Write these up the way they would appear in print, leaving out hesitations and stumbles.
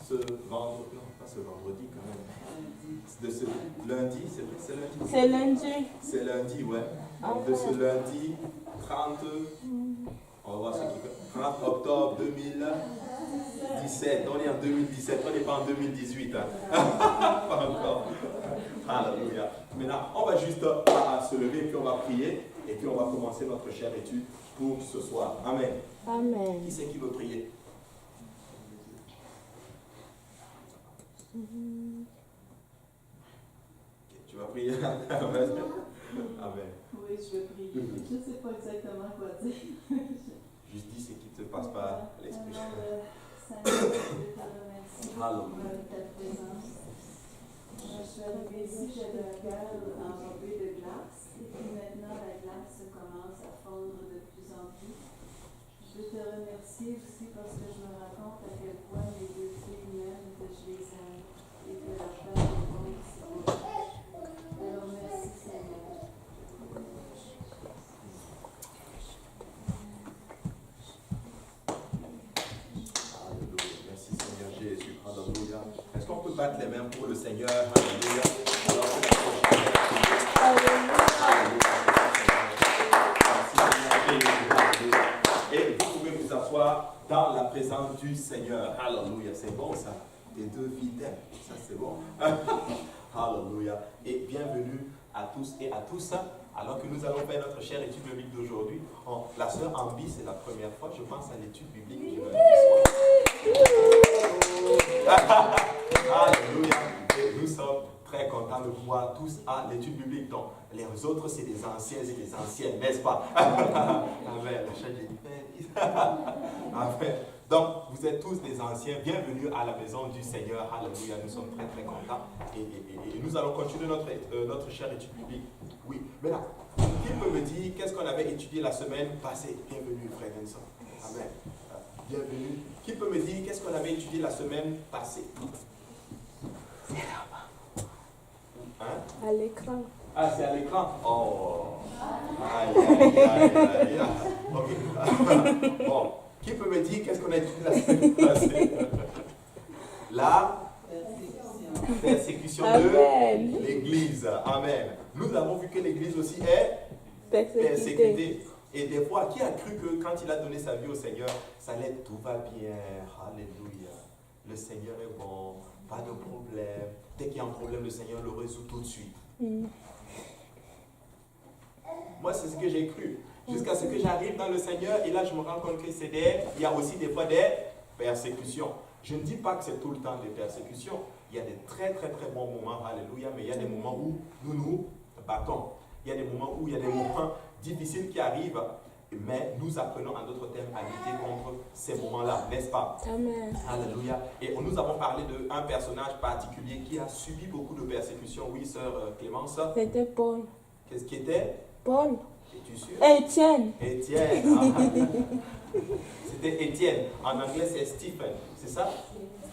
ce vendredi, non, pas ce vendredi quand même, de ce lundi, c'est vrai, c'est lundi? C'est lundi. C'est lundi, ouais. Donc de ce lundi 30, on va voir ce qui fait, 30 octobre 2017, on est en 2017, on n'est pas en 2018, hein. Pas encore. Alléluia. Maintenant, on va juste se lever, puis on va prier, et puis on va commencer notre chère étude pour ce soir. Amen. Amen. Qui c'est qui veut prier? Tu vas prier? Amen. Amen. Oui, je vais prier. Je ne sais pas exactement quoi dire. Juste dis ce qui ne te passe pas l'esprit. Seigneur, je te remercie pour Alléluia. ta présence. Je suis arrivée ici, j'avais un cœur enrobé de glace. Et puis maintenant, la glace commence à fondre de plus en plus. Je veux te remercier aussi parce que je me rends compte à quel point mes deux filles m'aiment, que je les aime et que leur père est bon ici. Alors merci Seigneur. Alléluia. Merci Seigneur Jésus. Alléluia. Est-ce qu'on peut battre les mains pour le Seigneur? Alléluia. Alors que la prochaine. Et vous pouvez vous asseoir dans la présence du Seigneur. Alléluia. C'est bon ça. Les deux vides. Ça c'est bon. Alléluia. Et bienvenue à tous et à tous. Alors que nous allons faire notre chère étude biblique d'aujourd'hui. La sœur Ambi, c'est la première fois, je pense, à l'étude biblique du lundi soir. Alléluia. Et nous sommes très contents de voir tous à l'étude biblique. Donc, les autres, c'est des anciens et des anciennes, n'est-ce pas? Amen. Amen. Donc, vous êtes tous des anciens. Bienvenue à la maison du Seigneur. Alléluia. Nous sommes très, très contents. Et nous allons continuer notre chère étude biblique. Oui. Mais là, qui peut me dire qu'est-ce qu'on avait étudié la semaine passée? Bienvenue, frère Vincent. Amen. Bienvenue. Qui peut me dire qu'est-ce qu'on avait étudié la semaine passée? C'est là-bas. Hein? À l'écran. Ah, c'est à l'écran? Oh. Aïe, aïe, aïe, aïe, aïe. Ok. Bon. Qui peut me dire qu'est-ce qu'on a étudié la semaine passée? La persécution de l'Église. Amen. Nous avons vu que l'Église aussi est persécutée. Et des fois, qui a cru que quand il a donné sa vie au Seigneur, ça allait, tout va bien. Alléluia. Le Seigneur est bon. Pas de problème. Dès qu'il y a un problème, le Seigneur le résout tout de suite. Moi, c'est ce que j'ai cru. Jusqu'à ce que j'arrive dans le Seigneur, et là, je me rends compte que il y a aussi des fois des persécutions. Je ne dis pas que c'est tout le temps des persécutions. Il y a des très, très, très bons moments, alléluia, mais il y a des moments où nous nous battons. Il y a des moments où il y a des moments difficiles qui arrivent, mais nous apprenons en d'autres termes à lutter contre ces moments-là, n'est-ce pas? Amen. Alléluia. Et nous avons parlé d'un personnage particulier qui a subi beaucoup de persécutions. Oui, sœur Clémence? C'était Paul. Qu'est-ce qui était? Paul. Es-tu sûr? Étienne. Étienne. C'était Étienne. En anglais, c'est Stephen. C'est ça?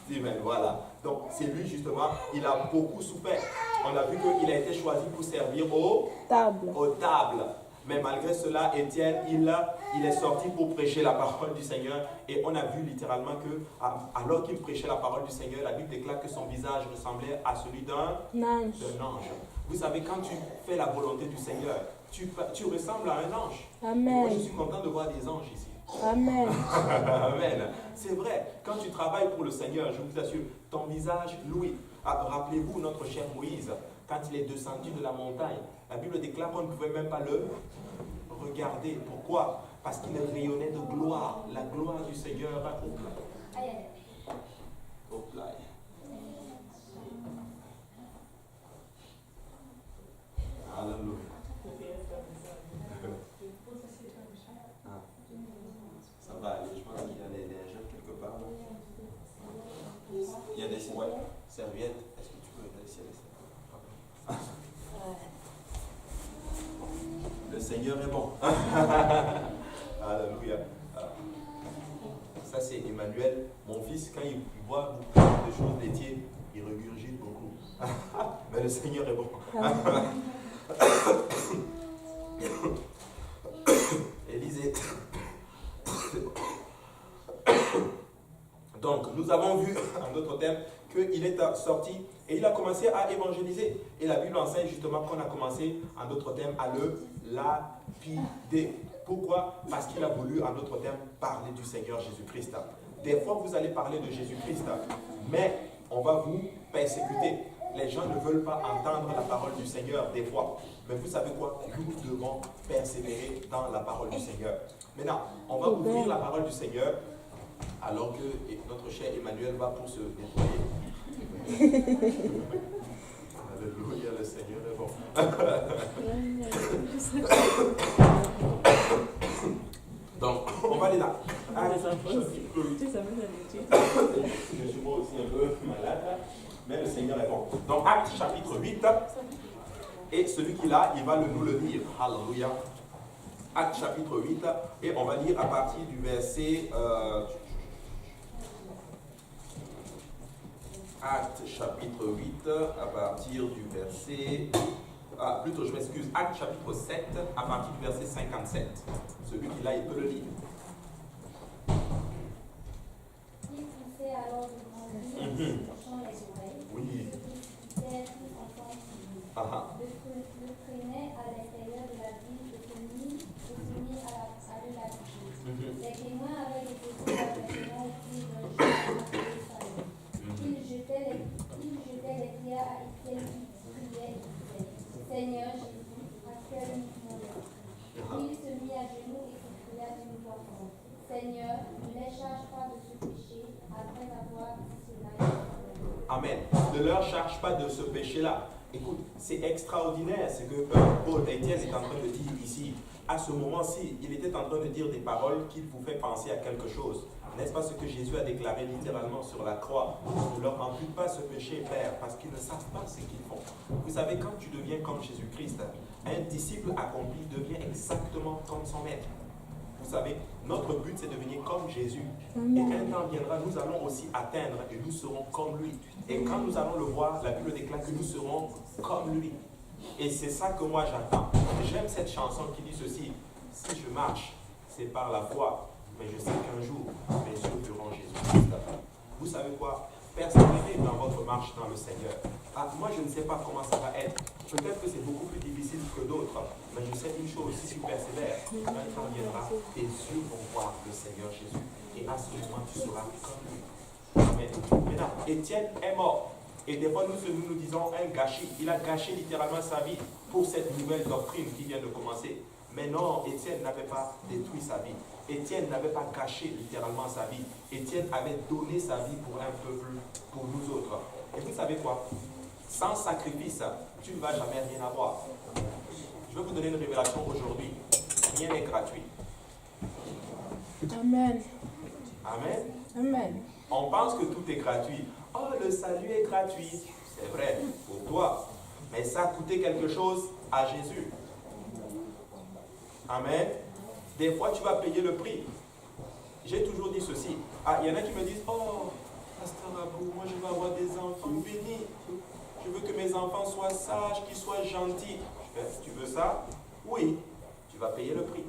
Stephen, voilà. Donc, c'est lui, justement, il a beaucoup souffert. On a vu qu'il a été choisi pour servir aux tables. Mais malgré cela, Étienne, il est sorti pour prêcher la parole du Seigneur. Et on a vu littéralement que, alors qu'il prêchait la parole du Seigneur, la Bible déclare que son visage ressemblait à celui d'un ange. Vous savez, quand tu fais la volonté du Seigneur, tu ressembles à un ange. Amen. Et moi, je suis content de voir des anges ici. Amen. Amen. C'est vrai, quand tu travailles pour le Seigneur, je vous assure, ton visage louis. Rappelez-vous notre cher Moïse, quand il est descendu de la montagne, la Bible déclare qu'on ne pouvait même pas le regarder. Pourquoi? Parce qu'il rayonnait de gloire, la gloire du Seigneur. Alléluia. Ça va aller, je pense qu'il y a des lingettes quelque part. Il y a des serviettes. Est-ce que tu peux regarder s'il y a des serviettes? Le Seigneur est bon. Alléluia. Ça c'est Emmanuel, mon fils, quand il voit beaucoup de choses laitiers, il régurgite beaucoup. Mais le Seigneur est bon. Élisée. Donc, nous avons vu, en d'autres termes, qu'il est sorti et il a commencé à évangéliser. Et la Bible enseigne justement qu'on a commencé, en d'autres termes, à le lapider. Pourquoi? Parce qu'il a voulu, en d'autres termes, parler du Seigneur Jésus-Christ. Des fois, vous allez parler de Jésus-Christ, mais on va vous persécuter. Les gens ne veulent pas entendre la parole du Seigneur des fois. Mais vous savez quoi? Nous devons persévérer dans la parole du Seigneur. Maintenant, on va ouvrir la parole du Seigneur alors que notre cher Emmanuel va pour se nettoyer. Alléluia, le Seigneur est bon. Donc, on va aller là. Je suis moi aussi un peu malade, mais le Seigneur est bon. Donc, Acte chapitre 8, et celui qui l'a, il va nous le lire. Alléluia. Acte chapitre 8, et on va lire à partir du verset... Acte chapitre 8, à partir du verset... plutôt, je m'excuse, Acte chapitre 7, à partir du verset 57. Celui qui l'a, il peut le lire. Il poussait alors devant lui, touchant les oreilles. Oui. C'était tout enfant le traînait à l'intérieur de la ville et se mit à le lapider. Les témoins avaient déposé la maison au pied d'un jeune appelé Saül. Il jetait les pierres à Étienne qui priait et disait, Seigneur Jésus, accueille mon âme. Puis il se mit à genoux et s'écria d'une voix forte, Seigneur, ne les charge pas de ce péché après avoir dit cela. Amen. Ne leur charge pas de ce péché-là. Écoute, c'est extraordinaire ce que Paul Étienne est en train de dire ici. À ce moment-ci, il était en train de dire des paroles qui vous fait penser à quelque chose. N'est-ce pas ce que Jésus a déclaré littéralement sur la croix? Ne leur impute pas ce péché, Père, parce qu'ils ne savent pas ce qu'ils font. Vous savez, quand tu deviens comme Jésus-Christ, un disciple accompli devient exactement comme son maître. Vous savez, notre but, c'est de devenir comme Jésus. Et un temps viendra, nous allons aussi atteindre et nous serons comme lui. Et quand nous allons le voir, la Bible déclare que nous serons comme lui. Et c'est ça que moi j'attends. J'aime cette chanson qui dit ceci. Si je marche, c'est par la foi. Mais je sais qu'un jour, mes yeux verront Jésus-Christ. Vous savez quoi? Persévérez dans votre marche dans le Seigneur. Moi, je ne sais pas comment ça va être. Peut-être que c'est beaucoup plus difficile que d'autres. Mais je sais une chose, si tu persévères, quand le temps viendra, tes yeux vont voir le Seigneur Jésus. Et à ce moment, tu seras comme lui. Amen. Maintenant, Étienne est mort. Et des fois, nous disons un gâchis. Il a gâché littéralement sa vie pour cette nouvelle doctrine qui vient de commencer. Mais non, Étienne n'avait pas détruit sa vie. Étienne n'avait pas gâché littéralement sa vie. Étienne avait donné sa vie pour un peuple, pour nous autres. Et vous savez quoi? Sans sacrifice, tu ne vas jamais rien avoir. Je vais vous donner une révélation aujourd'hui. Rien n'est gratuit. Amen. Amen. Amen. On pense que tout est gratuit. Oh, le salut est gratuit. C'est vrai, pour toi. Mais ça a coûté quelque chose à Jésus. Amen. Des fois, tu vas payer le prix. J'ai toujours dit ceci. Il y en a qui me disent, oh, Pasteur Abou, moi je veux avoir des enfants bénis. Je veux que mes enfants soient sages, qu'ils soient gentils. Tu veux ça? Oui. Tu vas payer le prix.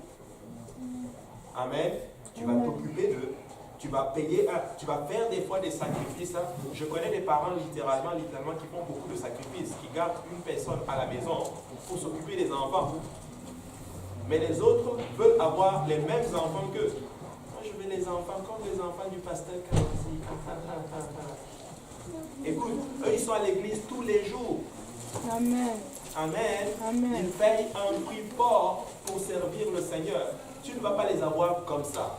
Amen. Tu vas t'occuper d'eux. Tu vas payer, tu vas faire des fois des sacrifices. Je connais des parents littéralement qui font beaucoup de sacrifices, qui gardent une personne à la maison pour s'occuper des enfants. Mais les autres veulent avoir les mêmes enfants qu'eux. Moi, je veux les enfants comme les enfants du pasteur Kazi. Écoute, eux, ils sont à l'église tous les jours. Amen. Amen. Amen. Ils payent un prix fort pour servir le Seigneur. Tu ne vas pas les avoir comme ça.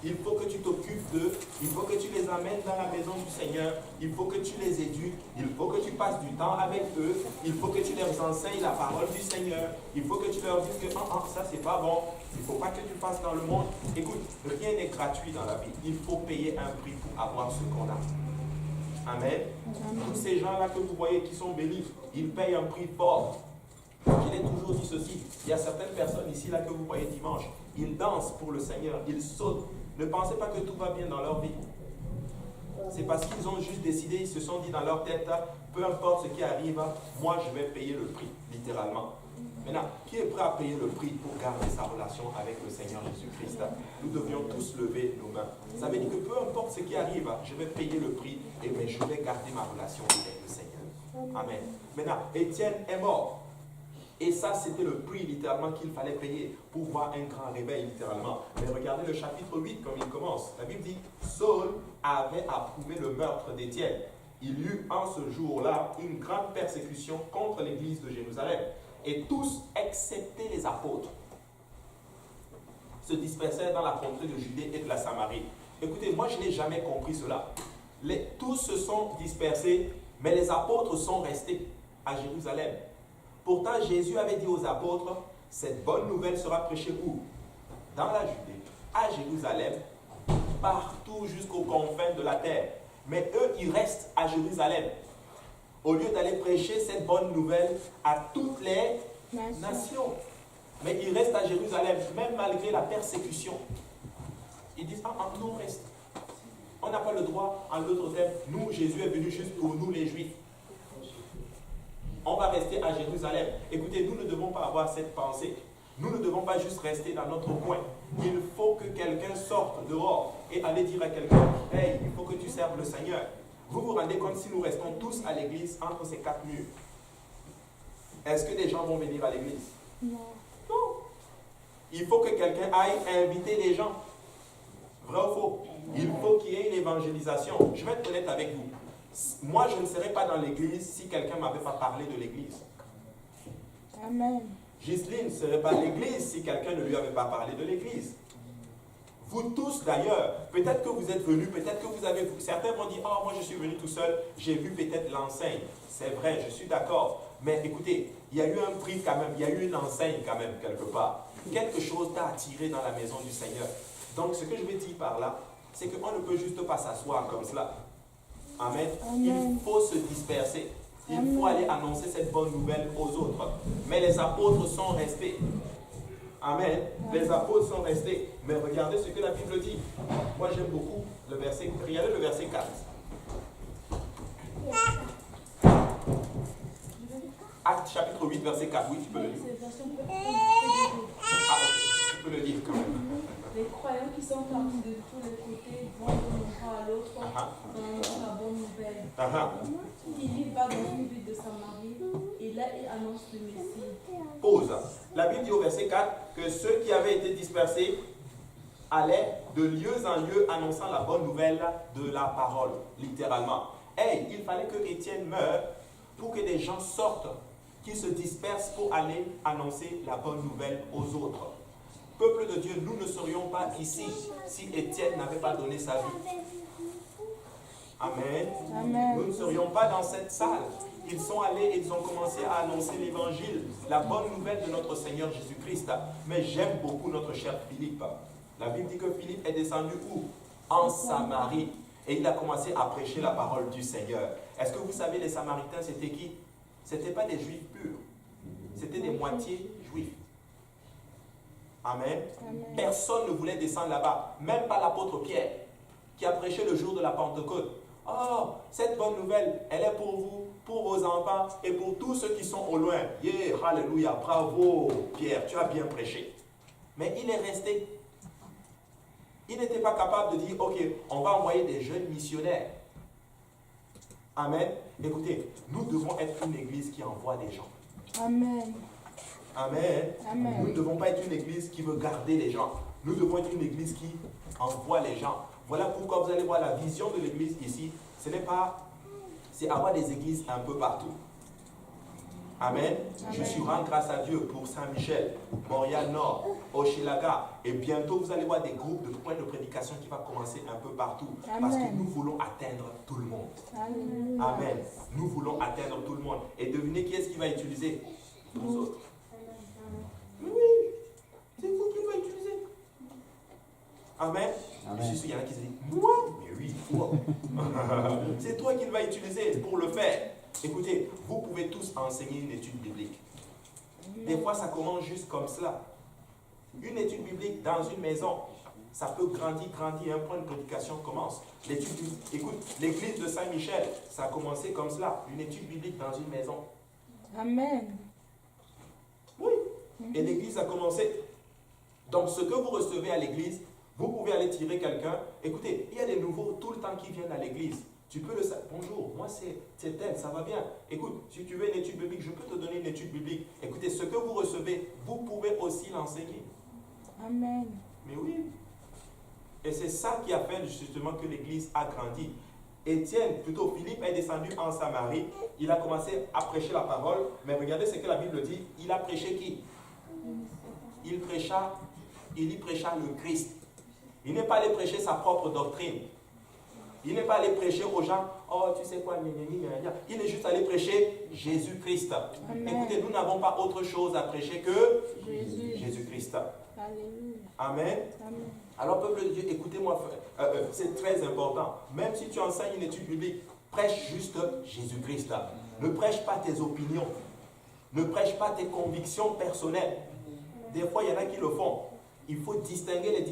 Il faut que tu t'occupes d'eux, il faut que tu les amènes dans la maison du Seigneur, il faut que tu les éduques, il faut que tu passes du temps avec eux, il faut que tu leur enseignes la parole du Seigneur, il faut que tu leur dises que ça c'est pas bon, il ne faut pas que tu passes dans le monde. Écoute, rien n'est gratuit dans la vie, il faut payer un prix pour avoir ce qu'on a. Amen. Tous ces gens-là que vous voyez qui sont bénis, ils payent un prix fort. Je l'ai toujours dit ceci, il y a certaines personnes ici là que vous voyez dimanche, ils dansent pour le Seigneur, ils sautent. Ne pensez pas que tout va bien dans leur vie. C'est parce qu'ils ont juste décidé, ils se sont dit dans leur tête, peu importe ce qui arrive, moi je vais payer le prix, littéralement. Maintenant, qui est prêt à payer le prix pour garder sa relation avec le Seigneur Jésus-Christ? Nous devions tous lever nos mains. Ça veut dire que peu importe ce qui arrive, je vais payer le prix, mais je vais garder ma relation avec le Seigneur. Amen. Maintenant, Étienne est mort. Et ça, c'était le prix littéralement qu'il fallait payer pour voir un grand réveil littéralement. Mais regardez le chapitre 8 comme il commence. La Bible dit, Saul avait approuvé le meurtre d'Étienne. Il y eut en ce jour-là une grande persécution contre l'église de Jérusalem. Et tous, excepté les apôtres, se dispersèrent dans la contrée de Judée et de la Samarie. Écoutez, moi je n'ai jamais compris cela. Tous se sont dispersés, mais les apôtres sont restés à Jérusalem. Pourtant, Jésus avait dit aux apôtres, cette bonne nouvelle sera prêchée où? Dans la Judée, à Jérusalem, partout jusqu'aux confins de la terre. Mais eux, ils restent à Jérusalem. Au lieu d'aller prêcher cette bonne nouvelle à toutes les nations. Mais ils restent à Jérusalem, même malgré la persécution. Ils disent, nous on reste. On n'a pas le droit, en d'autres termes, nous, Jésus est venu juste pour nous les Juifs. On va rester à Jérusalem. Écoutez, nous ne devons pas avoir cette pensée. Nous ne devons pas juste rester dans notre coin. Il faut que quelqu'un sorte dehors et aller dire à quelqu'un, hey, il faut que tu serves le Seigneur. Vous vous rendez compte si nous restons tous à l'église entre ces quatre murs? Est-ce que des gens vont venir à l'église? Non. Non. Il faut que quelqu'un aille inviter les gens. Vrai ou faux? Il faut qu'il y ait une évangélisation. Je vais être honnête avec vous. Moi, je ne serais pas dans l'église si quelqu'un ne m'avait pas parlé de l'église. Amen. Ghislaine ne serait pas à l'église si quelqu'un ne lui avait pas parlé de l'église. Vous tous d'ailleurs, peut-être que vous êtes venus, peut-être que vous avez... Certains vont dire, oh, moi je suis venu tout seul, j'ai vu peut-être l'enseigne. C'est vrai, je suis d'accord. Mais écoutez, il y a eu un prix quand même, il y a eu une enseigne quand même quelque part. Quelque chose t'a attiré dans la maison du Seigneur. Donc ce que je veux dire par là, c'est qu'on ne peut juste pas s'asseoir comme cela. Amen. Amen. Il faut se disperser. Il faut aller annoncer cette bonne nouvelle aux autres. Mais les apôtres sont restés. Amen. Les apôtres sont restés. Mais regardez ce que la Bible dit. Moi j'aime beaucoup le verset. Regardez le verset 4. Acte chapitre 8, verset 4. Oui, tu peux le lire. Tu peux le lire quand même. Les croyants qui sont partis de tous les côtés vont d'un endroit à l'autre dans la bonne nouvelle. Philippe va dans une ville de Samarie et là il annonce le Messie. Pause. La Bible dit au verset 4 que ceux qui avaient été dispersés allaient de lieu en lieu annonçant la bonne nouvelle de la parole, littéralement. Hey, il fallait que Étienne meure pour que des gens sortent, qui se dispersent pour aller annoncer la bonne nouvelle aux autres. Peuple de Dieu, nous ne serions pas ici si Étienne n'avait pas donné sa vie. Amen. Amen. Nous ne serions pas dans cette salle. Ils sont allés et ils ont commencé à annoncer l'évangile, la bonne nouvelle de notre Seigneur Jésus-Christ. Mais j'aime beaucoup notre cher Philippe. La Bible dit que Philippe est descendu où? En Samarie. Et il a commencé à prêcher la parole du Seigneur. Est-ce que vous savez, les Samaritains, c'était qui? Ce n'étaient pas des Juifs purs. C'était des moitiés Juifs. Amen. Amen. Personne ne voulait descendre là-bas. Même pas l'apôtre Pierre, qui a prêché le jour de la Pentecôte. Oh, cette bonne nouvelle, elle est pour vous, pour vos enfants et pour tous ceux qui sont au loin. Yeah, alléluia, bravo Pierre, tu as bien prêché. Mais il est resté. Il n'était pas capable de dire, ok, on va envoyer des jeunes missionnaires. Amen. Écoutez, nous devons être une église qui envoie des gens. Amen. Amen. Amen. Nous ne devons pas être une église qui veut garder les gens. Nous devons être une église qui envoie les gens. Voilà pourquoi vous allez voir la vision de l'église ici. Ce n'est pas... C'est avoir des églises un peu partout. Amen. Je suis rend grâce à Dieu pour Saint-Michel, Montréal-Nord, Hochelaga. Et bientôt, vous allez voir des groupes de points de prédication qui vont commencer un peu partout. Amen. Parce que nous voulons atteindre tout le monde. Amen. Amen. Nous voulons atteindre tout le monde. Et devinez qui est-ce qui va utiliser? Nous autres. Oui, c'est vous qui va utiliser. Amen. Amen. Je suis sûr qu'il y en a qui se disent, moi? Mais oui, toi. C'est toi qui va utiliser pour le faire. Écoutez, vous pouvez tous enseigner une étude biblique. Des fois, ça commence juste comme cela. Une étude biblique dans une maison, ça peut grandir, un point de prédication commence. Écoute, l'église de Saint-Michel, ça a commencé comme cela, une étude biblique dans une maison. Amen. Oui, et l'église a commencé. Donc ce que vous recevez à l'église, vous pouvez aller tirer quelqu'un. Écoutez, il y a des nouveaux tout le temps qui viennent à l'église. Tu peux le savoir. Bonjour, moi c'est tel, ça va bien. Écoute, si tu veux une étude biblique, je peux te donner une étude biblique. Écoutez, ce que vous recevez, vous pouvez aussi l'enseigner. Amen. Mais oui. Et c'est ça qui a fait justement que l'église a grandi. Philippe est descendu en Samarie. Il a commencé à prêcher la parole. Mais regardez ce que la Bible dit. Il a prêché qui? Il y prêcha le Christ. Il n'est pas allé prêcher sa propre doctrine. Il n'est pas allé prêcher aux gens, oh, tu sais quoi, il est juste allé prêcher Jésus-Christ. Écoutez, nous n'avons pas autre chose à prêcher que Jésus-Christ. Amen. Amen. Alors, peuple de Dieu, écoutez-moi, c'est très important. Même si tu enseignes une étude biblique, prêche juste Jésus-Christ. Ne prêche pas tes opinions. Ne prêche pas tes convictions personnelles. Des fois, il y en a qui le font. Il faut distinguer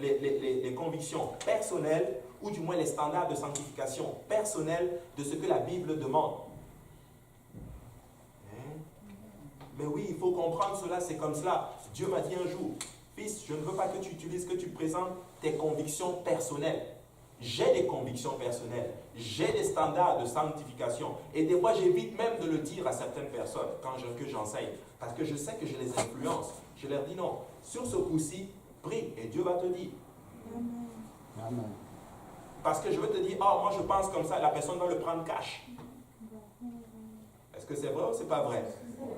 les convictions personnelles, ou du moins les standards de sanctification personnelle de ce que la Bible demande. Mais oui, il faut comprendre cela, c'est comme cela. Dieu m'a dit un jour, fils, je ne veux pas que tu utilises, que tu présentes tes convictions personnelles. J'ai des convictions personnelles, j'ai des standards de sanctification. Et des fois, j'évite même de le dire à certaines personnes que j'enseigne, parce que je sais que je les influence. Je leur dis non, sur ce coup-ci, prie et Dieu va te dire. Amen. Parce que je veux te dire, oh, moi je pense comme ça, la personne va le prendre cash. Est-ce que c'est vrai ou c'est pas vrai?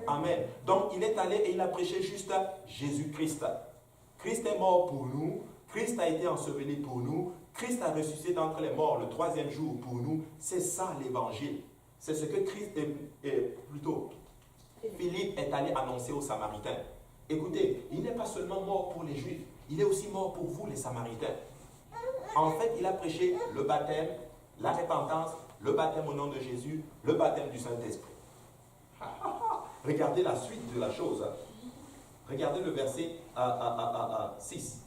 Amen. Donc il est allé et il a prêché juste à Jésus-Christ. Christ est mort pour nous, Christ a été enseveli pour nous, Christ a ressuscité d'entre les morts le 3e jour pour nous. C'est ça l'évangile. C'est ce que Philippe est allé annoncer aux Samaritains. Écoutez, il n'est pas seulement mort pour les Juifs, il est aussi mort pour vous les Samaritains. En fait, il a prêché le baptême, la repentance, le baptême au nom de Jésus, le baptême du Saint-Esprit. Regardez la suite de la chose. Regardez le verset 6.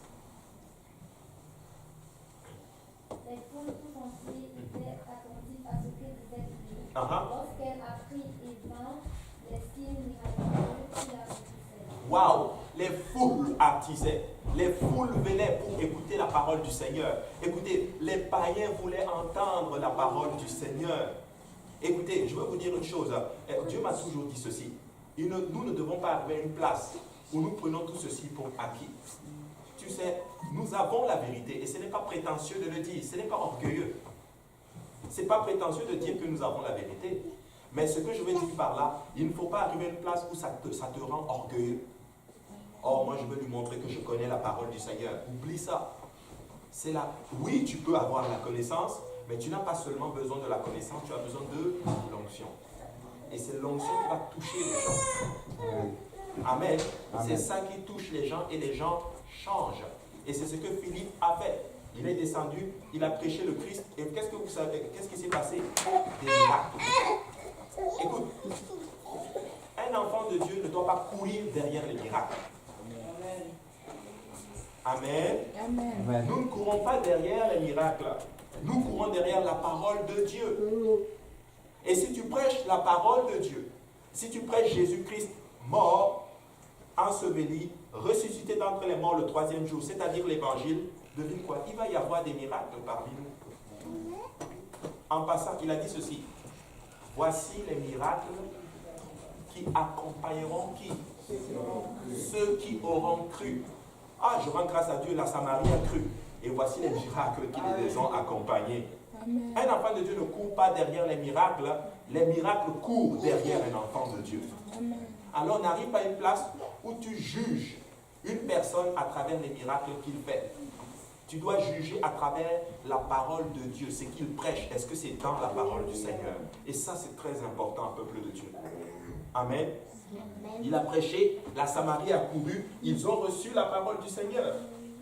Les foules tout entières étaient attentives à ce que disait Philippe. Lorsqu'elle apprit et vint les signes miraculeux qu'il accomplissait. Waouh! Les foules attisaient. Les foules venaient pour écouter la parole du Seigneur. Écoutez, les païens voulaient entendre la parole du Seigneur. Écoutez, je veux vous dire une chose. Dieu m'a toujours dit ceci. Nous ne devons pas arriver à une place où nous prenons tout ceci pour acquis. Tu sais, nous avons la vérité et ce n'est pas prétentieux de le dire. Ce n'est pas orgueilleux. Ce n'est pas prétentieux de dire que nous avons la vérité. Mais ce que je veux dire par là, il ne faut pas arriver à une place où ça te rend orgueilleux. Oh, moi je veux lui montrer que je connais la parole du Seigneur. Oublie ça. C'est là. Oui, tu peux avoir la connaissance, mais tu n'as pas seulement besoin de la connaissance, tu as besoin de l'onction. Et c'est l'onction qui va toucher les gens. Amen. C'est ça qui touche les gens et les gens changent. Et c'est ce que Philippe a fait. Il est descendu, il a prêché le Christ. Et qu'est-ce que vous savez? Qu'est-ce qui s'est passé? Des miracles. Écoute, un enfant de Dieu ne doit pas courir derrière les miracles. Amen. Amen. Nous ne courons pas derrière les miracles. Nous courons derrière la parole de Dieu. Et si tu prêches la parole de Dieu, si tu prêches Jésus-Christ mort, enseveli, ressuscité d'entre les morts le 3e jour, c'est-à-dire l'évangile, devine quoi? Il va y avoir des miracles parmi nous. En passant, il a dit ceci. Voici les miracles qui accompagneront qui? Ceux qui auront cru. Ah, je rends grâce à Dieu, la Samarie a cru. Et voici les miracles qui les ont accompagnés. Amen. Un enfant de Dieu ne court pas derrière les miracles courent derrière un enfant de Dieu. Amen. Alors on n'arrive pas à une place où tu juges une personne à travers les miracles qu'il fait. Tu dois juger à travers la parole de Dieu, ce qu'il prêche. Est-ce que c'est dans la parole du Seigneur? Et ça, c'est très important, peuple de Dieu. Amen. Il a prêché, la Samarie a couru, ils ont reçu la parole du Seigneur.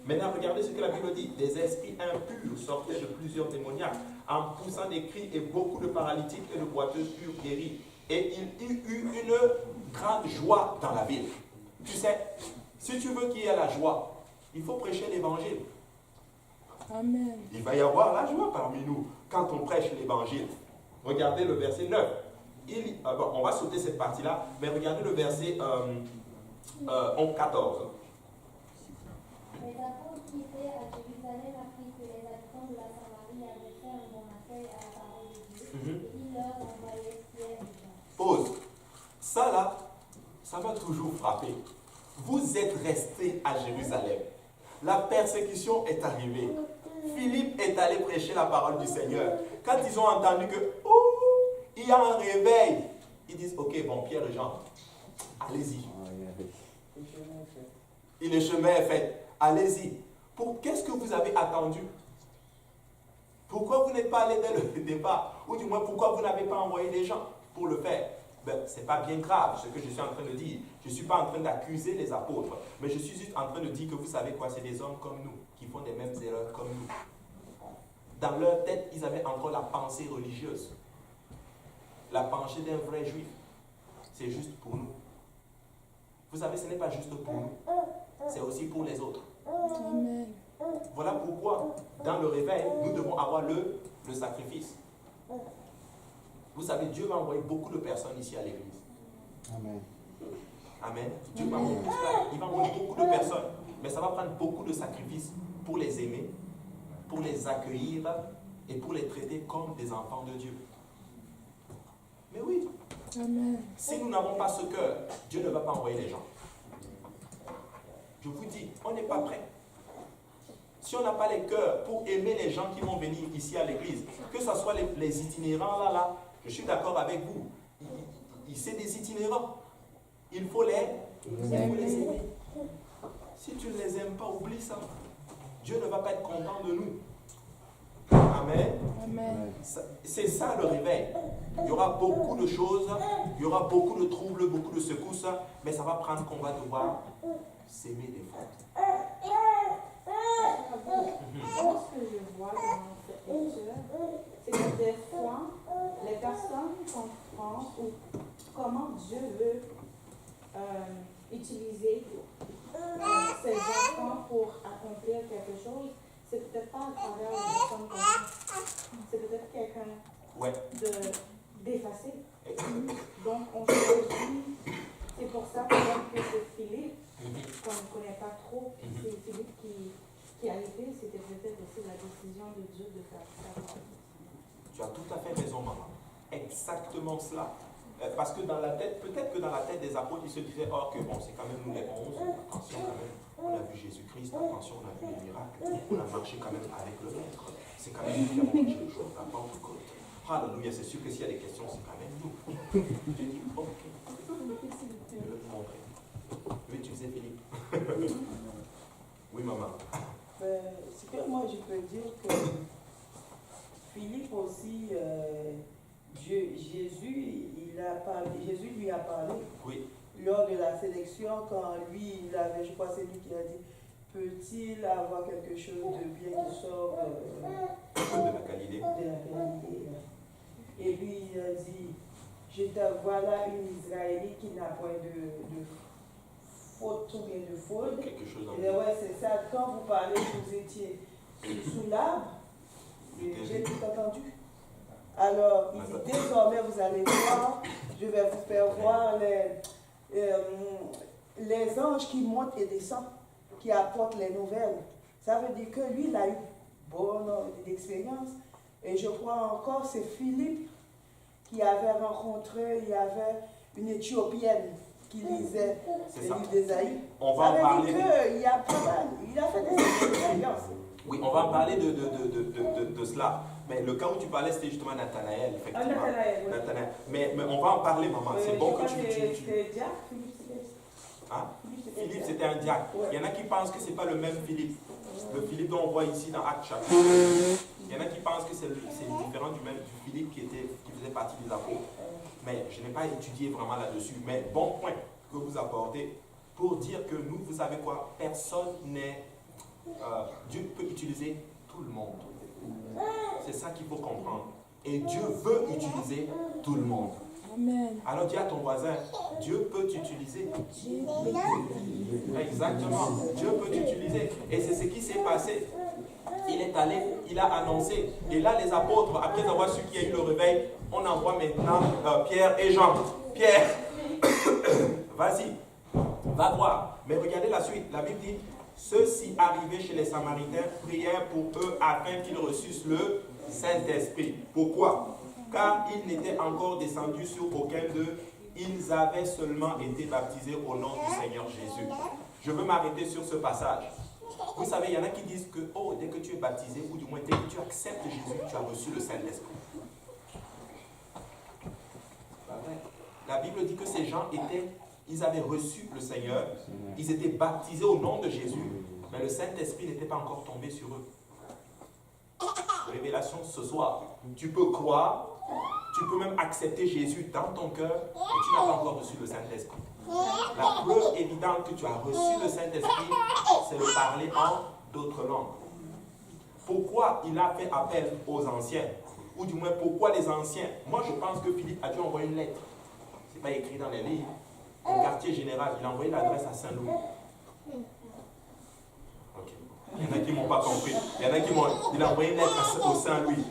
Maintenant, regardez ce que la Bible dit. Des esprits impurs sortaient de plusieurs démoniaques, en poussant des cris, et beaucoup de paralytiques et de boiteuses furent guéris. Et il y eut une grande joie dans la ville. Tu sais, si tu veux qu'il y ait la joie, Il faut prêcher l'évangile. Amen. Il va y avoir la joie parmi nous quand on prêche l'évangile. Regardez le verset 9. Bon, on va sauter cette partie-là, mais regardez le verset 14. Les apôtres qui étaient à Jérusalem apprirent que les habitants de la Samarie avaient fait un bon accueil à la parole de Dieu, et ils leur envoyaient Pierre et Jean. Pause. Ça là, ça m'a toujours frappé. Vous êtes restés à Jérusalem. La persécution est arrivée. Philippe est allé prêcher la parole du Seigneur. Quand ils ont entendu que il y a un réveil, ils disent ok, bon, Pierre et Jean, allez-y. Et le chemin est fait. Allez-y. Qu'est-ce que vous avez attendu? Pourquoi vous n'êtes pas allé dès le départ? Ou du moins, pourquoi vous n'avez pas envoyé des gens pour le faire? Ce n'est pas bien grave ce que je suis en train de dire. Je ne suis pas en train d'accuser les apôtres, mais je suis juste en train de dire que vous savez quoi, c'est des hommes comme nous, qui font des mêmes erreurs comme nous. Dans leur tête, ils avaient encore la pensée religieuse. La pensée d'un vrai juif. C'est juste pour nous. Vous savez, ce n'est pas juste pour nous. C'est aussi pour les autres. Amen. Voilà pourquoi, dans le réveil, nous devons avoir le sacrifice. Vous savez, Dieu va envoyer beaucoup de personnes ici à l'église. Amen. Amen. Dieu va envoyer il va envoyer beaucoup de personnes. Mais ça va prendre beaucoup de sacrifices pour les aimer, pour les accueillir et pour les traiter comme des enfants de Dieu. Mais oui, Amen. si nous n'avons pas ce cœur, Dieu ne va pas envoyer les gens. Je vous dis, on n'est pas prêt. Si on n'a pas les cœurs pour aimer les gens qui vont venir ici à l'église, que ce soit les itinérants là, je suis d'accord avec vous. C'est des itinérants. Il faut les aimer. Si tu ne les aimes pas, oublie ça. Dieu ne va pas être content de nous. Amen. Amen. C'est ça le réveil. Il y aura beaucoup de choses, il y aura beaucoup de troubles, beaucoup de secousses, mais ça va prendre qu'on va devoir s'aimer des fois. Ce que je vois dans cette lecture, c'est que des fois, les personnes comprennent comment Dieu veut utiliser ses enfants pour accomplir quelque chose. C'est peut-être pas à travers une personne comme ça. C'est peut-être quelqu'un d'effacé. Donc on choisit. C'est pour ça que c'est Philippe, qu'on ne connaît pas trop, c'est Philippe qui a été, c'était peut-être aussi la décision de Dieu de faire ça. Tu as tout à fait raison, maman. Exactement cela. Parce que dans la tête, peut-être que dans la tête des apôtres, ils se disaient, oh que bon, c'est quand même nous les 11, attention quand même, on a vu Jésus-Christ, attention, on a vu les miracles, on a marché quand même avec le Maître. C'est quand même nous qui avons marché le jour de la Pentecôte. Alléluia, c'est sûr que s'il y a des questions, c'est quand même nous. Je dis, ok, je vais te montrer. Oui, tu disais Philippe. Oui, maman. Ce que moi je peux dire que Philippe aussi, Jésus lui a parlé. Oui. Lors de la sélection, quand lui, il avait, je crois c'est lui qui a dit, peut-il avoir quelque chose de bien qui sort de la Galilée. Et lui, il a dit, je te voilà une Israélite qui n'a point de faute ou bien de faute. Quelque chose Et ouais, c'est ça. Quand vous parlez, vous étiez sous l'arbre, j'ai tout entendu. Alors, il dit, désormais, vous allez voir, je vais vous faire voir les anges qui montent et descendent, qui apportent les nouvelles. Ça veut dire que lui, il a eu bonne expérience. Et je crois encore, c'est Philippe qui avait rencontré, il y avait une Éthiopienne qui lisait les livres d'Ésaïe. On va en parler. Il a fait des expériences. Oui, on va en parler de cela. Mais le cas où tu parlais, c'était justement Nathanaël, effectivement. Nathanaël, oui. Nathanaël. Mais on va en parler, maman. C'est bon que tu... C'était Diacre, Hein? Philippe, c'était un diacre. Ouais. Il y en a qui pensent que ce n'est pas le même Philippe. Le Philippe dont on voit ici dans Actes chapitre. Il y en a qui pensent que c'est différent du Philippe qui faisait partie des apôtres. Mais je n'ai pas étudié vraiment là-dessus. Mais bon point que vous apportez pour dire que nous, vous savez quoi, personne n'est... Dieu peut utiliser tout le monde. C'est ça qu'il faut comprendre. Et Dieu veut utiliser tout le monde. Amen. Alors dis à ton voisin, Dieu peut t'utiliser. Dieu peut t'utiliser. Exactement. Dieu peut t'utiliser. Et c'est ce qui s'est passé. Il est allé, il a annoncé. Et là, les apôtres, après avoir su qu'il y a eu le réveil, on envoie maintenant Pierre et Jean. Pierre, vas-y, va voir. Mais regardez la suite. La Bible dit, ceux-ci arrivés chez les Samaritains prièrent pour eux afin qu'ils reçussent le Saint-Esprit. Pourquoi? Car ils n'étaient encore descendus sur aucun d'eux. Ils avaient seulement été baptisés au nom du Seigneur Jésus. Je veux m'arrêter sur ce passage. Vous savez, il y en a qui disent que dès que tu es baptisé, ou du moins dès que tu acceptes Jésus, tu as reçu le Saint-Esprit. La Bible dit que ces gens ils avaient reçu le Seigneur, ils étaient baptisés au nom de Jésus, mais le Saint-Esprit n'était pas encore tombé sur eux. Révélation ce soir. Tu peux croire, tu peux même accepter Jésus dans ton cœur, mais tu n'as pas encore reçu le Saint-Esprit. La preuve évidente que tu as reçu le Saint-Esprit, c'est de parler en d'autres langues. Pourquoi il a fait appel aux anciens? Ou du moins, pourquoi les anciens? Moi, je pense que Philippe a dû envoyer une lettre. Ce n'est pas écrit dans les livres. Au quartier général, il a envoyé l'adresse à Saint-Louis. Ok. Il y en a qui ne m'ont pas compris. Il y en a qui il a envoyé une lettre au Saint-Louis.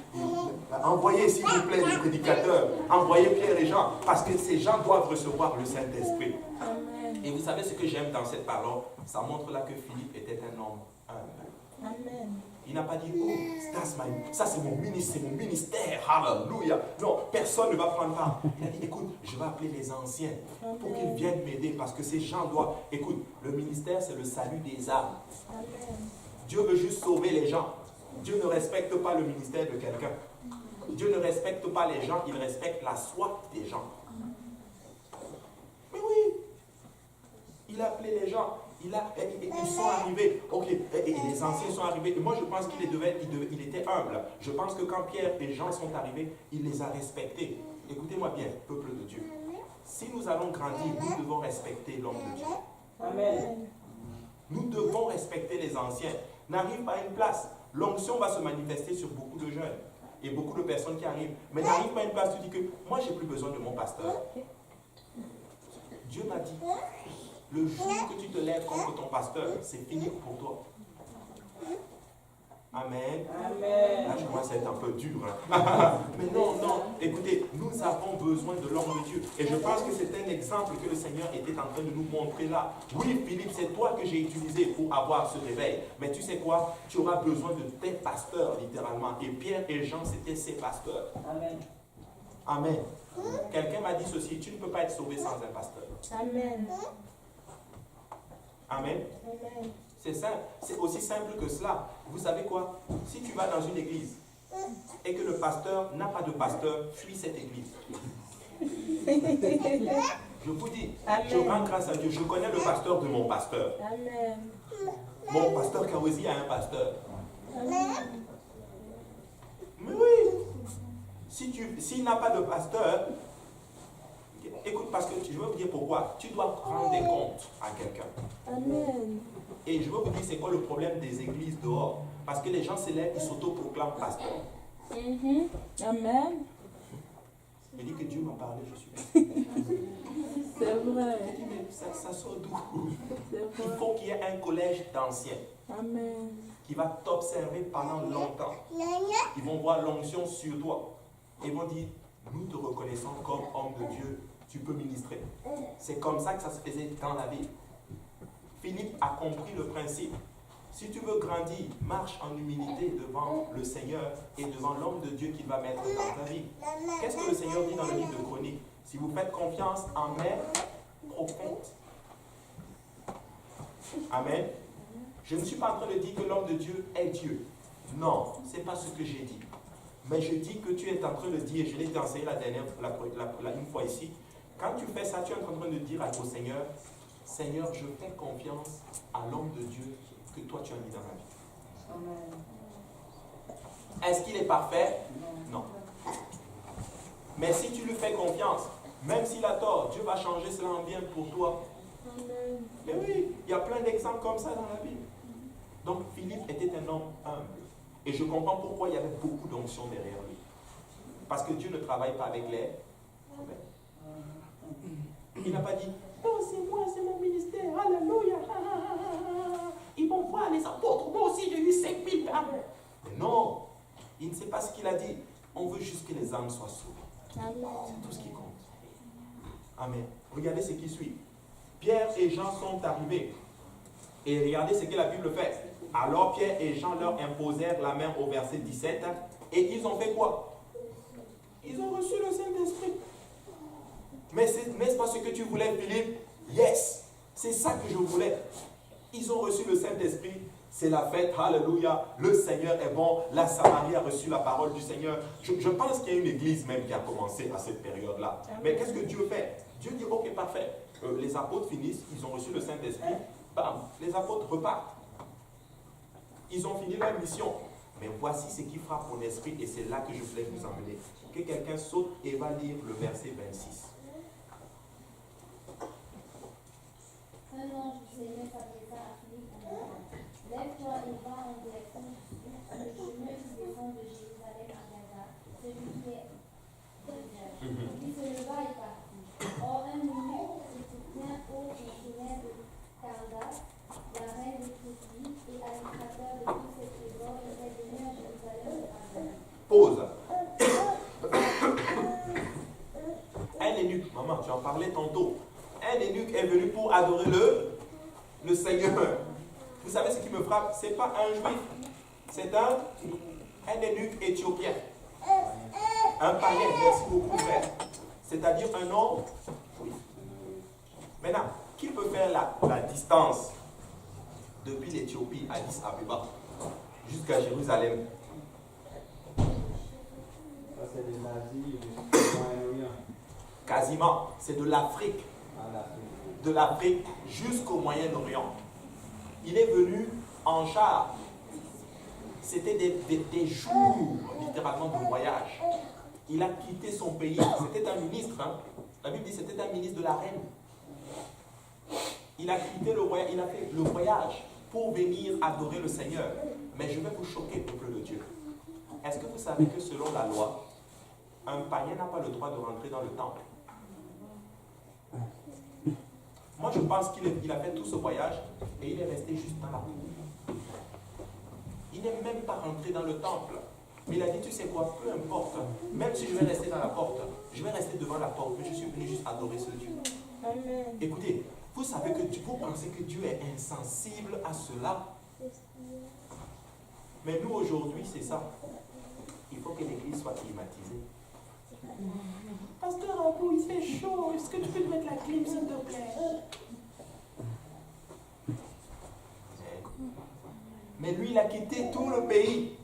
Envoyez, s'il vous plaît, les prédicateurs. Envoyez Pierre et Jean. Parce que ces gens doivent recevoir le Saint-Esprit. Et vous savez ce que j'aime dans cette parole? Ça montre là que Philippe était un homme humble. Amen. Il n'a pas dit, ça c'est mon ministère, hallelujah. Non, personne ne va prendre part. Il a dit, écoute, je vais appeler les anciens pour qu'ils viennent m'aider parce que ces gens doivent. Écoute, le ministère c'est le salut des âmes. Amen. Dieu veut juste sauver les gens. Dieu ne respecte pas le ministère de quelqu'un. Dieu ne respecte pas les gens, il respecte la soif des gens. Mais oui, il a appelé les gens. Ils sont arrivés, ok, et les anciens sont arrivés. Et moi, je pense qu'il était humble. Je pense que quand Pierre et Jean sont arrivés, il les a respectés. Écoutez-moi bien, peuple de Dieu. Si nous allons grandir, nous devons respecter l'homme de Dieu. Amen. Nous devons respecter les anciens. N'arrive pas à une place. L'onction va se manifester sur beaucoup de jeunes et beaucoup de personnes qui arrivent. Mais n'arrive pas à une place, tu dis que moi, j'ai plus besoin de mon pasteur. Dieu m'a dit. Le jour que tu te lèves contre ton pasteur, c'est fini pour toi. Amen. Amen. Là, je vois que c'est un peu dur. Hein? Mais non, écoutez, nous avons besoin de l'homme de Dieu. Et je pense que c'est un exemple que le Seigneur était en train de nous montrer là. Oui, Philippe, c'est toi que j'ai utilisé pour avoir ce réveil. Mais tu sais quoi? Tu auras besoin de tes pasteurs, littéralement. Et Pierre et Jean, c'était ses pasteurs. Amen. Amen. Quelqu'un m'a dit ceci, tu ne peux pas être sauvé sans un pasteur. Amen. Amen. Amen. C'est simple, c'est aussi simple que cela. Vous savez quoi? Si tu vas dans une église et que le pasteur n'a pas de pasteur, fuis cette église. Je vous dis, Amen. Je rends grâce à Dieu. Je connais le pasteur de mon pasteur. Amen. Mon pasteur Kaouzi a un pasteur. Amen. Mais oui, s'il n'a pas de pasteur, écoute, parce que je veux vous dire pourquoi. Tu dois rendre des comptes à quelqu'un. Amen. Et je veux vous dire c'est quoi le problème des églises dehors. Parce que les gens se lèvent, ils s'autoproclament pasteur. Amen. Je dis que Dieu m'a parlé, je suis. C'est vrai. Ça sort d'où? C'est Il vrai. faut qu'il y ait un collège d'anciens Amen. qui va t'observer pendant longtemps. Ils vont voir l'onction sur toi. Ils vont dire, nous te reconnaissons comme homme de Dieu, tu peux ministrer. C'est comme ça que ça se faisait dans la vie. Philippe a compris le principe. Si tu veux grandir, marche en humilité devant le Seigneur et devant l'homme de Dieu qu'il va mettre dans ta vie. Qu'est-ce que le Seigneur dit dans le livre de Chroniques? Si vous faites confiance en mes prophètes. Amen. Je ne suis pas en train de dire que l'homme de Dieu est Dieu. Non, ce n'est pas ce que j'ai dit. Mais je dis que tu es en train de dire, je l'ai enseigné une fois ici, quand tu fais ça, tu es en train de dire au Seigneur, Seigneur, je fais confiance à l'homme de Dieu que toi tu as mis dans ma vie. Amen. Est-ce qu'il est parfait? Non. Mais si tu lui fais confiance, même s'il a tort, Dieu va changer cela en bien pour toi. Amen. Mais oui, il y a plein d'exemples comme ça dans la Bible. Donc Philippe était un homme humble. Et je comprends pourquoi il y avait beaucoup d'onction derrière lui. Parce que Dieu ne travaille pas avec les... Il n'a pas dit, non, c'est moi, c'est mon ministère, alléluia. Ils vont voir les apôtres, moi aussi j'ai eu 5000 âmes. Mais non, il ne sait pas ce qu'il a dit. On veut juste que les âmes soient sauvées. C'est tout ce qui compte. Amen. Regardez ce qui suit. Pierre et Jean sont arrivés. Et regardez ce que la Bible fait. Alors Pierre et Jean leur imposèrent la main au verset 17. Et ils ont fait quoi? Ils ont reçu le Saint-Esprit. Mais c'est pas ce que tu voulais, Philippe? Yes, c'est ça que je voulais. Ils ont reçu le Saint-Esprit. C'est la fête, alléluia, le Seigneur est bon, la Samarie a reçu la parole du Seigneur. Je pense qu'il y a une église même qui a commencé à cette période-là. Mais qu'est-ce que Dieu fait? Dieu dit, ok, parfait, les apôtres finissent, ils ont reçu le Saint-Esprit, bam, les apôtres repartent. Ils ont fini leur mission. Mais voici ce qui frappe mon esprit et c'est là que je voulais vous emmener. Que quelqu'un saute et va lire le verset 26. Un ange du Seigneur s'adressa à Philippe en disant, lève-toi et va en direction du chemin qui descend de Jérusalem à Gaza, celui qui est désert. Il se leva et partit. Or, un eunuque qui se tient au fonctionnaire de Candace, la reine d'Éthiopie et administrateur de tous ses trésors, était venu à Jérusalem de Candace. Pause. Un eunuque, maman, tu en parlais tantôt. Un eunuque est venu pour adorer le Seigneur. Vous savez ce qui me frappe? Ce n'est pas un juif, c'est un eunuque éthiopien. Un païen, merci beaucoup frère. C'est-à-dire un homme juif. Maintenant, qui peut faire la distance depuis l'Éthiopie à Addis Abeba jusqu'à Jérusalem? Ça, c'est de l'Asie, du Moyen-Orient. Quasiment, c'est de l'Afrique. De l'Afrique jusqu'au Moyen-Orient. Il est venu en char. C'était des jours, littéralement, de voyage. Il a quitté son pays. C'était un ministre. Hein. La Bible dit que c'était un ministre de la reine. Il a quitté le voyage. Il a fait le voyage pour venir adorer le Seigneur. Mais je vais vous choquer, peuple de Dieu. Est-ce que vous savez que selon la loi, un païen n'a pas le droit de rentrer dans le temple? Moi, je pense qu'il a fait tout ce voyage et il est resté juste dans la cour. Il n'est même pas rentré dans le temple. Mais il a dit, tu sais quoi, peu importe, même si je vais rester dans la porte, je vais rester devant la porte, mais je suis venu juste adorer ce Dieu. Amen. Écoutez, vous savez que vous pensez que Dieu est insensible à cela. Mais nous, aujourd'hui, c'est ça. Il faut que l'église soit climatisée. Pasteur Abou, il fait chaud. Est-ce que tu peux te mettre la clim, s'il te plaît? Mais lui, il a quitté tout le pays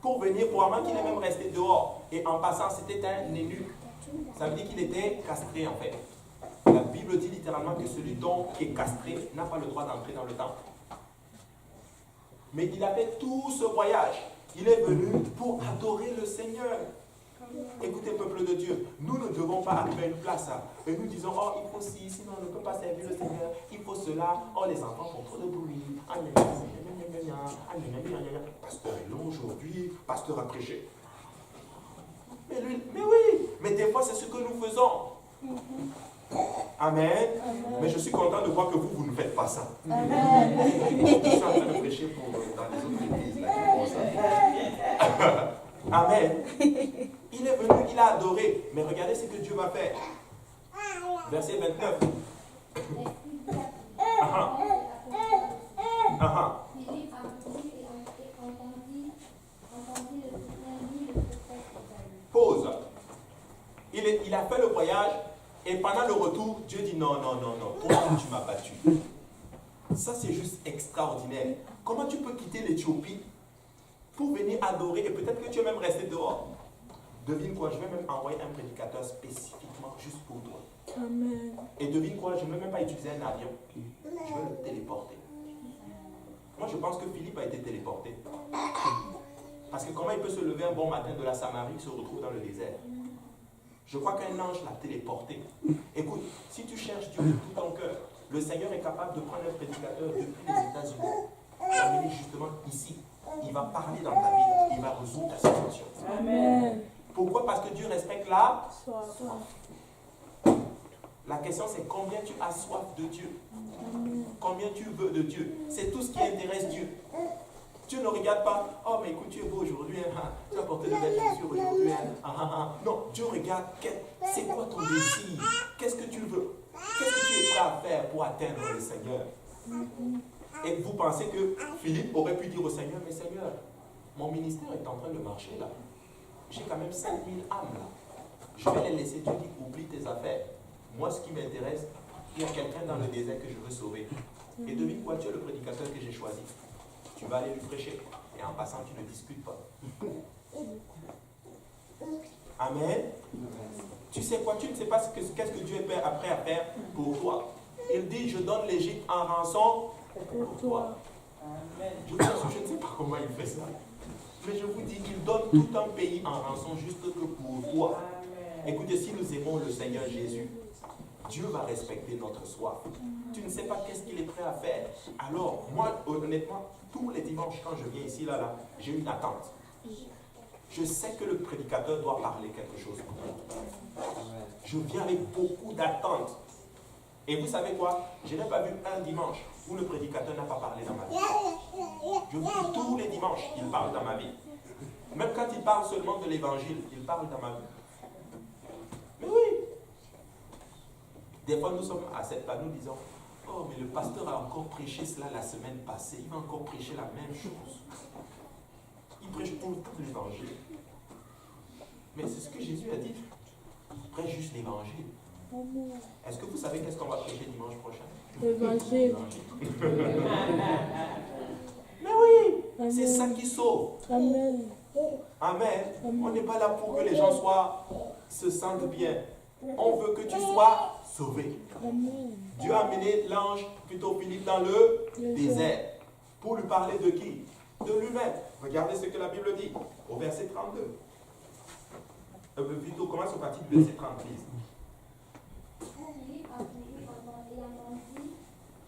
pour venir, probablement qu'il est même resté dehors. Et en passant, c'était un eunuque. Ça veut dire qu'il était castré, en fait. La Bible dit littéralement que celui donc qui est castré n'a pas le droit d'entrer dans le temple. Mais il a fait tout ce voyage. Il est venu pour adorer le Seigneur. Écoutez, peuple de Dieu, nous ne devons pas arriver à une place et nous disons, oh, il faut ci, sinon on ne peut pas servir le Seigneur, il faut cela, oh, les enfants font trop de bruit, pasteur est long aujourd'hui, pasteur a prêché. Mais oui, mais des fois c'est ce que nous faisons. Amen. Amen. Mais je suis content de voir que vous ne faites pas ça. Amen. Je suis en train de prêcher dans les autres églises. Là, Amen. Il est venu, il a adoré. Mais regardez ce que Dieu va faire. Verset 29. Philippe accourut et entendit le soutien le prophète Isaïe. Pause. Il a fait le voyage et pendant le retour, Dieu dit non, pourquoi tu m'as battu? Ça c'est juste extraordinaire. Comment tu peux quitter l'Éthiopie pour venir adorer et peut-être que tu es même resté dehors? Devine quoi, je vais même envoyer un prédicateur spécifiquement juste pour toi. Amen. Et devine quoi, je ne vais même pas utiliser un avion. Je vais le téléporter. Moi je pense que Philippe a été téléporté. Parce que comment il peut se lever un bon matin de la Samarie et se retrouve dans le désert? Je crois qu'un ange l'a téléporté. Écoute, si tu cherches Dieu de tout ton cœur, le Seigneur est capable de prendre un prédicateur depuis les États-Unis et l'amener justement ici. Il va parler dans ta vie, il va résoudre ta situation. Amen. Pourquoi? Parce que Dieu respecte la soif. La question c'est combien tu as soif de Dieu. Combien tu veux de Dieu. C'est tout ce qui intéresse Dieu. Dieu ne regarde pas, oh mais écoute, tu es beau aujourd'hui, hein, tu as porté de belles chaussures aujourd'hui. Hein, Non, Dieu regarde, c'est quoi ton désir? Qu'est-ce que tu veux? Qu'est-ce que tu es prêt à faire pour atteindre le Seigneur? Et vous pensez que Philippe aurait pu dire au Seigneur, mais Seigneur, mon ministère est en train de marcher là. J'ai quand même 5000 âmes là. Je vais les laisser. Dieu dit, oublie tes affaires. Moi, ce qui m'intéresse, il y a quelqu'un dans le désert que je veux sauver. Et devine quoi, tu es le prédicateur que j'ai choisi. Tu vas aller lui prêcher. Et en passant, tu ne discutes pas. Amen. Tu sais quoi, tu ne sais pas qu'est-ce que Dieu est prêt à faire pour toi. Il dit, je donne l'Égypte en rançon pour toi. Je ne sais pas comment il fait ça. Mais je vous dis, il donne tout un pays en rançon juste que pour toi. Écoutez, si nous aimons le Seigneur Jésus, Dieu va respecter notre soif. Tu ne sais pas qu'est-ce qu'il est prêt à faire. Alors, moi, honnêtement, tous les dimanches, quand je viens ici, là, j'ai une attente. Je sais que le prédicateur doit parler quelque chose. Je viens avec beaucoup d'attente. Et vous savez quoi? Je n'ai pas vu un dimanche où le prédicateur n'a pas parlé dans ma vie. Je vous dis, tous les dimanches, il parle dans ma vie. Même quand il parle seulement de l'évangile, il parle dans ma vie. Mais oui! Des fois, nous sommes à cette place, nous disons, oh, mais le pasteur a encore prêché cela la semaine passée, il va encore prêcher la même chose. Il prêche tout le temps l'évangile. Mais c'est ce que Jésus a dit. Prêche juste l'évangile. Est-ce que vous savez qu'est-ce qu'on va prêcher dimanche prochain? L'évangile. Mais oui, c'est ça qui sauve. Amen. Amen. On n'est pas là pour que les gens se sentent bien. On veut que tu sois sauvé. Amen. Dieu a amené l'ange, plutôt Philippe, dans le désert. Pour lui parler de qui? De lui-même. Regardez ce que la Bible dit au verset 32. Plutôt, commence au partir du verset 30, please. Philippe a couru pendant ayant dit,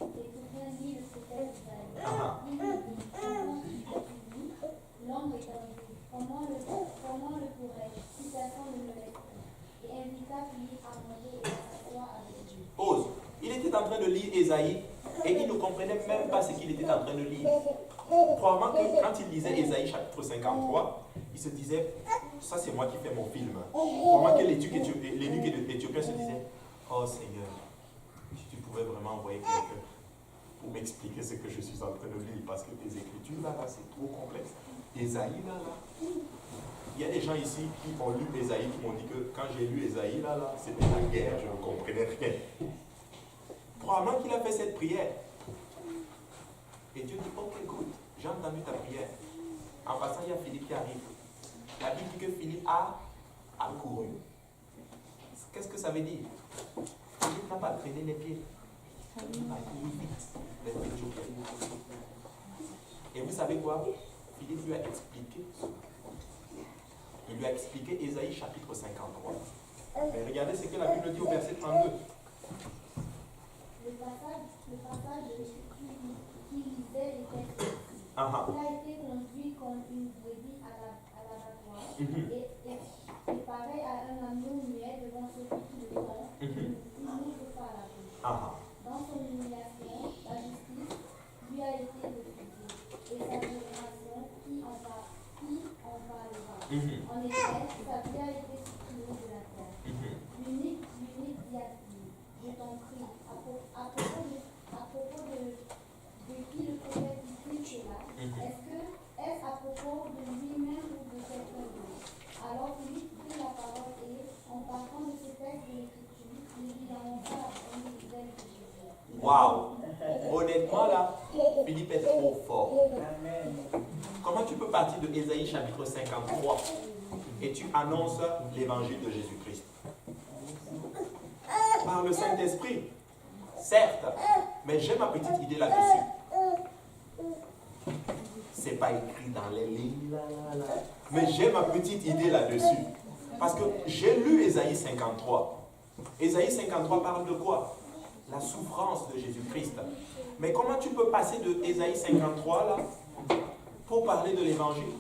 et couvert l'île peut-être d'Israël. L'homme est arrivé. Comment le pourrais-je, si personne ne me laisse faire? Et invita Philippe à monter et à s'asseoir avec lui. Ose. Il était en train de lire Ésaïe et il ne comprenait même pas ce qu'il était en train de lire. Probablement que quand il lisait Ésaïe chapitre 53, il se disait, ça c'est moi qui fais mon film. Probablement que l'éduc éthiopien se disait, oh Seigneur, si tu pouvais vraiment envoyer quelqu'un pour m'expliquer ce que je suis en train de lire, parce que tes écritures là, c'est trop complexe. Ésaïe là, il y a des gens ici qui ont lu Ésaïe qui m'ont dit que quand j'ai lu Ésaïe là, c'était la guerre, je ne comprenais rien. Probablement qu'il a fait cette prière. Et Dieu dit, ok, écoute, j'ai entendu ta prière. En passant, il y a Philippe qui arrive. La Bible dit que Philippe a couru. Qu'est-ce que ça veut dire? Philippe n'a pas traîné les pieds. Il a couru vite. Et vous savez quoi? Philippe lui a expliqué. Il lui a expliqué Ésaïe chapitre 53. Mais regardez ce que la Bible dit au verset 32. Le passage qui lisait les textes. Il a été conduit comme une brebis à l'abattoir et pareil à un agneau muet devant celui qui le tond, il n'ouvre pas la bouche. Dans son humiliation, la justice lui a été refusée et sa génération qui en parlera. En effet, sa vie a été supprimée de la terre. L'unique diable, je t'en prie, à propos de qui le prophète dit cela, est-ce à propos de lui-même ou de quelqu'un d'autre? Alors Philippe prit la parole et, en partant de ce texte de l'Écriture, il lui annonça la première nouvelle de Jésus. Waouh! Honnêtement là, Philippe est trop fort. Comment tu peux partir de Ésaïe chapitre 53 et tu annonces l'évangile de Jésus-Christ? Par le Saint-Esprit, certes, mais j'ai ma petite idée là-dessus. C'est pas écrit dans les lignes là. Mais j'ai ma petite idée là-dessus. Parce que j'ai lu Ésaïe 53. Ésaïe 53 parle de quoi? La souffrance de Jésus-Christ. Mais comment tu peux passer de Ésaïe 53 là pour parler de l'évangile?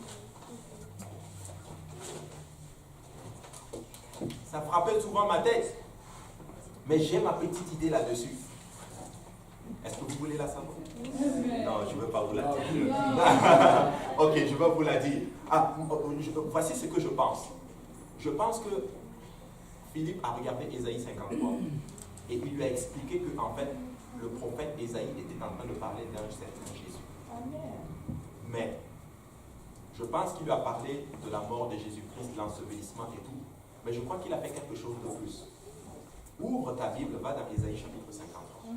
Ça frappait souvent ma tête. Mais j'ai ma petite idée là-dessus. Est-ce que vous voulez la savoir? Non, je ne veux pas vous la dire. Ok, je vais vous la dire. Voici ce que je pense. Je pense que Philippe a regardé Ésaïe 53 et il lui a expliqué que, en fait, le prophète Ésaïe était en train de parler d'un certain Jésus. Mais je pense qu'il lui a parlé de la mort de Jésus-Christ, l'ensevelissement et tout. Mais je crois qu'il a fait quelque chose de plus. Ouvre ta Bible, va dans Ésaïe chapitre 53.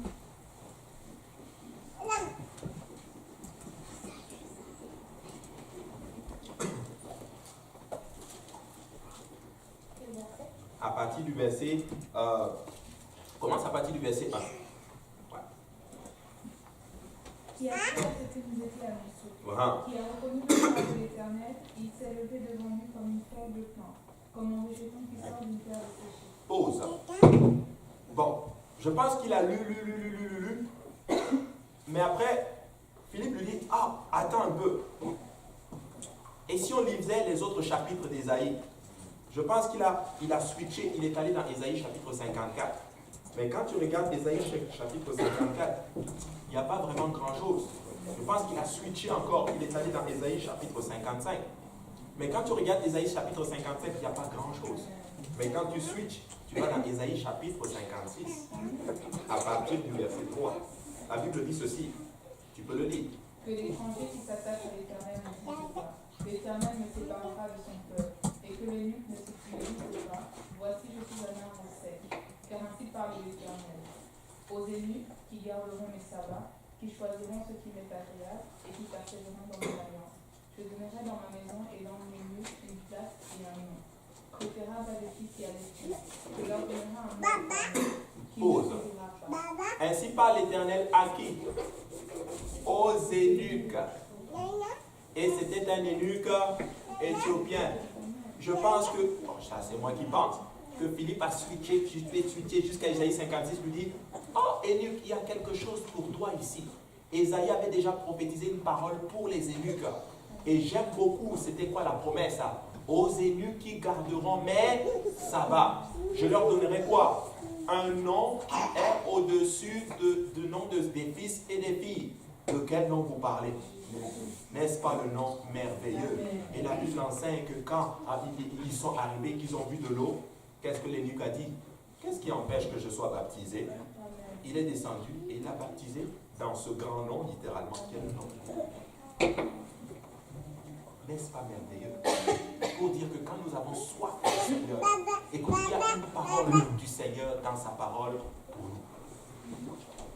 À partir du verset, commence à partir du verset 1. Ouais. Qui a fait ce que vous étiez annoncé, Voilà. qui a reconnu le nom de l'Éternel, il s'est levé devant lui comme une faible plante, comme un rejeton qui sort d'une terre séchée. Pause. Bon, je pense qu'il a lu. Mais après, Philippe lui dit, attends un peu. Et si on lisait les autres chapitres d'Ésaïe, je pense qu'il a switché, il est allé dans Ésaïe chapitre 54. Mais quand tu regardes Ésaïe chapitre 54, il n'y a pas vraiment grand-chose. Je pense qu'il a switché encore, il est allé dans Ésaïe chapitre 55. Mais quand tu regardes Ésaïe chapitre 55, il n'y a pas grand-chose. Mais quand tu switches, tu vas dans Ésaïe chapitre 56, à partir du verset 3. La Bible dit ceci, tu peux le lire. Que l'étranger qui s'attache à l'Éternel ne fuit pas. L'Éternel ne séparera de son peuple, et que l'eunuque ne se purifie pas. Voici, je suis un arbre sec, car ainsi parle l'Éternel. Aux eunuques qui garderont mes sabbats, qui choisiront ce qui m'est agréable, et qui persévéreront dans mon alliance. Je donnerai dans ma maison et dans mes lieux une place et un nom. Préférable à des fils et à des filles, que leur donnera un nom qui ne suffira pas. Ainsi parle l'Éternel à qui? Aux eunuques. Et c'était un eunuque éthiopien. Je pense que, ça c'est moi qui pense, que Philippe a switché jusqu'à Ésaïe 56, lui dit, eunuque, il y a quelque chose pour toi ici. Ésaïe avait déjà prophétisé une parole pour les eunuques. Et j'aime beaucoup, c'était quoi la promesse? Aux eunuques qui garderont mes sabbats. Je leur donnerai quoi? Un nom qui est au-dessus du nom des fils et des filles. De quel nom vous parlez? N'est-ce pas le nom merveilleux? Et la Bible enseigne que quand ils sont arrivés, qu'ils ont vu de l'eau, qu'est-ce que l'eunuque a dit? Qu'est-ce qui empêche que je sois baptisé? Il est descendu et il a baptisé dans ce grand nom, littéralement. Quel nom? N'est-ce pas merveilleux? Pour dire que quand nous avons soif du Seigneur, écoute, il y a une parole du Seigneur dans sa parole pour nous.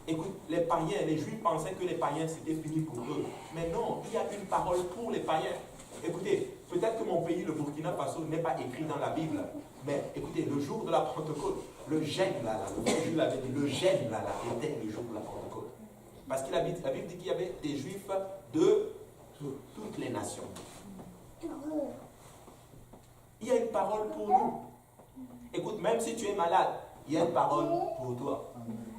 Écoute, les païens, les Juifs pensaient que les païens c'était fini pour eux. Mais non, il y a une parole pour les païens. Écoutez, peut-être que mon pays, le Burkina Faso, n'est pas écrit dans la Bible. Mais écoutez, le jour de la Pentecôte, le gène là, le Jules l'avait dit, le gène là, était le jour de la Pentecôte. Parce que la Bible dit qu'il y avait des Juifs de toutes les nations. Il y a une parole pour nous. Écoute, même si tu es malade, il y a une parole pour toi.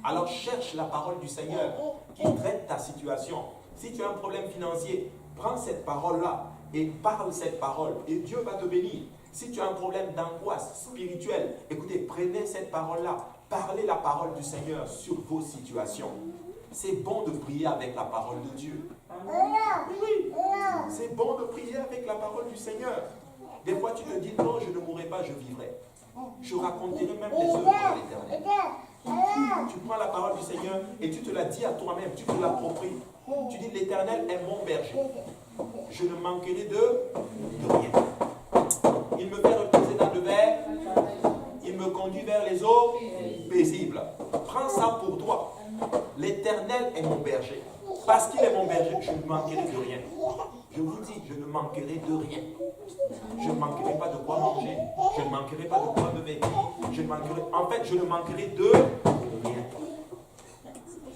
Alors cherche la parole du Seigneur qui traite ta situation. Si tu as un problème financier, prends cette parole-là et parle cette parole et Dieu va te bénir. Si tu as un problème d'angoisse spirituelle, écoutez, prenez cette parole-là. Parlez la parole du Seigneur sur vos situations. C'est bon de prier avec la parole de Dieu. Oui, c'est bon de prier avec la parole du Seigneur. Des fois, tu te dis, non, je ne mourrai pas, je vivrai. Je raconterai même les œuvres de l'Éternel. Tu prends la parole du Seigneur et tu te la dis à toi-même, tu te l'appropries. Tu dis, l'Éternel est mon berger. Je ne manquerai de rien. Il me fait reposer dans le vert. Il me conduit vers les eaux paisibles. Prends ça pour toi. L'Éternel est mon berger. Parce qu'il est mon berger, je ne manquerai de rien. Je vous dis, je ne manquerai de rien. Je ne manquerai pas de quoi manger. Je ne manquerai pas de quoi me vêtir. En fait, je ne manquerai de rien.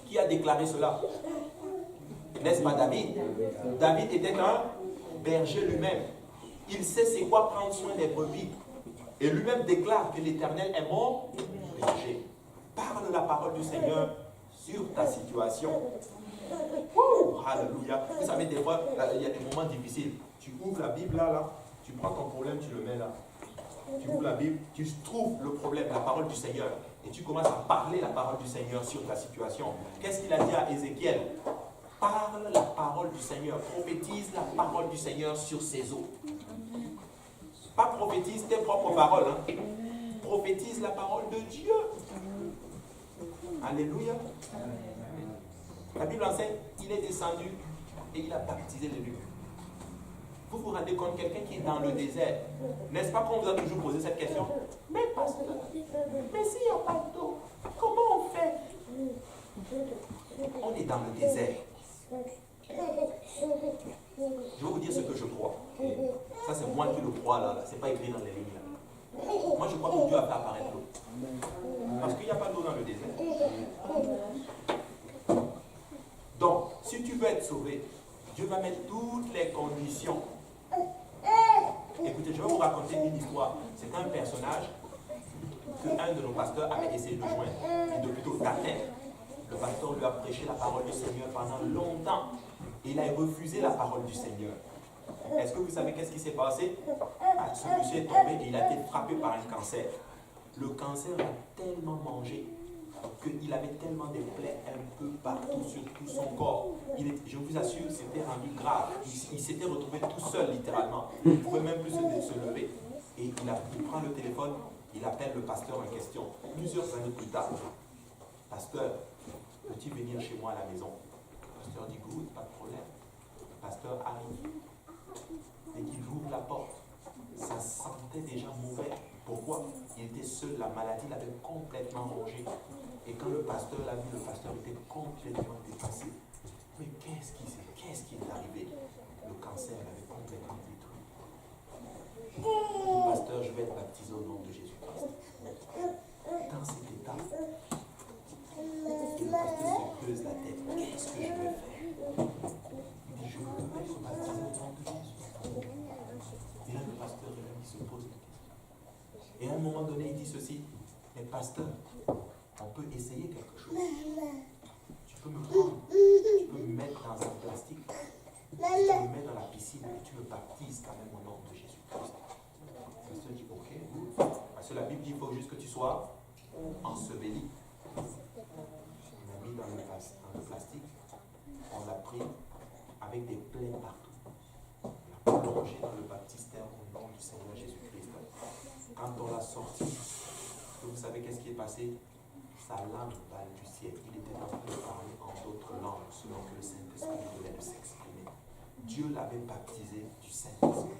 Qui a déclaré cela? N'est-ce pas David? David était un berger lui-même. Il sait c'est quoi prendre soin des brebis. Et lui-même déclare que l'Éternel est mon berger. Parle la parole du Seigneur sur ta situation. Alléluia. Vous savez, des fois, il y a des moments difficiles. Tu ouvres la Bible là, tu prends ton problème, tu le mets là. Tu ouvres la Bible, tu trouves le problème, la parole du Seigneur. et tu commences à parler la parole du Seigneur sur ta situation. Qu'est-ce qu'il a dit à Ézéchiel? Parle la parole du Seigneur, prophétise la parole du Seigneur sur ses eaux. Pas prophétise tes propres paroles, hein. Prophétise la parole de Dieu. Alléluia. La Bible enseigne, il est descendu et il a baptisé les lieux. Vous vous rendez compte, quelqu'un qui est dans le désert, n'est-ce pas qu'on vous a toujours posé cette question? Mais pasteur, mais s'il n'y a pas d'eau, comment on fait? On est dans le désert. Je vais vous dire ce que je crois. Et ça, c'est moi qui le crois là. C'est pas écrit dans les lignes là. Moi, je crois que Dieu a fait apparaître l'eau. Parce qu'il n'y a pas d'eau dans le désert. Donc, si tu veux être sauvé, Dieu va mettre toutes les conditions. Écoutez, je vais vous raconter une histoire. C'est un personnage que un de nos pasteurs avait essayé de joindre, et de plutôt d'atteindre. Le pasteur lui a prêché la parole du Seigneur pendant longtemps. Il a refusé la parole du Seigneur. Est-ce que vous savez qu'est-ce qui s'est passé? Ce monsieur est tombé et il a été frappé par un cancer. Le cancer a tellement mangé qu'il avait tellement de plaies un peu partout sur tout son corps. Je vous assure, c'était rendu grave. Il s'était retrouvé tout seul littéralement. Il ne pouvait même plus se lever. Et il prend le téléphone, il appelle le pasteur en question. Plusieurs années plus tard, pasteur, peux-tu venir chez moi à la maison? Le pasteur dit, good, pas de problème. Le pasteur arrive. Dès qu'il ouvre la porte, ça sentait déjà mauvais. Pourquoi? Il était seul, la maladie l'avait complètement rongé. Et quand le pasteur l'a vu, le pasteur était complètement dépassé. Mais qu'est-ce qui est arrivé? Le cancer l'avait complètement détruit. Le pasteur, je vais être baptisé au nom de Jésus-Christ. Dans cet état, le pasteur se creuse la tête. Qu'est-ce que je vais faire? Il dit, je veux être baptisé au nom de Jésus. Et là, le pasteur, il se pose la question. Et à un moment donné, il dit ceci, mais pasteur, on peut essayer quelque chose. Tu peux me prendre, tu peux me mettre dans un plastique, tu peux me mettre dans la piscine et tu me baptises quand même au nom de Jésus-Christ. Le pasteur dit, ok, good. Parce que la Bible dit, il faut juste que tu sois enseveli. On l'a mis dans le plastique, on l'a pris avec des plaies partout. On l'a plongé dans le baptistère au nom du Seigneur Jésus-Christ. Quand on l'a sorti, vous savez qu'est-ce qui est passé? Sa langue parle du ciel. Il était en train de parler en d'autres langues selon que le Saint-Esprit voulait s'exprimer. Dieu l'avait baptisé du Saint-Esprit.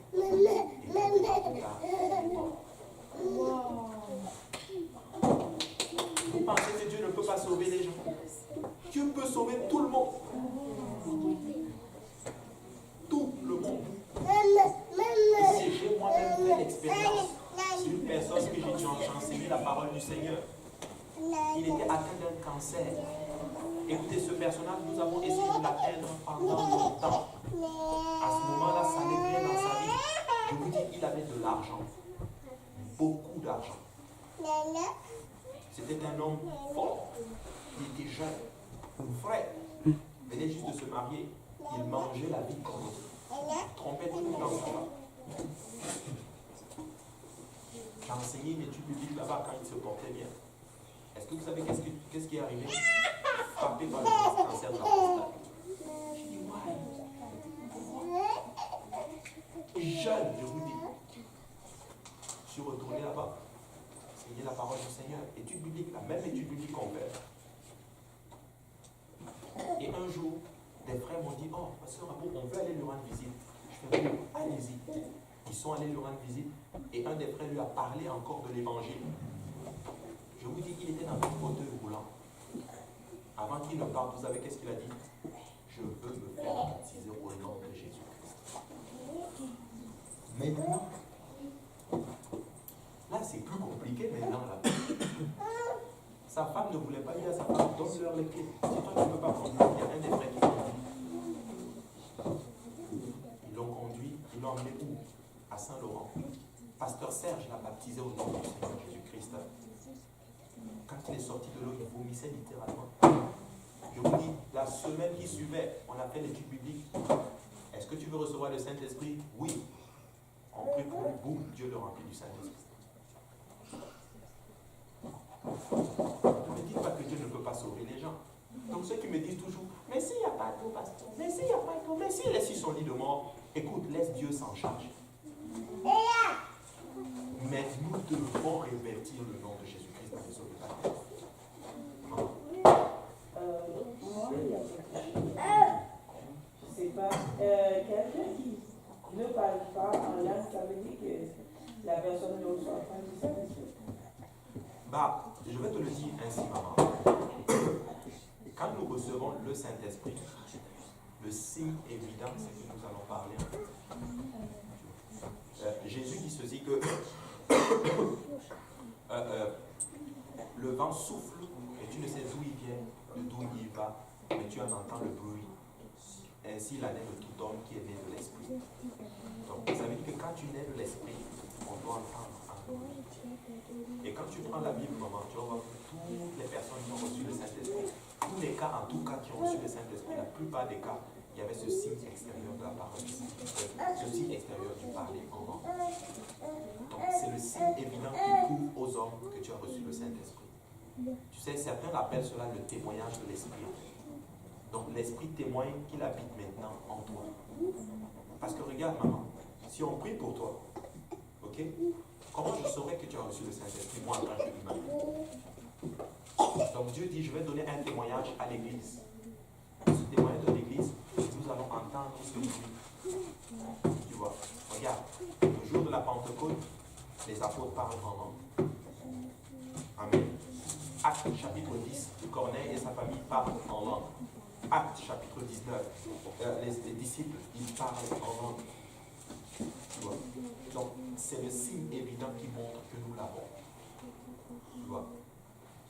Et vous pensez que Dieu ne peut pas sauver les gens? Dieu peut sauver tout le monde. Tout le monde. J'ai moi-même fait l'expérience. C'est une personne que j'ai enseigné la parole du Seigneur. Il était atteint d'un cancer. Écoutez, ce personnage, nous avons essayé de l'atteindre pendant longtemps. À ce moment-là, ça allait bien dans sa vie. Je vous dis, il avait de l'argent. Beaucoup d'argent. C'était un homme fort. Il était jeune. Frère. Il venait juste de se marier. Il mangeait la vie comme il trompait tout le monde dans sa femme. J'ai enseigné une étude biblique là-bas quand il se portait bien. Est-ce que vous savez qu'est-ce qui est arrivé? Frappé par le cancer de la prostate. J'ai dit, ouais. Jeune, je vous dis. Je suis retourné là-bas. Enseigner la parole du Seigneur. Étude biblique, la même étude biblique qu'on fait. Et un jour, des frères m'ont dit, oh, pasteur Abou, on veut aller lui rendre visite. Je fais, allez-y. Ils sont allés lui rendre visite. Et un des frères lui a parlé encore de l'évangile. Je vous dis qu'il était dans un fauteuil roulant. Avant qu'il ne parte, vous savez qu'est-ce qu'il a dit? Je veux me faire baptiser au nom de Jésus-Christ. Maintenant, là c'est plus compliqué maintenant. Là. Sa femme ne voulait pas dire à sa femme, donne-leur les clés. Si toi tu ne peux pas conduire, il y a un des frères qui conduit. Ils l'ont conduit, ils l'ont emmené où? À Saint-Laurent. Pasteur Serge l'a baptisé au nom du Seigneur Jésus-Christ. Quand il est sorti de l'eau, il vomissait littéralement. Je vous dis, la semaine qui suivait, on a fait l'étude biblique. Est-ce que tu veux recevoir le Saint-Esprit? Oui. On prie pour lui, boum, Dieu le remplit du Saint-Esprit. ceux qui me disent toujours, mais s'il n'y a pas d'eau, pasteur, mais s'il n'y a pas d'eau, mais s'il est sur son lit de mort, écoute, laisse Dieu s'en charge. Mais nous devons révertir le nom de Jésus-Christ dans les eaux de la terre. Moi, il y a quelque chose. Je ne sais pas. Quelqu'un qui ne parle pas en langue, ça veut dire que la personne ne reçoit pas du Saint-Esprit. Bah, je vais te le dire ainsi, maman. Quand nous recevons le Saint-Esprit, le signe évident, c'est que nous allons parler. Jésus dit ceci que le vent souffle et tu ne sais d'où il vient, d'où il va, mais tu en entends le bruit. Ainsi il en est de tout homme qui est né de l'Esprit. Donc ça veut dire que quand tu nais de l'Esprit, on doit entendre un bruit. Et quand tu prends la Bible, maman, tu vas voir que toutes les personnes qui ont reçu le Saint-Esprit, tous les cas en tout cas qui ont reçu le Saint-Esprit, la plupart des cas, il y avait ce signe extérieur de la parole, ce signe extérieur du parler en langue. Donc c'est le signe évident qui prouve aux hommes que tu as reçu le Saint-Esprit. Tu sais, certains appellent cela le témoignage de l'Esprit. Donc l'Esprit témoigne qu'il habite maintenant en toi. Parce que regarde, maman, si on prie pour toi, ok, comment je saurais que tu as reçu le Saint-Esprit, moi en tant qu'humain? Donc Dieu dit, je vais donner un témoignage à l'Église. Ce témoignage de l'Église, nous allons entendre ce bruit. Tu vois, regarde, le jour de la Pentecôte, les apôtres parlent en langue. Amen. Acte chapitre 10, Corneille et sa famille parlent en langue. Acte chapitre 19, les disciples, ils parlent en langue. Tu vois. Donc, c'est le signe évident qui montre que nous l'avons. Tu vois.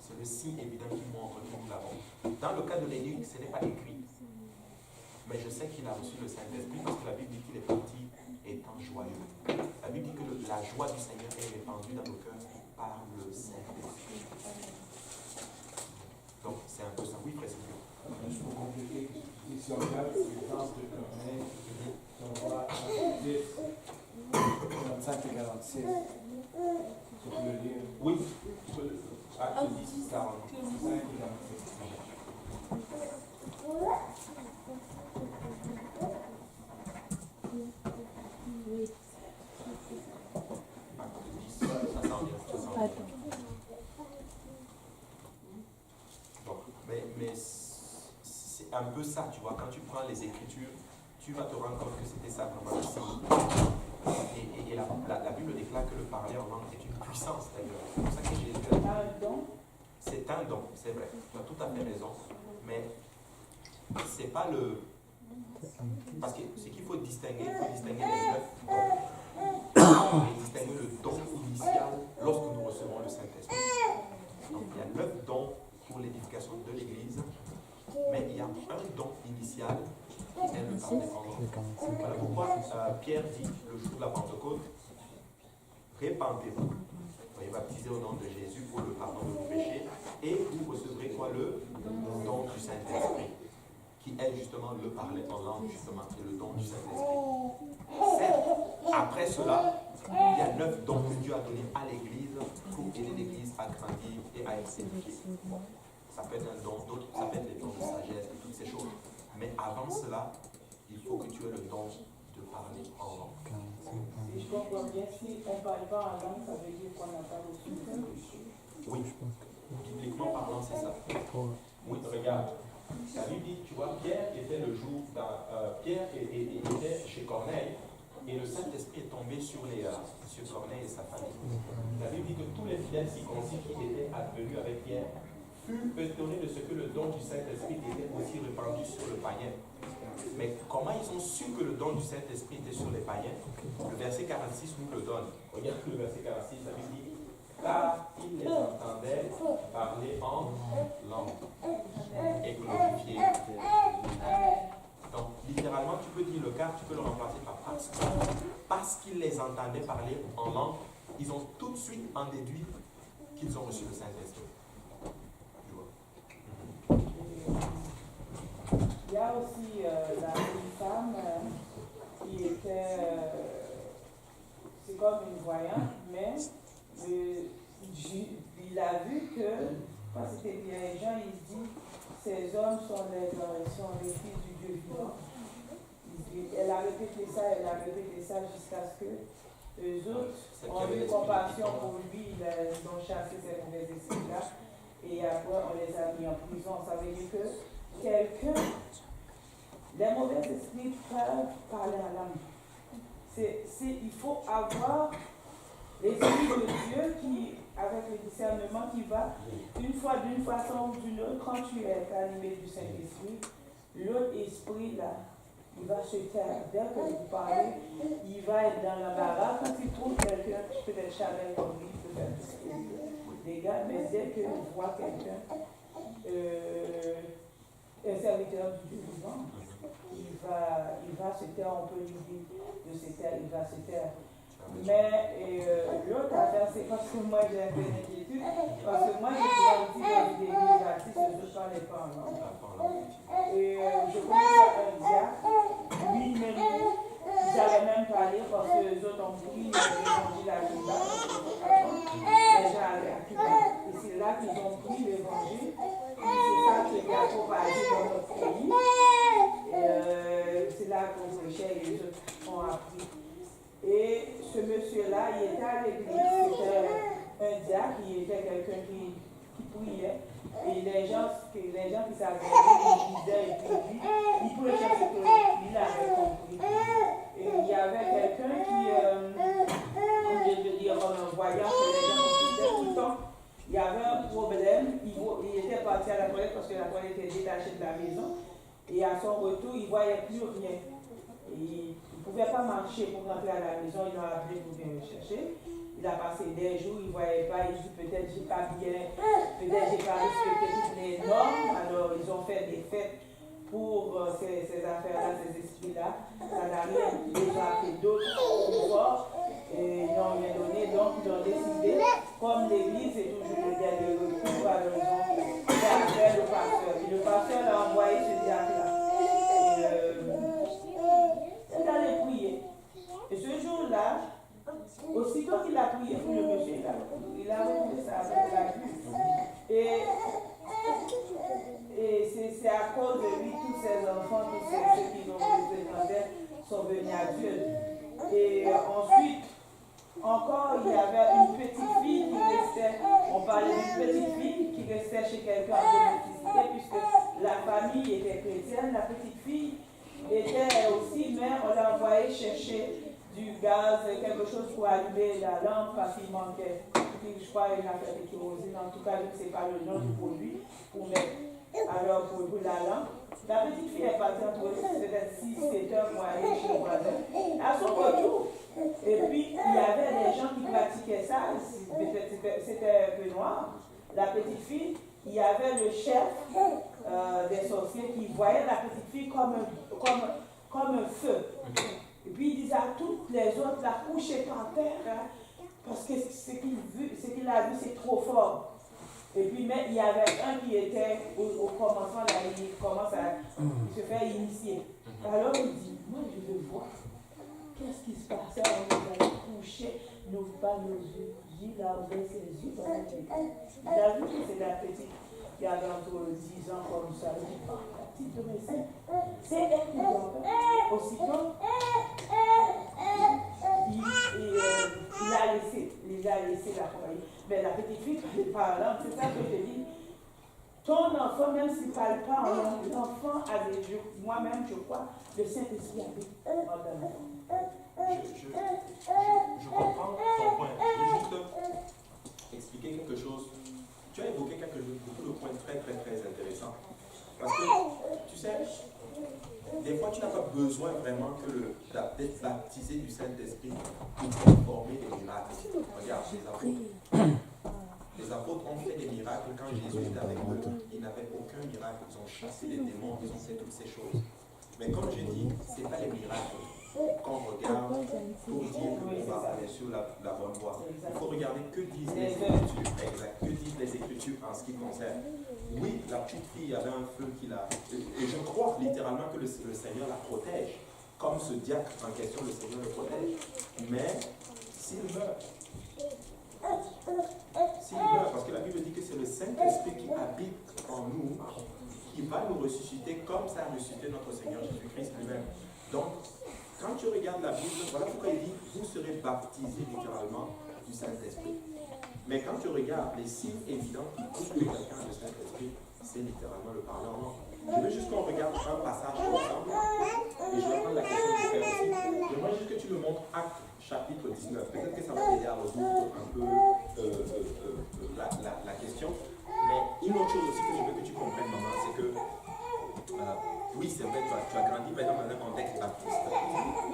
C'est le signe évident qui montre que nous l'avons. Dans le cas de l'énigme, ce n'est pas écrit. Mais je sais qu'il a reçu le Saint-Esprit parce que la Bible dit qu'il est parti étant joyeux. La Bible dit que la joie du Seigneur est répandue dans nos cœurs par le Saint-Esprit. Donc, c'est un peu ça. Oui, frère. Juste pour compléter, si on regarde l'expérience de Corneille, si on voit Acte 10, 45 et 46, tu peux le lire. Oui, Acte 10, 45 et 46. Mais c'est un peu ça, tu vois, quand tu prends les Écritures, tu vas te rendre compte que c'était ça vraiment le signe. Et la Bible déclare que le parler en langue est une puissance d'ailleurs. C'est pour ça que Jésus a dit. C'est un don, c'est vrai. Tu as tout à fait raison. Mais c'est pas le. Parce que ce qu'il faut distinguer, les 9 dons. Et distinguer le don initial lorsque nous recevons le Saint-Esprit. Donc il y a 9 dons pour l'édification de l'Église, mais il y a un don initial qui est le parler en langue. Voilà pourquoi Pierre dit le jour de la Pentecôte, répandez-vous, soyez baptisés au nom de Jésus pour le pardon de vos péchés, et vous recevrez quoi? Le don du Saint-Esprit, qui est justement le parler en langue, justement, et le don du Saint-Esprit. Certes, après cela, il y a 9 dons que Dieu a donnés à l'Église pour aider l'Église à grandir et à être édifiée. Ça peut être un don, d'autres, ça peut être des dons de sagesse et toutes ces choses. Mais avant cela, il faut que tu aies le don de parler en langue. Si je comprends bien, si on ne parle pas en langue, ça veut dire qu'on n'a pas reçu. Oui, bibliquement parlant, c'est ça. Oui, regarde. La Bible dit, tu vois, Pierre était le jour, Pierre était chez Corneille, et le Saint-Esprit est tombé sur Corneille et sa famille. La Bible dit que tous les fidèles circoncis qui étaient advenus avec Pierre furent étonnés de ce que le don du Saint-Esprit était aussi répandu sur le païen. Mais comment ils ont su que le don du Saint-Esprit était sur les païens? Le verset 46 nous le donne. Regarde le verset 46, la Bible dit, car ils les entendaient parler en langue et glorifier. Donc, littéralement, tu peux dire le car, tu peux le remplacer par parce qu'ils les entendaient parler en langue, ils ont tout de suite en déduit qu'ils ont reçu le Saint-Esprit. Il y a aussi une femme qui était, c'est comme une voyante, mais il a vu que, quand c'était bien les gens, il dit, ces hommes sont les fils du Dieu vivant. Elle a répété ça jusqu'à ce que eux autres ont eu compassion pour lui, ils ont chassé ces mauvais esprits-là, et après on les a mis en prison. Ça veut dire que les mauvais esprits peuvent parler à l'âme. Il faut avoir l'esprit de Dieu qui, avec le discernement, qui va d'une façon ou d'une autre, quand tu es animé du Saint-Esprit, l'autre esprit là, il va se taire. Dès que vous parlez, il va être dans l'embarras. Quand il trouve quelqu'un qui peut être charnel comme lui, il peut faire tout ce qu'il veut. Les gars, mais dès qu'il voit quelqu'un, un serviteur du Dieu vivant, il va se taire, on peut lui dire de se taire, il va se taire. Mais l'autre affaire, c'est parce que moi j'ai un peu d'inquiétude, parce que moi j'ai souvent dit dans des églises baptistes, je ne parlais pas en langue. Et je connais un diacre, lui-même, j'avais même parlé parce que les autres ont pris l'évangile à Cuba, les gens allaient à Cuba. Et c'est là qu'ils ont pris l'évangile, c'est ça qui est propagé dans notre pays. C'est là qu'on prêchait et les autres ont appris. Et ce monsieur-là, il était à l'église, c'était un diacre, il était quelqu'un qui priait. Et les gens qui savaient, ils disaient, et puis il pouvait faire ce qu'il avait compris. Et il y avait quelqu'un qui, comme je veux dire, en voyant que les gens consultaient tout le temps, il y avait un problème, il était parti à la toilette parce que la toilette était détachée de la maison. Et à son retour, il ne voyait plus rien. Et il ne pouvait pas marcher pour rentrer à la maison, il l'a appelé pour venir le chercher. Il a passé des jours, il ne voyait pas, il dit peut-être j'ai pas bien, peut-être j'ai pas respecté toutes les normes. Alors ils ont fait des fêtes pour ces affaires-là, ces esprits-là. Ça n'a rien, ils ont appelé d'autres plus forts et ils n'ont rien donné. Donc ils ont décidé, comme l'église est toujours le dernier recours, alors ils ont fait appel au pasteur. Et le pasteur l'a envoyé ce diacre-là. Il allait prier. Et ce jour-là, aussitôt qu'il a prié pour le monsieur, il a retrouvé ça avec la vue. Et c'est à cause de lui, tous ces enfants, tous ceux qui l'ont représenté sont venus à Dieu. Et ensuite, encore, il y avait une petite fille qui restait, on parlait d'une petite fille qui restait chez quelqu'un en domesticité, puisque la famille était chrétienne, la petite fille était aussi, mais on l'a envoyé chercher du gaz, quelque chose pour allumer la lampe parce qu'il manquait. Je crois une affaire de kérosine, en tout cas, je ne sais pas le nom du produit pour mettre. Alors, pour la lampe, la petite fille est partie entre peut-être 6-7 heures pour aller chez le voisin. À son retour, et puis il y avait des gens qui pratiquaient ça, c'était un peu noir. La petite fille, il y avait le chef des sorciers qui voyait la petite fille comme un feu. Et puis il disait à toutes les autres, la coucher par terre, hein, parce que ce qu'il a vu, c'est trop fort. Et puis mais il y avait un qui était au commencement, là, il commence à se faire initier. Alors il dit, moi je veux voir, qu'est-ce qui se passe? On nous a couché, n'ouvre pas nos yeux, il a ouvert ses yeux dans la tête. Il a vu que c'est la petite qui avait entre 10 ans comme ça. Il dit, oh, la petite de mes seins, c'est elle qui doit faire. Aussitôt, il a laissé la croyance. Mais la petite fille parle, c'est ça que je dis. Ton enfant, même s'il ne parle pas en langue, l'enfant a des yeux. Moi-même, je crois, le Saint-Esprit habite en l'enfant. Je comprends ton point. Je veux juste expliquer quelque chose. Tu as évoqué beaucoup de points très intéressants. Parce que, tu sais, des fois, tu n'as pas besoin vraiment d'être baptisé du Saint-Esprit pour performer des miracles. Regarde, les apôtres ont fait des miracles quand Jésus était avec eux. Ils n'avaient aucun miracle. Ils ont chassé les démons, ils ont fait toutes ces choses. Mais comme je dis, ce n'est pas les miracles qu'on regarde pour dire qu'on va aller sur la bonne voie. Il faut regarder que disent les Écritures. Exact. Que disent les Écritures en ce qui concerne. Oui, la petite fille avait un feu qui l'a... Et je crois littéralement que le Seigneur la protège. Comme ce diacre en question, le Seigneur le protège. Mais s'il meurt, parce que la Bible dit que c'est le Saint-Esprit qui habite en nous, qui va nous ressusciter comme ça a ressuscité notre Seigneur Jésus-Christ lui-même. Donc, quand tu regardes la Bible, voilà pourquoi il dit, vous serez baptisés littéralement du Saint-Esprit. Mais quand tu regardes les signes évidents qui prouvent que quelqu'un a le Saint-Esprit, c'est littéralement le parler en langue. Je veux juste qu'on regarde un passage ensemble, et je vais prendre la question du Père aussi. J'aimerais juste que tu me montres Actes chapitre 19. Peut-être que ça va t'aider à résoudre un peu la question. Mais une autre chose aussi que je veux que tu comprennes, maman, c'est que oui, c'est vrai, tu as grandi par exemple dans un contexte baptiste.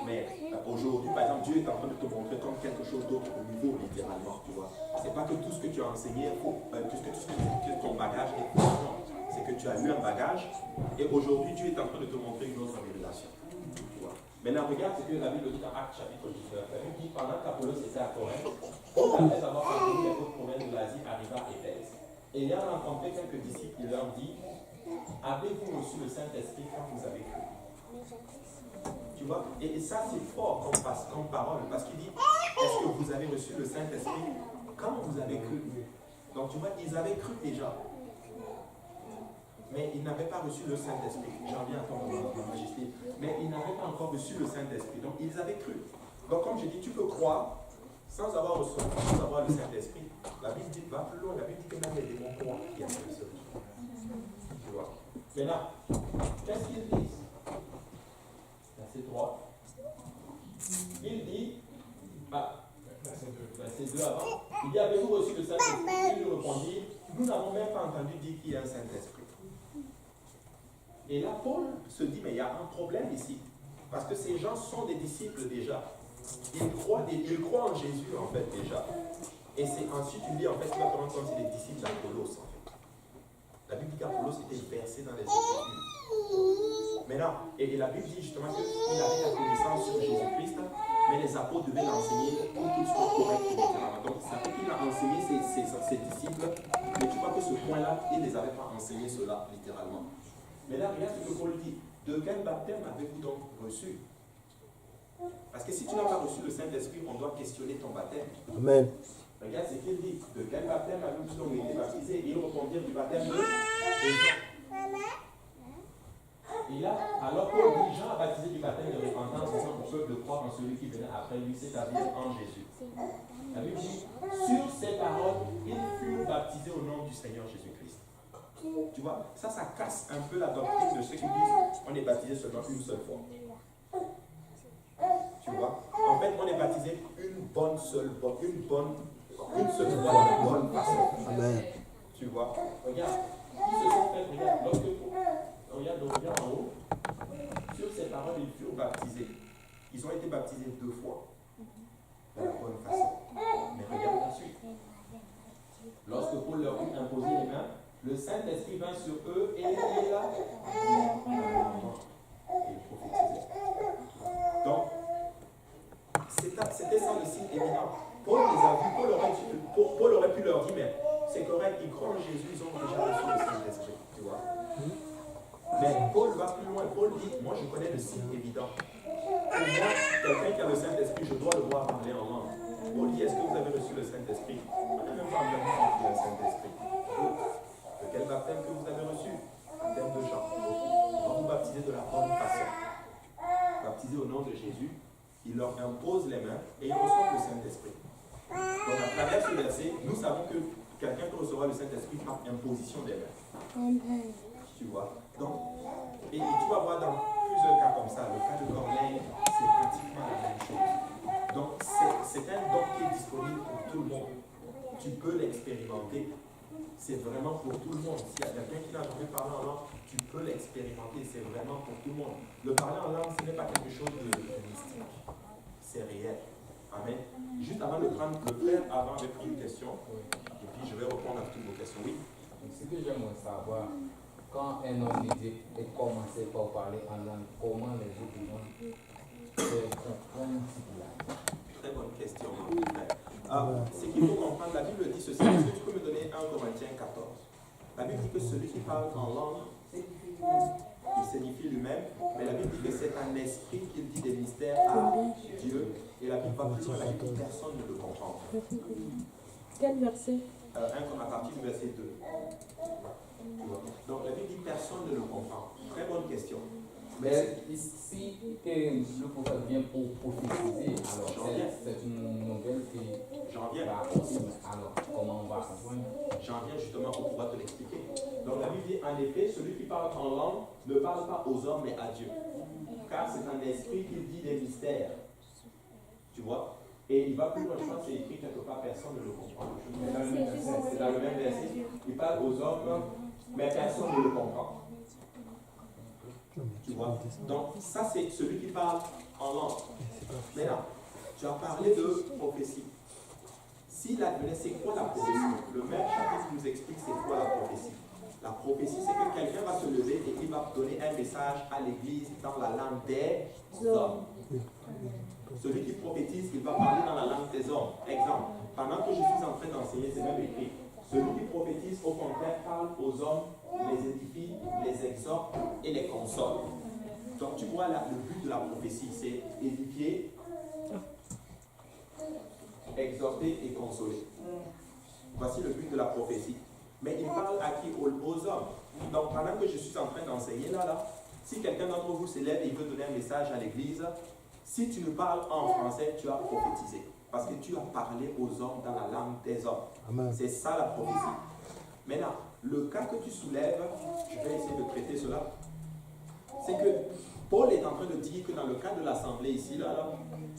Mais aujourd'hui, par exemple, Dieu est en train de te montrer comme quelque chose d'autre au niveau, littéralement, tu vois. C'est pas que tout ce que tu as enseigné est faux, que ton bagage est faux. Non. C'est que tu as eu un bagage et aujourd'hui, Dieu est en train de te montrer une autre révélation. Tu vois. Maintenant, regarde ce que la Bible dit dans Actes chapitre 19. La Bible dit pendant qu'Apollos était à Corinthe, Paul, après avoir parcouru les autres provinces de l'Asie, arriva à Éphèse. Et ayant rencontré quelques disciples, il leur dit, avez-vous reçu le Saint-Esprit quand vous avez cru? Tu vois? Et ça, c'est fort comme parole, parce qu'il dit, est-ce que vous avez reçu le Saint-Esprit quand vous avez cru? Donc, tu vois, ils avaient cru déjà. Mais ils n'avaient pas reçu le Saint-Esprit. J'en viens à ton majesté. Mais ils n'avaient pas encore reçu le Saint-Esprit. Donc, ils avaient cru. Donc, comme je dis, tu peux croire sans avoir reçu, sans avoir le Saint-Esprit. La Bible dit, va plus loin. La Bible dit que même les démons croient qu'il y a un seul. Tu vois. Maintenant, qu'est-ce qu'ils disent? Verset 3. Il dit, verset 2 avant, il dit, avez-vous reçu le Saint-Esprit? Ils lui répondirent, nous n'avons même pas entendu dire qu'il y a un Saint-Esprit. Et là, Paul se dit, mais il y a un problème ici. Parce que ces gens sont des disciples déjà. Ils croient en Jésus, en fait, déjà. Et c'est ensuite, tu lis, en fait, tu vas te rendre compte que c'est des disciples d'Apollos, en fait. La Bible dit qu'Apollos était versé dans les Écritures. Maintenant, et la Bible dit justement qu'il avait la connaissance sur Jésus-Christ, mais les apôtres devaient l'enseigner pour qu'il soit correct. Donc, ça fait qu'il a enseigné ses disciples, mais tu vois que ce point-là, il ne les avait pas enseigné cela, littéralement. Mais là, regarde ce que Paul dit. De quel baptême avez-vous donc reçu? Parce que si tu n'as pas reçu le Saint-Esprit, on doit questionner ton baptême. Amen. Regarde ce qu'il dit. De quel baptême avez-vous donc été baptisé? Ils répondirent du baptême de Jean. Et là, alors Paul dit, Jean a baptisé du baptême de repentance, disant au peuple de croire en celui qui venait après lui, c'est-à-dire en Jésus. La Bible dit, sur ces paroles, ils furent baptisés au nom du Seigneur Jésus-Christ. Tu vois, ça casse un peu la doctrine de ceux qui disent on est baptisé seulement une seule fois. Tu vois, en fait, on est baptisé une seule fois, de bonne façon. Amen. Tu vois, regarde, ils se sont fait, regarde en haut, sur ces paroles, ils furent baptisés. Ils ont été baptisés 2 fois, de la bonne façon. Mais regarde la suite. Lorsque Paul leur eut imposé les mains, le Saint-Esprit vint sur eux et il là. Et il prophétisait. Donc, c'était ça le signe évident. Paul les a vus, Paul aurait pu leur dire, mais c'est correct, ils croient en Jésus, ils ont déjà reçu le Saint-Esprit, tu vois. Mais Paul va plus loin. Paul dit, moi je connais le signe évident. Pour moi, quelqu'un qui a le Saint-Esprit, je dois le voir parler en langue. Paul dit, est-ce que vous avez reçu le Saint-Esprit? On n'a même pas entendu dire qu'il y a le Saint-Esprit. De quel baptême que vous avez reçu? Baptême de Jean. On va vous baptiser de la bonne façon. Baptisé au nom de Jésus, il leur impose les mains et ils reçoivent le Saint-Esprit. Donc à travers ce verset, nous savons que quelqu'un peut recevoir le Saint-Esprit par imposition des mains. Tu vois. Donc, et tu vas voir dans plusieurs cas comme ça, le cas de Corneille, c'est pratiquement la même chose. Donc c'est un don qui est disponible pour tout le monde. Tu peux l'expérimenter. C'est vraiment pour tout le monde. S'il y a quelqu'un qui n'a jamais parlé en langue, tu peux l'expérimenter. C'est vraiment pour tout le monde. Le parler en langue, ce n'est pas quelque chose de mystique. C'est réel. Amen. Juste avant de prendre le frère, avant de prendre une question, et puis je vais répondre à toutes vos questions. Oui. Donc, ce que j'aimerais savoir, quand un homme de Dieu est commencé par parler en langue, comment les autres gens comprennent ce qu'il a? Très bonne question, mon frère. C'est qu'il faut comprendre, la Bible dit ceci. Est-ce que tu peux me donner 1 Corinthiens 14? La Bible dit que celui qui parle en langue, il signifie lui-même, mais la Bible dit que c'est un esprit qui dit des mystères à Dieu, et la Bible va plus loin, la Bible dit que personne ne le comprend. Quel verset? À partir du verset 2. Donc la Bible dit personne ne le comprend. Très bonne question. Mais si le prophète vient pour prophétiser, alors c'est une nouvelle qui va continuer. Alors, comment on va comprendre? J'en viens justement pour pouvoir te l'expliquer. Donc la Bible dit, en effet, celui qui parle en langue ne parle pas aux hommes, mais à Dieu. Car c'est un esprit qui dit des mystères. Tu vois? Et il va plus loin, je pense que c'est écrit quelque part, personne ne le comprend. C'est dans le même verset. Il parle aux hommes, mais personne ne le comprend. Tu vois? Donc, ça, c'est celui qui parle en langue. Maintenant, tu as parlé de prophétie. Si c'est quoi la prophétie? Le même chapitre nous explique c'est quoi la prophétie. La prophétie, c'est que quelqu'un va se lever et il va donner un message à l'église dans la langue des hommes. Celui qui prophétise, il va parler dans la langue des hommes. Exemple, pendant que je suis en train d'enseigner, c'est même écrit. Celui qui prophétise, au contraire, parle aux hommes, les édifie, les exhorte et les console. Donc tu vois là, le but de la prophétie, c'est édifier, exhorter et consoler. Voici le but de la prophétie. Mais il parle à qui? Aux hommes. Donc pendant que je suis en train d'enseigner là, si quelqu'un d'entre vous se lève et veut donner un message à l'église, si tu ne parles en français, tu as prophétisé. Parce que tu as parlé aux hommes dans la langue des hommes. C'est ça la prophétie. Maintenant, le cas que tu soulèves, je vais essayer de traiter cela, c'est que Paul est en train de dire que dans le cas de l'assemblée ici, là,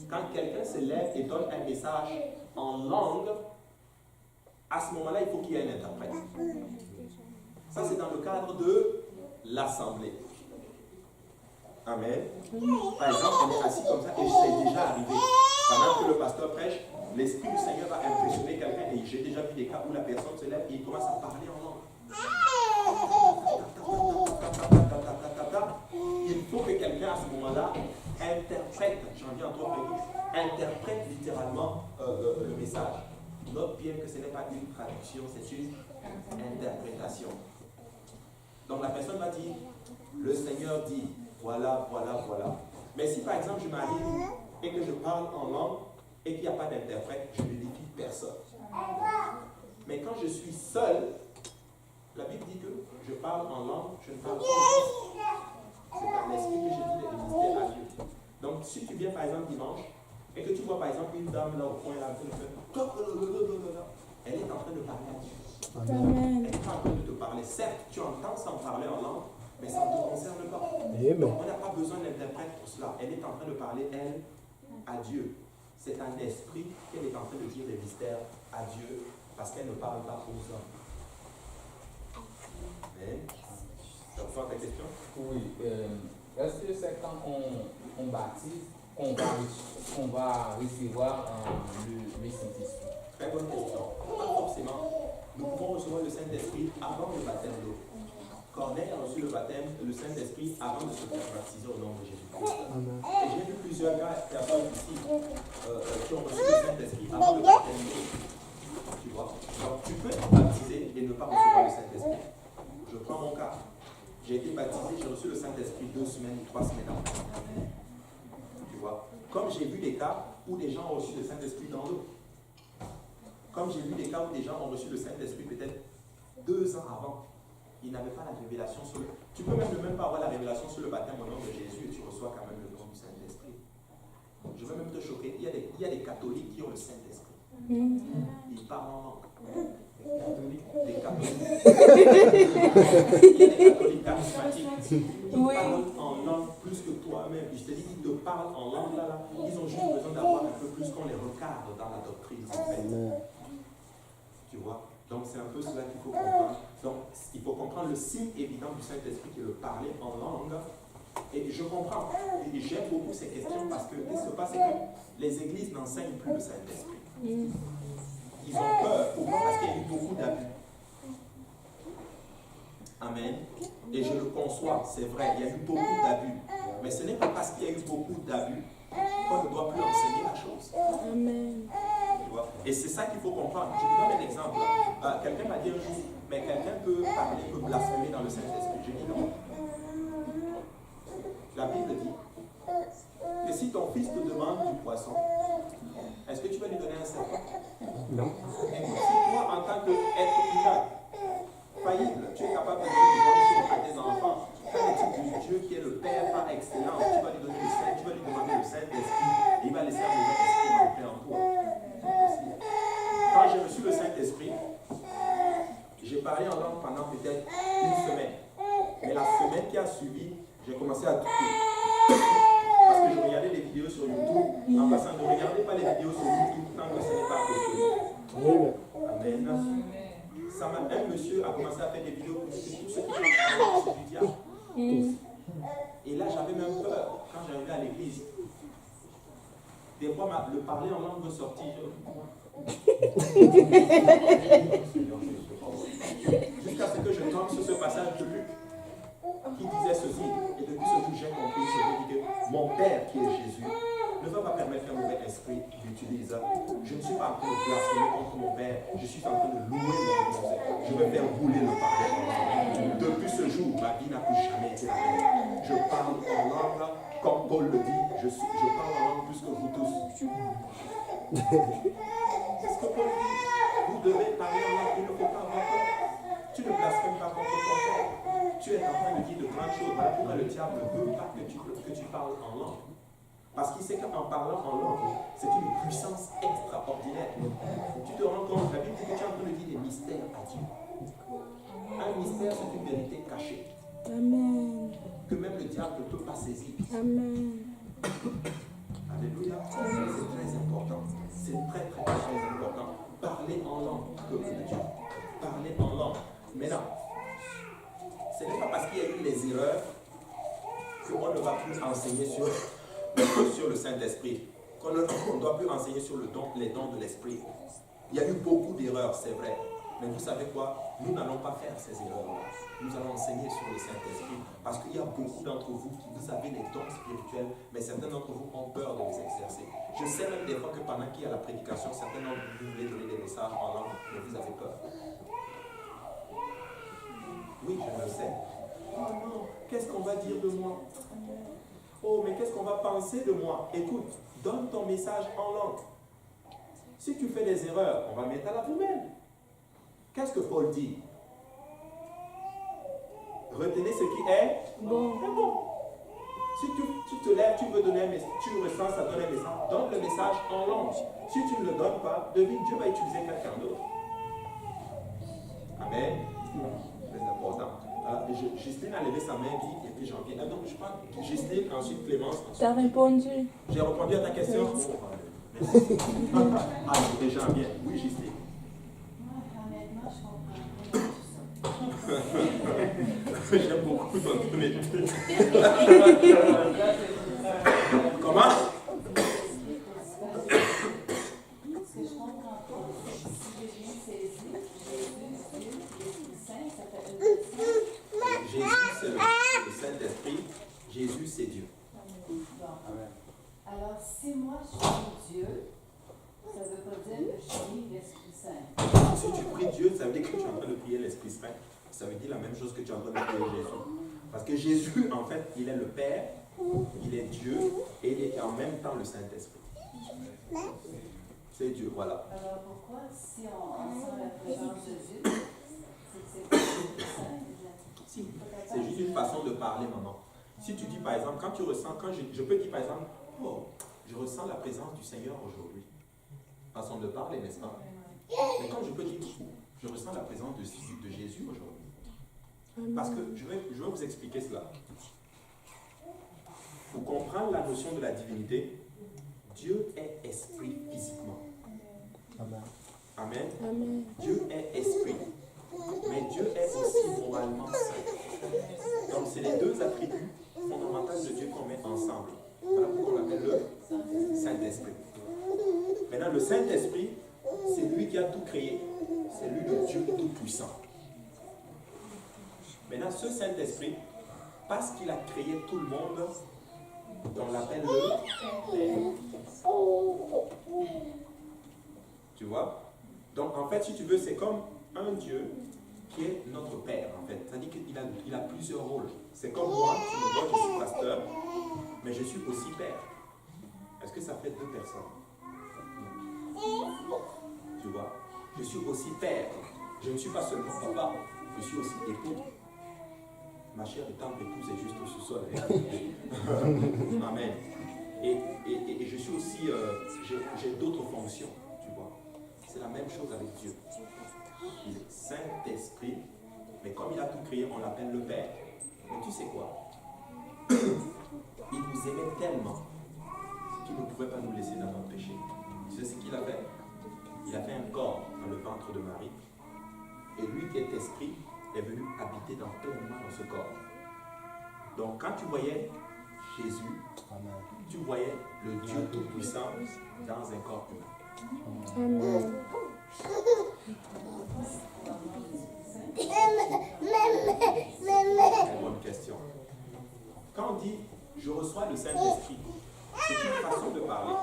quand quelqu'un se lève et donne un message en langue, à ce moment-là, il faut qu'il y ait un interprète. Ça, c'est dans le cadre de l'assemblée. Amen. Par exemple, on est assis comme ça et c'est déjà arrivé. Pendant que le pasteur prêche, l'Esprit du Seigneur va impressionner quelqu'un et j'ai déjà vu des cas où la personne se lève et il commence à parler en langue. Il faut que quelqu'un à ce moment-là interprète, j'en viens en trois minutes, interprète littéralement le message. Note bien que ce n'est pas une traduction, c'est une interprétation. Donc la personne va dire, le Seigneur dit, voilà, voilà, voilà. Mais si par exemple je m'arrive et que je parle en langue et qu'il n'y a pas d'interprète, je ne défie personne. Mais quand je suis seul, la Bible dit que je parle en langue, je ne parle pas en langue. C'est un esprit que je dis de ministère à Dieu. Donc si tu viens par exemple dimanche et que tu vois par exemple une dame là au coin là, elle est en train de parler à Dieu. Amen. Elle est en train de te parler. Certes, tu entends sans parler en langue, mais ça ne te concerne pas. Amen. On n'a pas besoin d'interprète pour cela. Elle est en train de parler, elle, à Dieu. C'est un esprit qu'elle est en train de dire des mystères à Dieu parce qu'elle ne parle pas aux hommes. Amen. Tu reprends ta question? Oui. Est-ce que c'est quand on baptise qu'on va recevoir le Saint-Esprit? Très bonne question. Pas forcément. Nous pouvons recevoir le Saint-Esprit avant le baptême d'eau. Corneille a reçu le baptême, le Saint-Esprit, avant de se faire baptiser au nom de Jésus-Christ. Et j'ai vu plusieurs personnes ici qui ont reçu le Saint-Esprit avant le baptême d'eau. Tu vois? Donc tu peux être baptisé et ne pas recevoir le Saint-Esprit. Je prends mon cas. J'ai été baptisé, j'ai reçu le Saint-Esprit 2 semaines, 3 semaines avant. Tu vois? Comme j'ai vu des cas où des gens ont reçu le Saint-Esprit dans l'eau. Comme j'ai vu des cas où des gens ont reçu le Saint-Esprit peut-être 2 ans avant. Ils n'avaient pas la révélation sur le... Tu peux même pas avoir la révélation sur le baptême au nom de Jésus et tu reçois quand même le nom du Saint-Esprit. Je veux même te choquer. Il y a des catholiques qui ont le Saint-Esprit. Ils parlent en langue. Des catholiques. Il y a des catholiques charismatiques. Ils parlent en langue plus que toi-même. Je te dis, ils te parlent en langue là. Ils ont juste besoin d'avoir un peu plus qu'on les recadre dans la doctrine. Tu vois? Donc c'est un peu cela qu'il faut comprendre. Donc il faut comprendre le signe évident du Saint-Esprit qui est le parler en langue. Et je comprends. Et j'aime beaucoup ces questions parce que ce qui se passe, c'est que les églises n'enseignent plus le Saint-Esprit. Ils ont peur. Pourquoi? Parce qu'il y a eu beaucoup d'abus. Amen. Et je le conçois, c'est vrai, il y a eu beaucoup d'abus. Mais ce n'est pas parce qu'il y a eu beaucoup d'abus qu'on ne doit plus enseigner la chose. Amen. Et c'est ça qu'il faut comprendre. Je vous donne un exemple. Quelqu'un m'a dit un jour, mais quelqu'un peut parler, peut blasphémer dans le Saint-Esprit. Je dis non. La Bible dit que si ton fils te demande du poisson, est-ce que tu vas lui donner un serpent? Non. Et si toi, en tant qu'être humain, faillible, tu es capable de J'ai parlé en langue pendant peut-être une semaine. Mais la semaine qui a suivi, j'ai commencé à douter. Parce que je regardais des vidéos sur YouTube. En passant, ne regardez pas les vidéos sur YouTube tant que ce n'est pas apostolique. Amen. Un monsieur a commencé à faire des vidéos pour dire que tout ce qui est c'est du diable. Et là, j'avais même peur quand j'arrivais à l'église. Des fois, le parler en langue me sortit. Jusqu'à ce que je tombe sur ce passage de Luc qui disait ceci. Et depuis ce jour, j'ai compris, je dis que mon Père qui est Jésus ne va pas permettre qu'un mauvais esprit l'utilise. Je ne suis pas en train de blasphémer contre mon Père, je suis en train de louer mon Dieu. Je vais faire rouler le parler. Depuis ce jour, ma vie n'a plus jamais été la même. Je parle en langue, comme Paul le dit, je parle en langue plus que vous tous. C'est ce que Paul dit. Vous devez parler en langue, il ne faut pas avoir peur. Tu ne blasphèmes pas contre ton Père. Tu es en train de dire de grandes choses. Voilà pourquoi le diable ne veut pas que tu parles en langue. Parce qu'il sait qu'en parlant en langue, c'est une puissance extraordinaire. Tu te rends compte, la Bible dit que tu es en train de dire des mystères à Dieu. Un mystère, c'est une vérité cachée. Amen. Que même le diable ne peut pas saisir. Amen. Alléluia. C'est très important. C'est très important. Parler en langue, peuple de Dieu. Parler en langue. Maintenant, ce n'est pas parce qu'il y a eu les erreurs qu'on ne va plus enseigner sur le Saint-Esprit, qu'on ne doit plus enseigner sur les dons de l'Esprit. Il y a eu beaucoup d'erreurs, c'est vrai. Mais vous savez quoi? Nous n'allons pas faire ces erreurs-là. Nous allons enseigner sur le Saint-Esprit. Parce qu'il y a beaucoup d'entre vous qui vous avez les dons spirituels, mais certains d'entre vous ont peur de les exercer. Je sais même des fois que pendant qu'il y a la prédication, certains d'entre vous voulez donner des messages en langue, mais vous avez peur. Oui, je le sais. Oh non, qu'est-ce qu'on va dire de moi? Oh, mais qu'est-ce qu'on va penser de moi? Écoute, donne ton message en langue. Si tu fais des erreurs, on va le mettre à la poubelle. Qu'est-ce que Paul dit? Retenez ce qui est bon. Si tu te lèves, tu veux donner un message, tu ressens, ça donne un message, donne le message en langue. Si tu ne le donnes pas, devine, Dieu va utiliser quelqu'un d'autre. Amen. C'est important. Justine a levé sa main, dit, et puis j'en viens. Donc, je crois que Justine, ensuite Clémence. Tu as répondu. J'ai répondu à ta question. Merci. Ah, déjà bien. Oui, Justine. Moi, honnêtement, je comprends rien de tout ça. J'aime beaucoup ton métier. Comment? Ce que je comprends pas, si j'ai bien saisi, Jésus, l'Esprit Saint, ça fait une personne. Jésus, c'est le Saint-Esprit. Jésus, c'est Dieu. Bon. Alors, si moi je suis Dieu, ça ne veut pas dire que je suis l'Esprit Saint. Si tu pries Dieu, ça veut dire que tu es en train de prier l'Esprit Saint. Ça veut dire la même chose que tu es en train de prier Jésus. Parce que Jésus, en fait, il est le Père, il est Dieu, et il est en même temps le Saint-Esprit. C'est Dieu, voilà. Alors pourquoi, si on sent la présence de Dieu, c'est pas l'Esprit Saint? Si, c'est juste une façon de parler, maman. Si tu dis, par exemple, quand tu ressens, quand je peux dire, par exemple, oh, je ressens la présence du Seigneur aujourd'hui. Façon de parler, n'est-ce pas? Mais quand je peux dire, je ressens la présence de Jésus aujourd'hui. Parce que je vais vous expliquer cela. Pour comprendre la notion de la divinité, Dieu est esprit physiquement. Amen. Amen. Amen. Dieu est esprit. Mais Dieu est aussi moralement saint. Donc c'est les deux attributs fondamentaux de Dieu qu'on met ensemble. Voilà pourquoi on appelle le Saint-Esprit. Maintenant, le Saint-Esprit, c'est lui qui a tout créé. C'est lui le Dieu tout-puissant. Maintenant, ce Saint-Esprit, parce qu'il a créé tout le monde, on l'appelle le Père. Tu vois? Donc, en fait, si tu veux, c'est comme un Dieu qui est notre Père, en fait. C'est-à-dire qu'il a plusieurs rôles. C'est comme moi, tu me vois, je suis pasteur, mais je suis aussi Père. Est-ce que ça fait deux personnes? Tu vois? Je suis aussi Père. Je ne suis pas seulement papa, je suis aussi époux. Ma chère et tendre épouse est juste au sous-sol. Amen. Et je suis aussi, j'ai d'autres fonctions, tu vois. C'est la même chose avec Dieu. Il est Saint-Esprit, mais comme il a tout créé, on l'appelle le Père. Mais tu sais quoi? Il nous aimait tellement qu'il ne pouvait pas nous laisser dans notre péché. Tu sais ce qu'il a fait? Il a fait un corps dans le ventre de Marie. Et lui qui est esprit est venu habiter pleinement dans ce corps. Donc quand tu voyais Jésus, tu voyais le Dieu Tout-Puissant dans un corps humain. Amen. Très bonne question. Quand on dit je reçois le Saint-Esprit, c'est une façon de parler.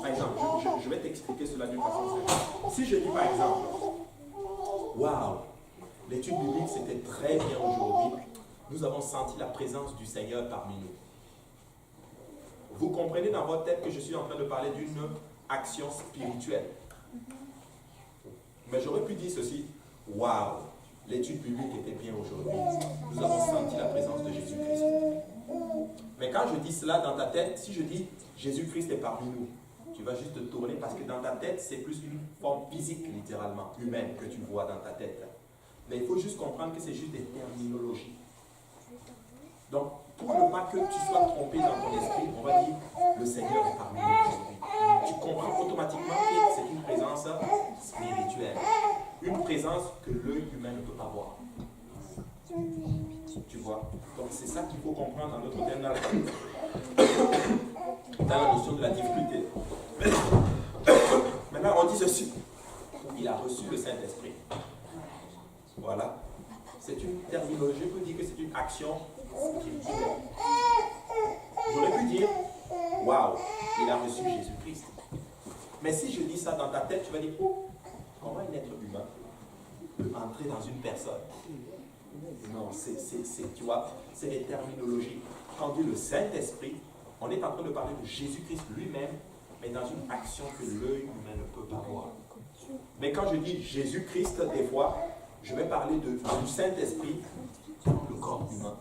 Par exemple, je vais t'expliquer cela d'une façon simple. Si je dis par exemple, waouh, l'étude biblique c'était très bien aujourd'hui, nous avons senti la présence du Seigneur parmi nous. Vous comprenez dans votre tête que je suis en train de parler d'une action spirituelle. Mais j'aurais pu dire ceci, waouh, l'étude biblique était bien aujourd'hui. Nous avons senti la présence de Jésus-Christ. Mais quand je dis cela dans ta tête, si je dis Jésus-Christ est parmi nous, tu vas juste te tourner parce que dans ta tête, c'est plus une forme physique, littéralement, humaine que tu vois dans ta tête. Mais il faut juste comprendre que c'est juste des terminologies. Donc, pour ne pas que tu sois trompé dans ton esprit, on va dire le Seigneur est parmi nous aujourd'hui. Tu comprends automatiquement que c'est une présence spirituelle. Une présence que l'œil humain ne peut pas voir. Tu vois? Donc c'est ça qu'il faut comprendre dans notre thème, dans la notion de la difficulté. Maintenant, on dit ceci. Il a reçu le Saint-Esprit. Voilà. C'est une terminologie, je peux dire que c'est une action spirituelle. J'aurais pu dire, waouh, il a reçu Jésus-Christ. Mais si je dis ça dans ta tête, tu vas dire, oh, comment un être humain peut entrer dans une personne? Non, tu vois, c'est des terminologies. Quand on dit le Saint-Esprit, on est en train de parler de Jésus-Christ lui-même, mais dans une action que l'œil humain ne peut pas voir. Mais quand je dis Jésus-Christ, des fois, je vais parler du Saint-Esprit dans le corps humain.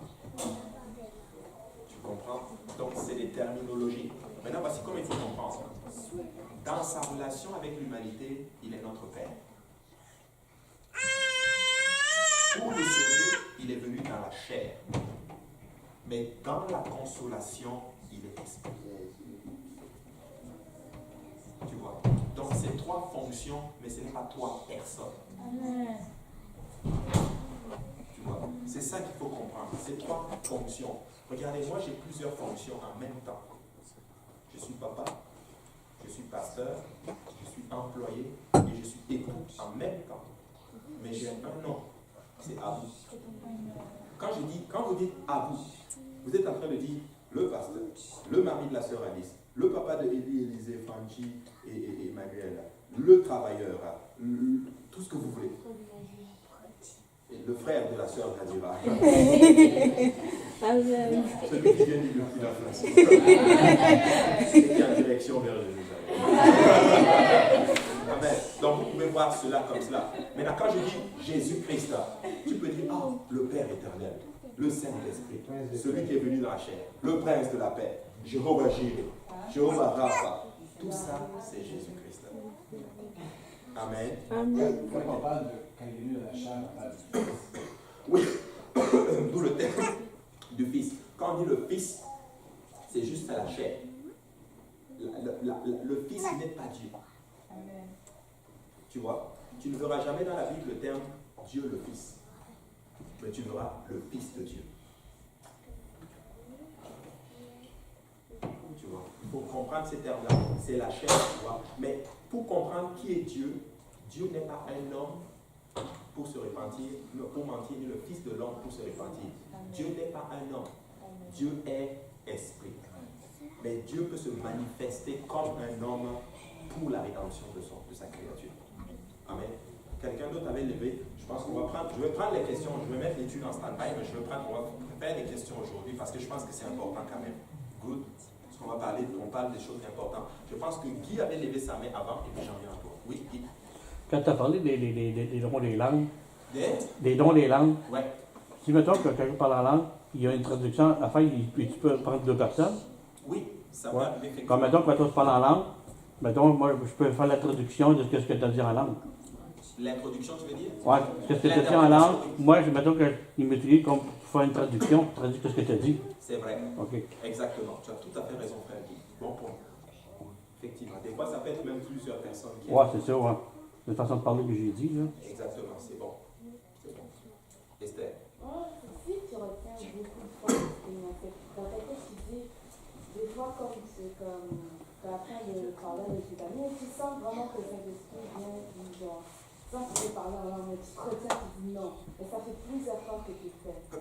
Tu comprends? Donc, c'est des terminologies. Maintenant, voici comment il faut comprendre. Dans sa relation avec l'humanité, il est notre Père. Pour le sauver, il est venu dans la chair. Mais dans la consolation, il est esprit. Tu vois? Donc, c'est trois fonctions, mais ce n'est pas trois personnes. Amen. Tu vois? C'est ça qu'il faut comprendre. C'est trois fonctions. Regardez, moi, j'ai plusieurs fonctions en même temps. Je suis papa, je suis pasteur, je suis employé et je suis époux en même temps. Mais j'ai un nom. C'est Abou. Quand vous dites Abou, vous êtes en train de dire le pasteur, le mari de la sœur Alice, le papa de Élisée, Franchi et Magriel, le travailleur, tout ce que vous voulez. Et le frère de la sœur Nadira. Amen. Celui qui vient du Burkina Faso. Et qui est en direction vers Jérusalem. Amen. Donc vous pouvez voir cela comme cela. Maintenant, quand je dis Jésus-Christ, tu peux dire, oh, le Père éternel, le Saint-Esprit, celui qui est venu dans la chair, le Prince de la paix, Jéhovah Jireh, Jéhovah Rapha. Tout ça, c'est Jésus-Christ. Amen. Amen. Quand on parle de quand il est venu dans la chair, on parle du Fils. Oui, d'où le terme du Fils. Quand on dit le Fils, c'est juste à la chair. Le Fils n'est pas Dieu. Amen. Tu vois, tu ne verras jamais dans la Bible le terme Dieu le Fils. Mais tu verras le Fils de Dieu. Tu vois, il faut comprendre ces termes-là. C'est la chair, tu vois. Mais pour comprendre qui est Dieu, Dieu n'est pas un homme pour se repentir, pour mentir, ni le Fils de l'homme pour se repentir. Dieu n'est pas un homme. Dieu est esprit. Mais Dieu peut se manifester comme un homme pour la rédemption de sa créature. Amen. Quelqu'un d'autre avait levé. Je pense qu'on va prendre, je vais prendre les questions, je vais mettre l'étude en stand-by, mais on va faire des questions aujourd'hui parce que je pense que c'est important quand même. Good. Parce qu'on parle des choses importantes. Je pense que Guy avait levé sa main avant et puis j'en viens à toi. Oui, Guy. Quand tu as parlé des dons des langues, Des dons des langues, ouais. si mettons que quelqu'un parle en langue, il y a une traduction à faire, puis tu peux prendre deux personnes. Oui, ça Ouais. va arriver. Comme mettons, quand tu parles en langue, mettons, moi, je peux faire la traduction de ce que tu as dit en langue. L'introduction, tu veux dire? Ouais, parce que c'est en langue. Moi, je mettons qu'il m'utilise comme pour faire une traduction, traduire ce que tu as dit. C'est vrai. OK. Exactement. Tu as tout à fait raison, frère Guy. Bon point. Effectivement. Des fois, ça peut être même plusieurs personnes qui... Ouais, c'est ça, ouais. C'est une façon de parler que j'ai dit, là. Exactement, c'est bon. C'est bon. Esther. Si tu retiens beaucoup de fois, dans ta tête, tu dis, des fois, comme c'est comme, à la fin de parler avec tes amis, tu sens vraiment que le Saint-Esprit vient, genre, sans que tu veux parler en langue, mais tu te retiens, tu dis non. Et ça fait plusieurs fois que tu le fais. Tu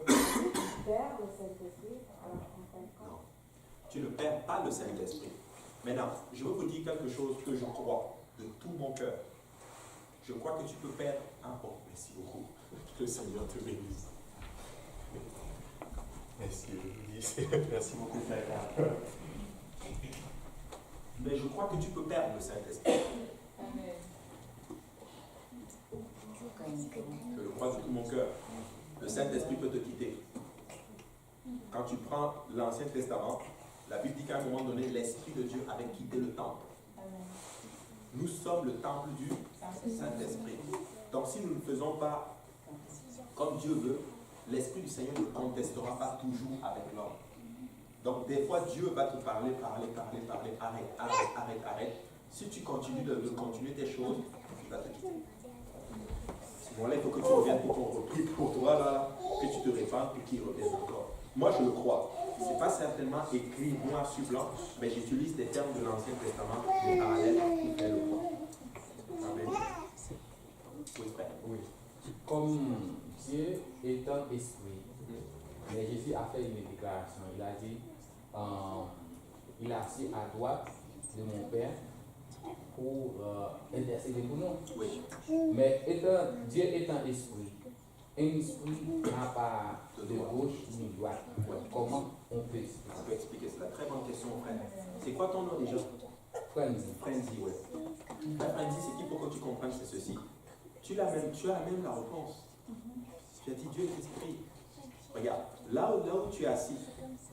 perds le Saint-Esprit, alors en fin de compte. Non. Tu ne perds pas le Saint-Esprit. Maintenant, je veux vous dire quelque chose que je crois de tout mon cœur. Je crois que tu peux perdre un bon. Merci beaucoup. Que le Seigneur te bénisse. Merci beaucoup, frère. Mais je crois que tu peux perdre le Saint-Esprit. Amen. Je le crois de tout mon cœur. Le Saint-Esprit peut te quitter. Quand tu prends l'Ancien Testament, la Bible dit qu'à un moment donné, l'Esprit de Dieu avait quitté le temple. Nous sommes le temple du Saint-Esprit. Donc si nous ne faisons pas comme Dieu veut, l'Esprit du Seigneur ne contestera pas toujours avec l'homme. Donc des fois, Dieu va te parler, arrête. Si tu continues de continuer tes choses, il va te quitter. Bon, là, il faut que tu reviennes pour qu'on reprie pour toi, là, que tu te répandes et qu'il revienne encore. Moi, je le crois. Ce n'est pas certainement écrit noir sur blanc, mais j'utilise des termes de l'Ancien Testament, des parallèles pour faire le croire. Amen. Oui, frère. Oui. Comme Dieu est un esprit, mais Jésus a fait une déclaration. Il a dit, il est assis à droite de mon Père pour intercéder pour nous. Oui. Mais Dieu est un esprit. Un esprit n'a pas de gauche ni de droite. Comment on peut expliquer? On peut expliquer, c'est la très bonne question, frère. C'est quoi ton nom déjà? Frenzy. Frenzy, oui. Frenzy, ce qu'il faut que tu comprennes, c'est ceci. Tu as même la réponse. Tu as dit Dieu est esprit. Regarde, là où tu es assis,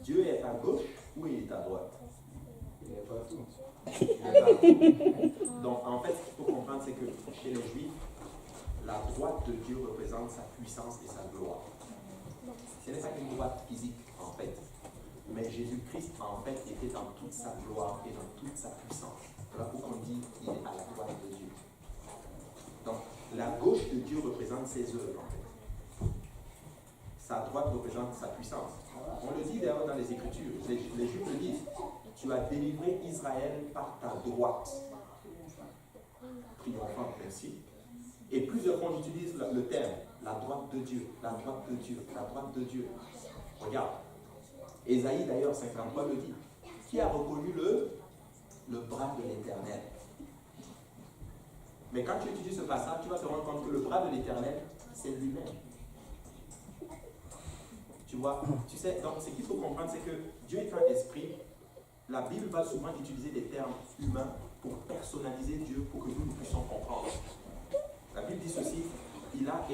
Dieu est à gauche ou il est à droite? Il est partout. Donc, en fait, ce qu'il faut comprendre, c'est que chez les Juifs, la droite de Dieu représente sa puissance et sa gloire. Ce n'est pas une droite physique, en fait. Mais Jésus-Christ, en fait, était dans toute sa gloire et dans toute sa puissance. Voilà pourquoi on dit qu'il est à la droite de Dieu. Donc, la gauche de Dieu représente ses œuvres, en fait. Sa droite représente sa puissance. On le dit d'ailleurs dans les Écritures. Les Juifs le disent. Tu as délivré Israël par ta droite. Triomphante, merci. Et plusieurs fois, on utilise le terme, la droite de Dieu, la droite de Dieu, la droite de Dieu. Regarde. Ésaïe, d'ailleurs, 53 le dit. Qui a reconnu le bras de l'Éternel? Mais quand tu étudies ce passage, tu vas te rendre compte que le bras de l'Éternel, c'est lui-même. Tu vois? Tu sais, donc ce qu'il faut comprendre, c'est que Dieu est un esprit. La Bible va souvent utiliser des termes humains pour personnaliser Dieu, pour que nous puissions comprendre. La Bible dit ceci, il a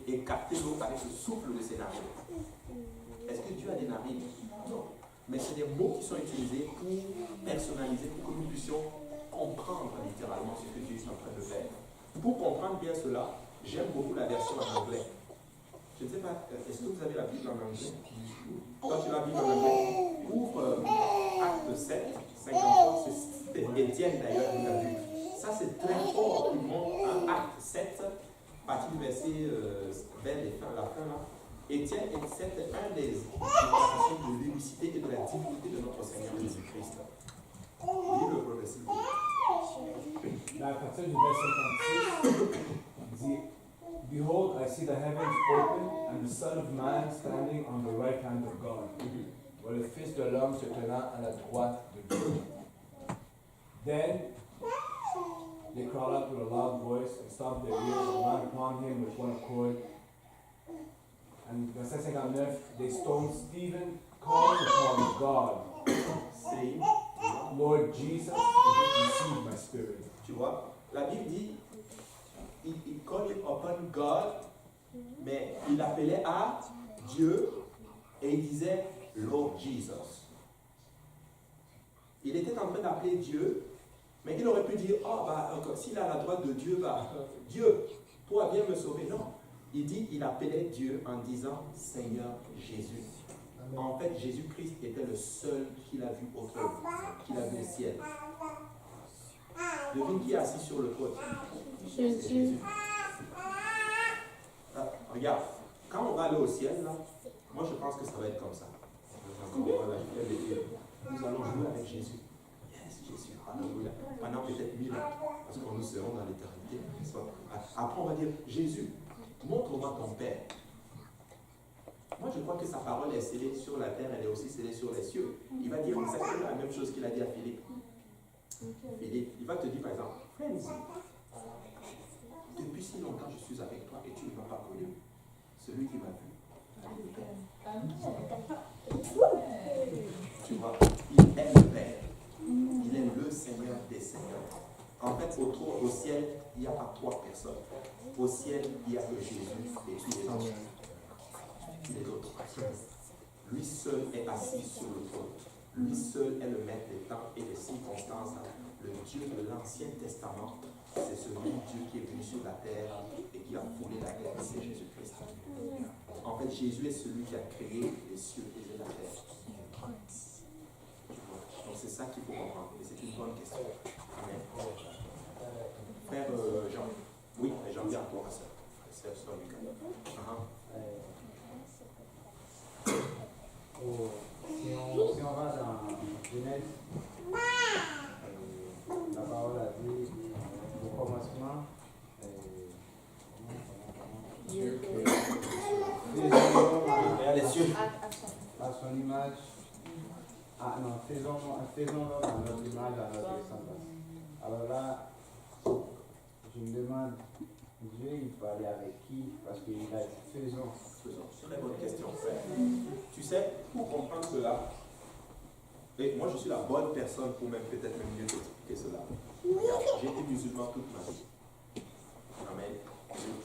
écarté l'eau avec le souffle de ses narines. Est-ce que Dieu a des narines? Non. Mais c'est des mots qui sont utilisés pour personnaliser, pour que nous puissions comprendre littéralement ce que Dieu est en train de faire. Pour comprendre bien cela, j'aime beaucoup la version en anglais. Je ne sais pas, est-ce que vous avez la Bible en anglais? Quand tu as la Bible en anglais, ouvre Acte 7, 53, c'est Étienne d'ailleurs qui l'a vu. Ça c'est très fort, il montre un Acte 7, partie du verset 20 et la fin là. Étienne est un des déclarations de l'unicité et de la divinité de notre Seigneur Jésus-Christ. Lis-le, professeur. À partir du verset 56, il dit Behold, I see the heavens open and the Son of Man standing on the right hand of God. Voilà le Fils de l'homme se tenant à la droite de Dieu. Then they cried out with a loud voice and stopped their ears and ran upon him with one accord. And verset 59, they stoned Stephen, calling upon God, saying, Lord Jesus, receive my spirit. Tu vois, la Bible dit, il called upon God, mais il appelait à Dieu et il disait Lord Jesus. Il était en train d'appeler Dieu, mais il aurait pu dire, oh, bah, s'il est à la droite de Dieu, bah, Dieu. Toi, viens me sauver. Non. Il dit, il appelait Dieu en disant, Seigneur Jésus. En fait, Jésus-Christ était le seul qu'il a vu au trône, qu'il a vu au ciel. Devine qui est assis sur le trône. C'est Jésus. Regarde, quand on va aller au ciel, là, moi je pense que ça va être comme ça. Nous allons jouer avec Jésus. Yes, Jésus, alléluia. Pendant peut-être 1000 ans, parce que nous serons dans l'éternité. Après, on va dire, Jésus, montre-moi ton Père. Moi, je crois que sa parole est scellée sur la terre, elle est aussi scellée sur les cieux. Il va dire exactement la même chose qu'il a dit à Philippe. Philippe, il va te dire par exemple, Friends, depuis si longtemps je suis avec toi et tu ne m'as pas connu. Celui qui m'a vu. Tu vois, il est le Père. Il est le Seigneur des Seigneurs. En fait, au ciel, il n'y a pas 3 personnes. Au ciel, il y a que Jésus et puis les autres. Les autres. Lui seul est assis sur le trône. Lui seul est le maître des temps et des circonstances. Le Dieu de l'Ancien Testament, c'est celui Dieu qui est venu sur la terre et qui a foulé la terre, c'est Jésus-Christ. En fait, Jésus est celui qui a créé les cieux et la terre. Donc c'est ça qu'il faut comprendre. Et c'est une bonne question. Amen. Frère Jean. Oui, Jean, viens à toi, sœur Lucas. Si on va dans Genèse, la parole a dit au commencement, Dieu créa à son image. Ah non, faisons l'homme à notre image, à notre ressemblance. Alors là, je me demande, Dieu, il parlait avec qui? Parce qu'il a dit faisons. Très bonne question, frère. Tu sais, pour comprendre cela, et moi je suis la bonne personne pour même peut-être mieux t'expliquer cela. J'ai été musulman toute ma vie. Amen.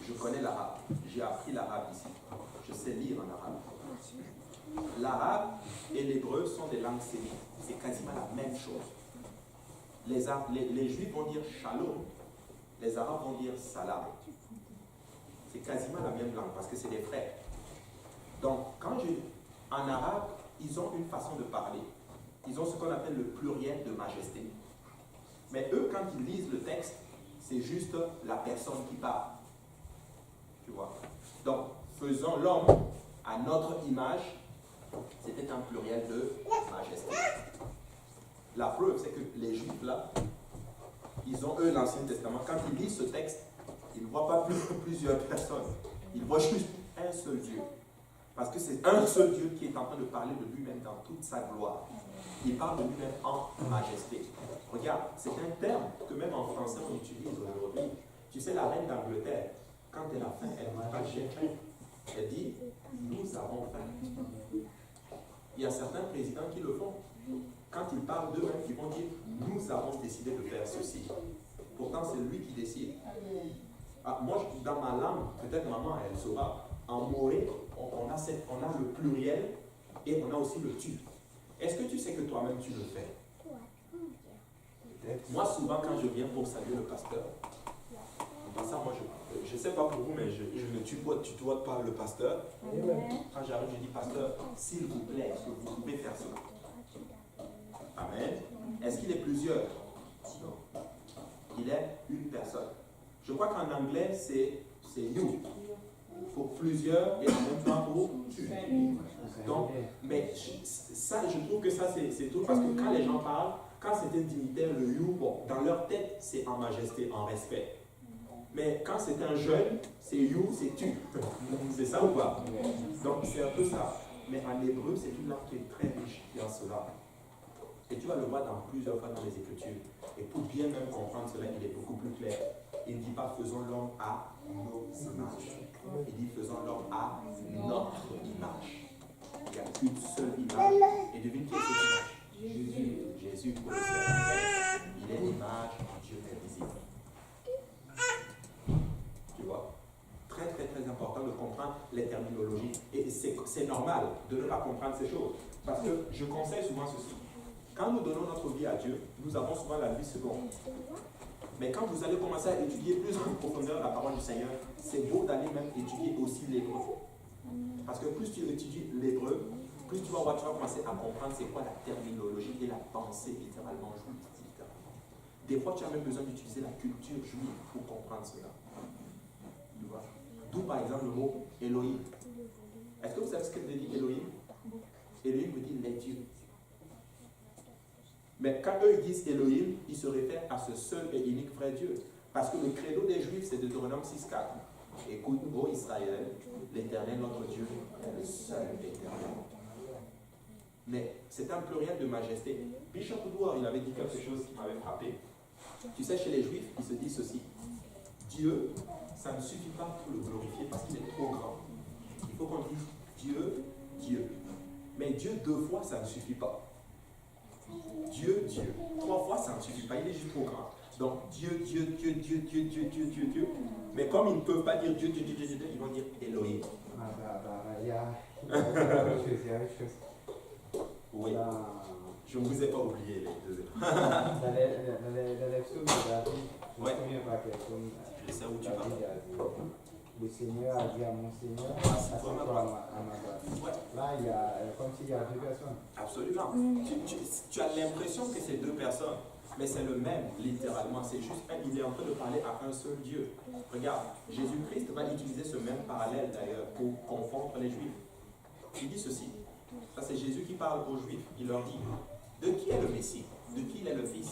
Je connais l'arabe. J'ai appris l'arabe ici. Je sais lire en arabe. L'arabe et l'hébreu sont des langues sémites. C'est quasiment la même chose. Les juifs vont dire shalom. Les arabes vont dire salam. C'est quasiment la même langue parce que c'est des frères. Donc, en arabe, ils ont une façon de parler. Ils ont ce qu'on appelle le pluriel de majesté. Mais eux, quand ils lisent le texte, c'est juste la personne qui parle. Tu vois? Donc, faisons l'homme à notre image, c'était un pluriel de majesté. La preuve, c'est que les Juifs, là, ils ont, eux, l'Ancien Testament. Quand ils lisent ce texte, ils ne voient pas plusieurs personnes. Ils voient juste un seul Dieu. Parce que c'est un seul Dieu qui est en train de parler de lui-même dans toute sa gloire. Il parle de lui-même en majesté. Regarde, c'est un terme que même en français on utilise aujourd'hui. Tu sais, la reine d'Angleterre, quand elle a faim, elle ne dit pas j'ai faim. Elle dit nous avons faim. Il y a certains présidents qui le font. Quand ils parlent d'eux-mêmes, ils vont dire nous avons décidé de faire ceci. Pourtant, c'est lui qui décide. Ah, moi, dans ma langue, peut-être maman, elle saura. En moré, on a le pluriel et on a aussi le tu. Est-ce que tu sais que toi-même tu le fais? Moi, souvent, quand je viens pour saluer le pasteur, ça, moi, je ne sais pas pour vous, mais je ne tutoie pas le pasteur. Quand j'arrive, je dis, pasteur, s'il vous plaît, est-ce que vous pouvez faire ça? Amen. Est-ce qu'il est plusieurs? Non. Il est une personne. Je crois qu'en anglais, c'est you. Pour plusieurs et en même temps pour tu. Donc, mais ça, je trouve que ça, c'est tout. Parce que quand les gens parlent, quand c'est un dignitaire, le you, bon, dans leur tête, c'est en majesté, en respect. Mais quand c'est un jeune, c'est you, c'est tu. C'est ça ou pas? Donc, c'est un peu ça. Mais en hébreu, c'est une langue qui est très riche dans cela. Et tu vas le voir dans plusieurs fois dans les Écritures. Et pour bien même comprendre cela, il est beaucoup plus clair. Il ne dit pas faisons l'homme à nos images. Il dit faisons l'homme à notre image. Il n'y a qu'une seule image. Et devine qui est cette image? Jésus. Jésus pour le ciel. Il est l'image du Dieu invisible. Tu vois? Très très très important de comprendre les terminologies. Et c'est normal de ne pas comprendre ces choses. Parce que je conseille souvent ceci. Quand nous donnons notre vie à Dieu, nous avons souvent la vie seconde. Mais quand vous allez commencer à étudier plus en profondeur la parole du Seigneur, c'est beau d'aller même étudier aussi l'hébreu. Parce que plus tu étudies l'hébreu, plus tu vas commencer à comprendre c'est quoi la terminologie et la pensée littéralement juive. Des fois, tu as même besoin d'utiliser la culture juive pour comprendre cela. Tu vois? D'où par exemple le mot Elohim. Est-ce que vous savez ce que veut dire Elohim? Elohim veut dire les dieux. Mais quand eux ils disent Elohim, ils se réfèrent à ce seul et unique vrai Dieu. Parce que le credo des Juifs, c'est Deutéronome 6,4. Écoute, ô Israël, l'Éternel, notre Dieu, est le seul éternel. Mais c'est un pluriel de majesté. Bishop Woodward, il avait dit quelque chose qui m'avait frappé. Tu sais, chez les Juifs, ils se disent ceci. Dieu, ça ne suffit pas pour le glorifier parce qu'il est trop grand. Il faut qu'on dise Dieu, Dieu. Mais Dieu 2 fois, ça ne suffit pas. Dieu, Dieu. 3 fois, ça ne suffit pas. Il est juste trop grand. Donc, Dieu, Dieu, Dieu, Dieu, Dieu, Dieu, Dieu, Dieu, Dieu. Mais comme ils ne peuvent pas dire Dieu, Dieu, Dieu, Dieu, Dieu, ils vont dire Elohim. Oui. Je ne vous ai pas oublié les deux. Dans les psaumes de David, je me souviens pas quel psaume. Je sais où tu vas. Le Seigneur a dit à mon Seigneur, assis-toi à ma droite. Ouais. Là, il y a comme s'il y a 2 personnes. Absolument. Tu as l'impression que c'est 2 personnes, mais c'est le même, littéralement. C'est juste, il est en train de parler à un seul Dieu. Regarde, Jésus-Christ va utiliser ce même parallèle d'ailleurs pour confondre les Juifs. Il dit ceci. Ça, c'est Jésus qui parle aux Juifs. Il leur dit, de qui est le Messie? De qui il est le fils?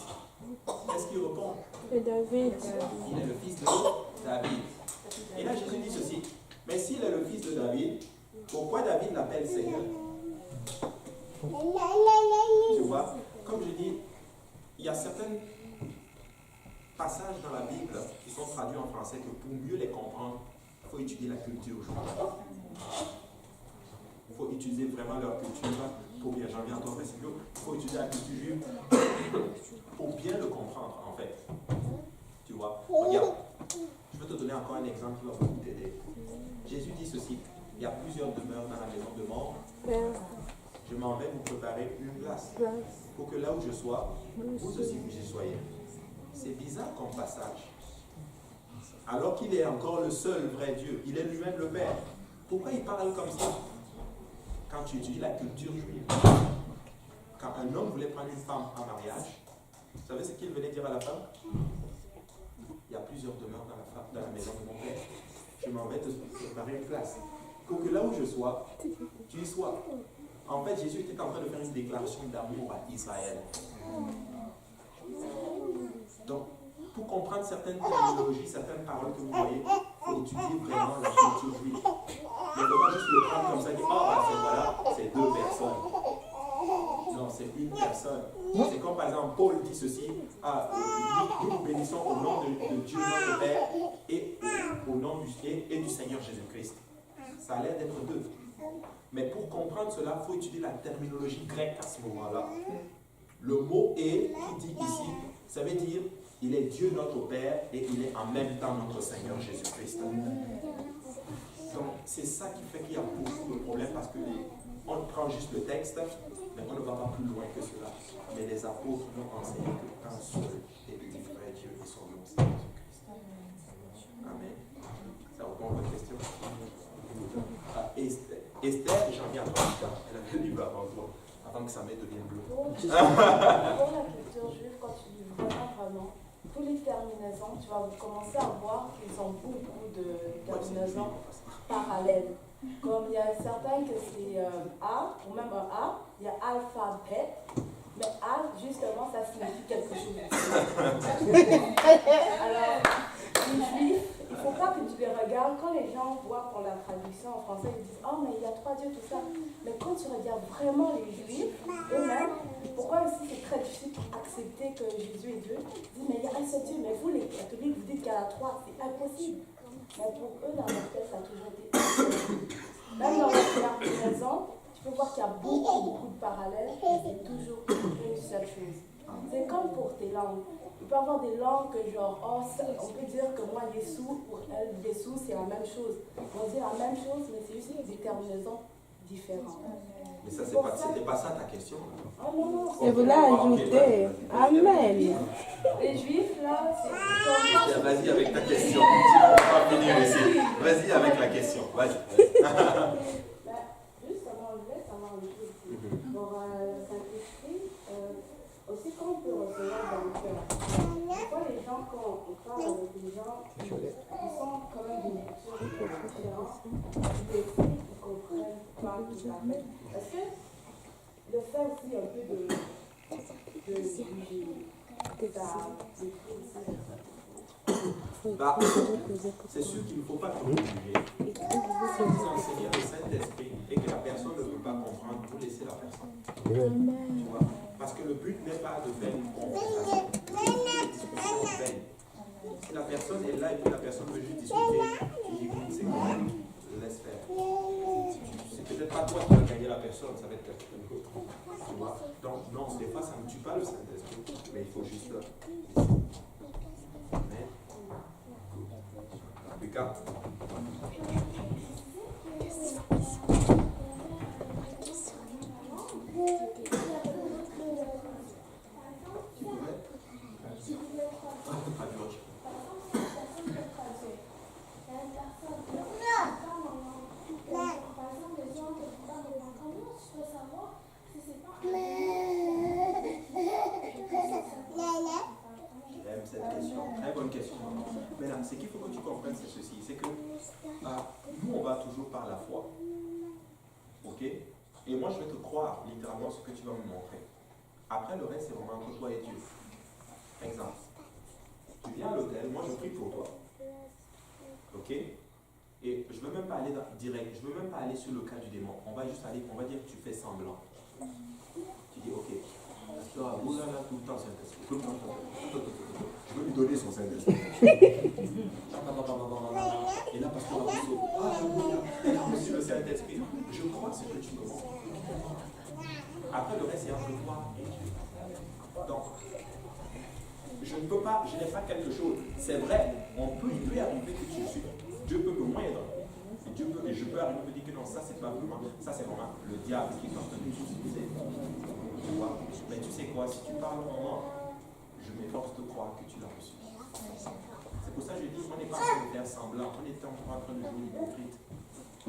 Qu'est-ce qu'il répond? De David. Il est le fils de David. Et là, Jésus dit ceci. Mais s'il est le fils de David, pourquoi David l'appelle Seigneur? Tu vois, comme je dis, il y a certains passages dans la Bible qui sont traduits en français que pour mieux les comprendre, il faut étudier la culture juive. Il faut utiliser vraiment leur culture pour bien, j'en viens à toi, il faut utiliser la culture juive pour bien le comprendre en fait. Tu vois, regarde, je vais te donner encore un exemple qui va beaucoup t'aider. Jésus dit ceci, il y a plusieurs demeures dans la maison de mort. Je m'en vais vous préparer une place pour que là où je sois, vous aussi vous y soyez. C'est bizarre comme passage. Alors qu'il est encore le seul vrai Dieu, il est lui-même le Père. Pourquoi il parle comme ça? Quand tu étudies la culture juive, quand un homme voulait prendre une femme en mariage, vous savez ce qu'il venait dire à la femme? Il y a plusieurs demeures dans la maison de mon Père. Je m'en vais te préparer une place. Pour que là où je sois, tu y sois. En fait, Jésus était en train de faire une déclaration d'amour à Israël. Donc, pour comprendre certaines terminologies, certaines paroles que vous voyez, il faut étudier vraiment la culture juive. Il ne faut pas juste le prendre comme ça et dire, voilà, c'est 2 personnes. Non, c'est une personne. C'est comme par exemple, Paul dit ceci, nous nous bénissons au nom de Dieu notre Père et au nom du Seigneur Jésus-Christ. Ça a l'air d'être 2. Mais pour comprendre cela, il faut étudier la terminologie grecque à ce moment-là. Le mot est, qui dit ici, ça veut dire, il est Dieu notre Père et il est en même temps notre Seigneur Jésus-Christ. Donc, c'est ça qui fait qu'il y a beaucoup de problèmes parce qu'on prend juste le texte, mais on ne va pas plus loin que cela. Mais les apôtres nous ont enseigné qu'un seul et unique vrai Dieu et son nom, c'est Jésus-Christ. Amen. Ça répond à votre question? Esther, j'en viens à toi, elle a venu avant toi, avant que sa mère devienne bleue. Pour la culture juive, quand tu lis vraiment, toutes les terminaisons, tu vas commencer à voir qu'ils ont beaucoup de terminaisons parallèles. Comme il y a certains que c'est A, ou même un A, il y a alphabet, mais A, justement, ça signifie quelque chose. Alors, les juifs, il ne faut pas que tu les regardes. Quand les gens voient pour la traduction en français, ils disent « Oh, mais il y a 3 dieux, tout ça ». Mais quand tu regardes vraiment les juifs, eux-mêmes, pourquoi aussi c'est très difficile d'accepter que Jésus est Dieu? Ils disent « Mais il y a un seul Dieu, mais vous les catholiques, vous dites qu'il y en a 3, c'est impossible ». Mais pour eux, dans leur tête, ça a toujours été impossible. Même dans la terminaison, tu peux voir qu'il y a beaucoup de parallèles, mais c'est toujours une seule chose. C'est comme pour tes langues. Il peut y avoir des langues que genre, on peut dire que moi, Yessou, pour elle, Yessou, c'est la même chose. On dit la même chose, mais c'est juste des terminaisons différents. Mais ça, c'est pas ça ta question. Ah non, non. Et vous l'ajoutez. Amen. Les Juifs, là, c'est Vas-y avec ta question. Sinon, on va finir ici. Vas-y avec la question. Vas-y. Juste avant, je laisse avoir une chose. Pour Saint-Esprit, aussi quand on peut recevoir dans le cœur. Des fois, les gens, quand on parle avec les gens, ils sont quand même d'une lecture différente. Ils comprennent pas tout à fait. Est-ce que le fait aussi un peu de c'est sûr qu'il ne faut pas trop juger. Si vous enseignez le Saint-Esprit et que la personne ne veut pas comprendre, vous laissez la personne. Tu vois? Parce que le but n'est pas de faire une conversation, une discussion vaine. Si la personne est là et que la personne veut juste discuter, tu dis écoute, c'est correct, laisse faire. C'est peut-être pas toi qui vas gagner la personne, ça va être quelqu'un d'autre. Tu vois? Donc non, des fois ça ne tue pas le Saint-Esprit, mais il faut juste Amen. Lucas. Ce qu'il faut que tu comprennes, c'est ceci, c'est que nous, on va toujours par la foi. Ok? Et moi, je vais te croire littéralement ce que tu vas me montrer. Après, le reste, c'est vraiment entre toi et Dieu. Exemple. Tu viens à l'hôtel, moi, je prie pour toi. Ok? Et je ne veux même pas aller direct, je ne veux même pas aller sur le cas du démon. On va juste aller, on va dire que tu fais semblant. Tu dis, ok, pasteur, vous là, tout le temps, Saint-Esprit. Tout le temps, je veux lui donner son Saint-Esprit. Et là, pasteur Rousseau, elle a reçu le Saint-Esprit. Je crois ce que tu me montres. Après, le reste, c'est entre toi et Dieu. Donc, je ne peux pas, je n'ai pas quelque chose. C'est vrai, il peut arriver que Dieu peut me moindre. Et je peux arriver à me dire que non, ça c'est pas vraiment, ça c'est vraiment le diable qui est en train de nous utiliser. Tu vois? Mais tu sais quoi, si tu parles en moi, je m'efforce de croire que tu l'as reçu. C'est pour ça que je dis, on n'est pas en train de faire semblant, on est en train de jouer l'hypocrite.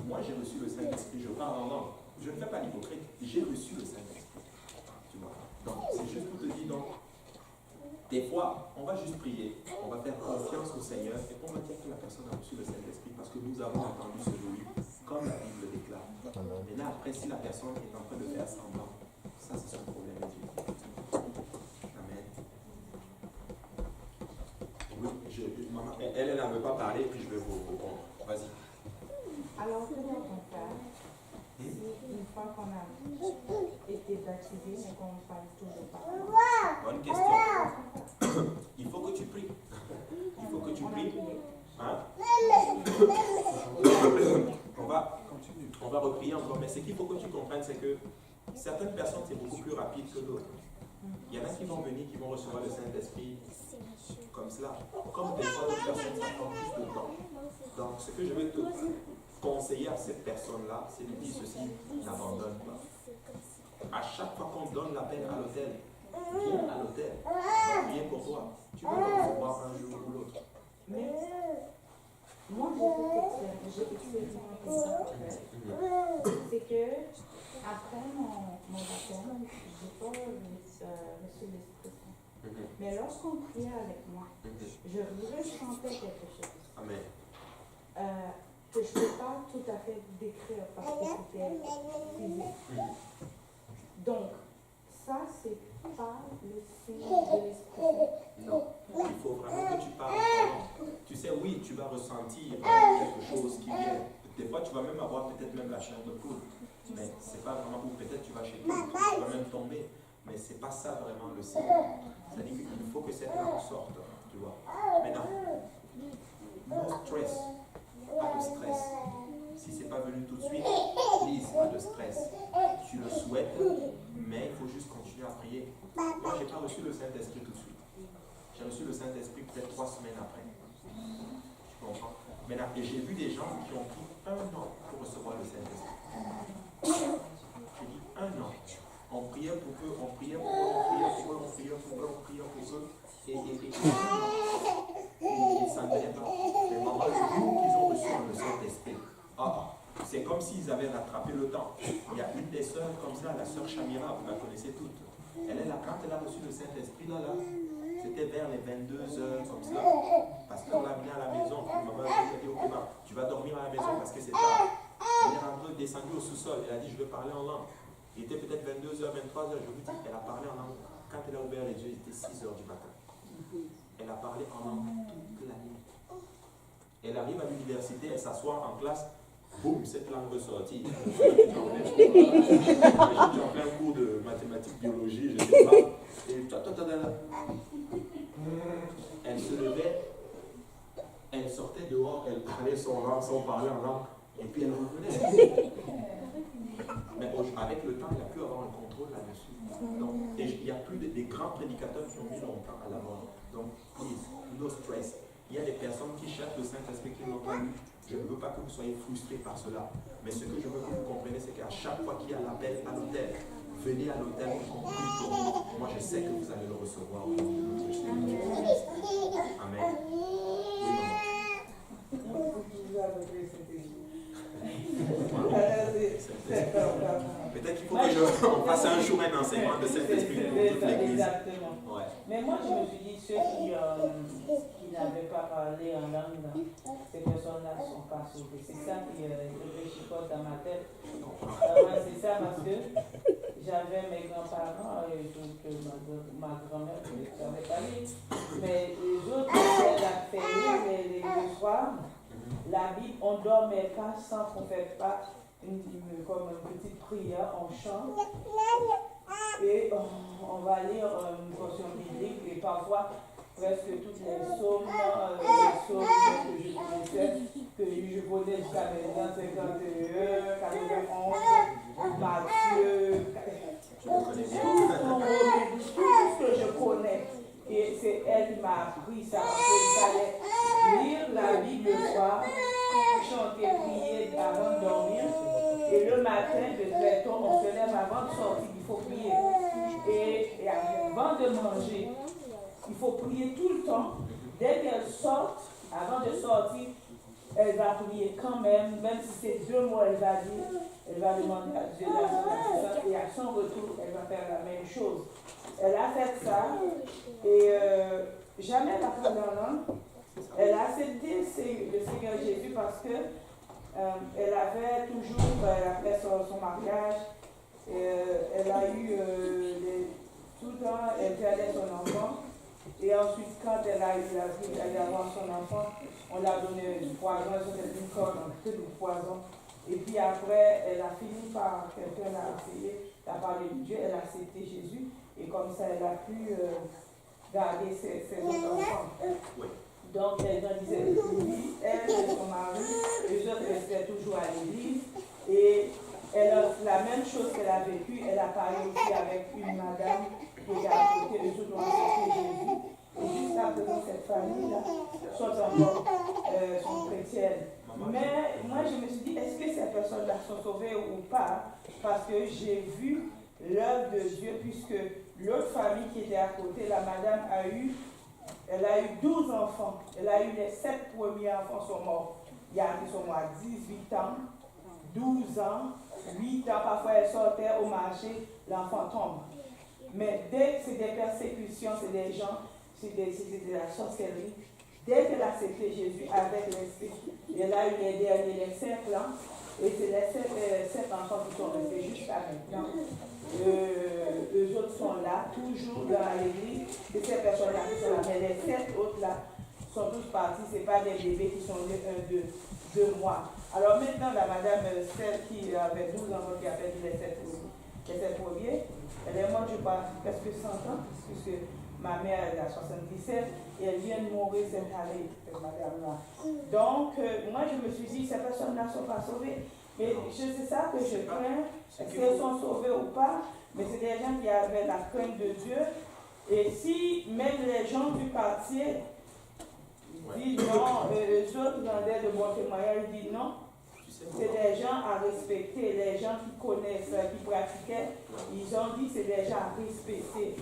Moi j'ai reçu le Saint-Esprit, je parle en langue. Je ne fais pas l'hypocrite, j'ai reçu le Saint-Esprit. Tu vois? Donc c'est juste pour te dire, donc, des fois, on va juste prier, on va faire confiance au Seigneur et on va dire que la personne a reçu le Saint-Esprit parce que nous avons entendu ce louis, comme la Bible le déclare. Mais là, après, si la personne est en train de faire semblant, ça c'est son problème avec Dieu. Amen. Oui, maman, elle n'en veut pas parler, puis je vais vous répondre. Vas-y. Alors, comment on fait une fois qu'on a été baptisé, mais qu'on ne parle toujours pas? Bonne question. Il faut que tu pries. Il faut que tu pries. Hein? On va reprier encore, mais ce qu'il faut que tu comprennes, c'est que certaines personnes, c'est beaucoup plus rapide que d'autres. Il y en a qui vont venir, qui vont recevoir le Saint-Esprit comme cela. Comme des fois, d'autres personnes, ça prend plus de temps. Donc, ce que je vais te conseiller à cette personne-là, c'est de dire ceci, n'abandonne pas. À chaque fois qu'on donne l'appel à l'hôtel, viens à l'hôtel, viens pour toi. Tu vas le recevoir un jour ou l'autre. Mais moi, j'ai expérimenté ça. C'est que après mon baptême, je n'ai pas reçu l'Esprit Saint. Mais lorsqu'on priait avec moi, je ressentais quelque chose. Amen. Que je ne peux pas tout à fait décrire parce que c'était physique. Donc, ça, c'est pas le signe de l'Esprit. Non, il faut vraiment que tu parles. Tu sais, oui, tu vas ressentir quelque chose qui vient. Des fois, tu vas même avoir peut-être même la chair de poule. Mais c'est pas vraiment, ou peut-être tu vas chez toi, tu vas même tomber. Mais c'est pas ça vraiment le signe. C'est-à-dire qu'il faut que cette langue sorte, tu vois. Maintenant, no stress, pas de stress. Si c'est pas venu tout de suite, please, pas de stress. Tu le souhaites, mais il faut juste continuer à prier. Moi, j'ai pas reçu le Saint-Esprit tout de suite. J'ai reçu le Saint-Esprit peut-être 3 semaines après. Tu comprends? Maintenant, et j'ai vu des gens qui ont pris 1 an pour recevoir le Saint-Esprit. Ils ne sentaient pas. Les mamans, le jour qu'ils ont reçu le Saint-Esprit, c'est comme s'ils avaient rattrapé le temps. Il y a une des sœurs comme ça, la sœur Chamira, vous la connaissez toutes. Elle est là, quand elle a reçu le Saint-Esprit, là, c'était vers les 22h comme ça. Pasteur l'a amené à la maison. Maman a dit, ok, tu vas dormir à la maison parce que c'est tard. Elle est rentrée, descendue au sous-sol. Elle a dit, je vais parler en langue. Il était peut-être 22h, 23h. Je vous dis, elle a parlé en langue. Quand elle a ouvert les yeux, il était 6h du matin. Elle a parlé en langue toute la nuit. Elle arrive à l'université, elle s'assoit en classe. Boum, cette langue ressortit. J'étais en plein cours de mathématiques, biologie, je ne sais pas. Et elle se levait, elle sortait dehors, elle prenait son langue, sans parler en langue, et puis elle revenait. Mais avec le temps, il a pu avoir un contrôle là-dessus. Donc, il y a plus des grands prédicateurs qui ont mis longtemps à la mort. Donc, please, no stress. Il y a des personnes qui cherchent le Saint-Esprit qui n'ont pas eu. Je ne veux pas que vous soyez frustrés par cela. Mais ce que je veux que vous compreniez, c'est qu'à chaque fois qu'il y a l'appel à l'hôtel, venez à l'hôtel, on prie pour vous. Moi, je sais que vous allez le recevoir au nom de notre Jésus. Amen. Peut-être qu'il faut qu'on fasse un jour un enseignement de Saint-Esprit pour toute l'Église. Exactement. Ouais. Mais moi, je me suis dit, ceux qui n'avaient pas parlé en langue, ces personnes-là ne sont pas sauvées. C'est ça qui chipote dans ma tête. C'est ça parce que j'avais mes grands-parents et donc ma grand-mère ne savait pas lire. Mais les autres, elles la fait lire le soir. La Bible, on ne dormait pas sans qu'on ne fasse pas comme une petite prière, on chante. Et on va lire une portion biblique et parfois presque toutes les psaumes que je connaissais, que je connais jusqu'à maintenant, 51, 91, Matthieu, tout ce que je connais. Et c'est elle qui m'a appris ça, parce qu'il fallait lire la Bible le soir, chanter, prier avant de dormir. Et le matin, de très tôt, on se lève avant de sortir, il faut prier. Et avant de manger, il faut prier tout le temps. Dès qu'elle sort, avant de sortir, elle va prier quand même si c'est 2 mots, elle va dire, elle va demander à Dieu la grâce, et à son retour, elle va faire la même chose. Elle a fait ça, et jamais elle a parlé en langue. Elle a accepté le Seigneur Jésus parce que elle avait toujours, après son mariage, elle a eu tout le temps, elle perdait son enfant. Et ensuite, quand elle a eu la vie d'avoir son enfant, on l'a donné du poison, une corde, un peu de poison. Et puis après, elle a fini par, quelqu'un a essayé de parler de Dieu, elle a accepté Jésus. Et comme ça, elle a pu garder ses autres enfants. Donc, elle disait, lui, elle et son mari, les autres restaient toujours à l'église. Et la même chose qu'elle a vécue, elle a parlé aussi avec une madame qui était à côté, les autres ont accepté Jésus. Et jusqu'à présent, cette famille-là sont chrétiennes. Mais moi, je me suis dit, est-ce que ces personnes-là sont sauvées ou pas? Parce que j'ai vu l'œuvre de Dieu, puisque l'autre famille qui était à côté, la madame elle a eu 12 enfants. Elle a eu les 7 premiers enfants sont morts. Il y a qui sont morts à 18 ans, 12 ans, 8 ans. Parfois, elle sortait au marché, l'enfant tombe. Mais dès que c'est des persécutions, c'est des gens, c'est de la sorcellerie. Dès qu'elle a accepté Jésus avec l'esprit, elle a eu les derniers, les 5 ans. Et c'est les 7 enfants qui sont restés jusqu'à maintenant. Eux autres sont là, toujours dans l'église. Et ces personnes-là qui sont là. Mais les 7 autres-là sont tous partis. Ce n'est pas des bébés qui sont nés 2 mois. Alors maintenant, la madame, celle qui avait 12 enfants, qui a perdu les 7 premiers, elle est morte, je crois, presque 100 ans, puisque ma mère, elle a 77, et elle vient de mourir cette année, cette madame-là. Donc, moi, je me suis dit, ces personnes-là ne sont pas sauvées. Mais c'est ça que je crains, est-ce qu'elles sont sauvées ou pas, mais c'est des gens qui avaient la crainte de Dieu. Et si même les gens du quartier disent non, eux autres vendaient de bons témoignages, ils disent non, c'est des gens à respecter, les gens qui connaissent, qui pratiquaient, ils ont dit que c'est des gens à respecter.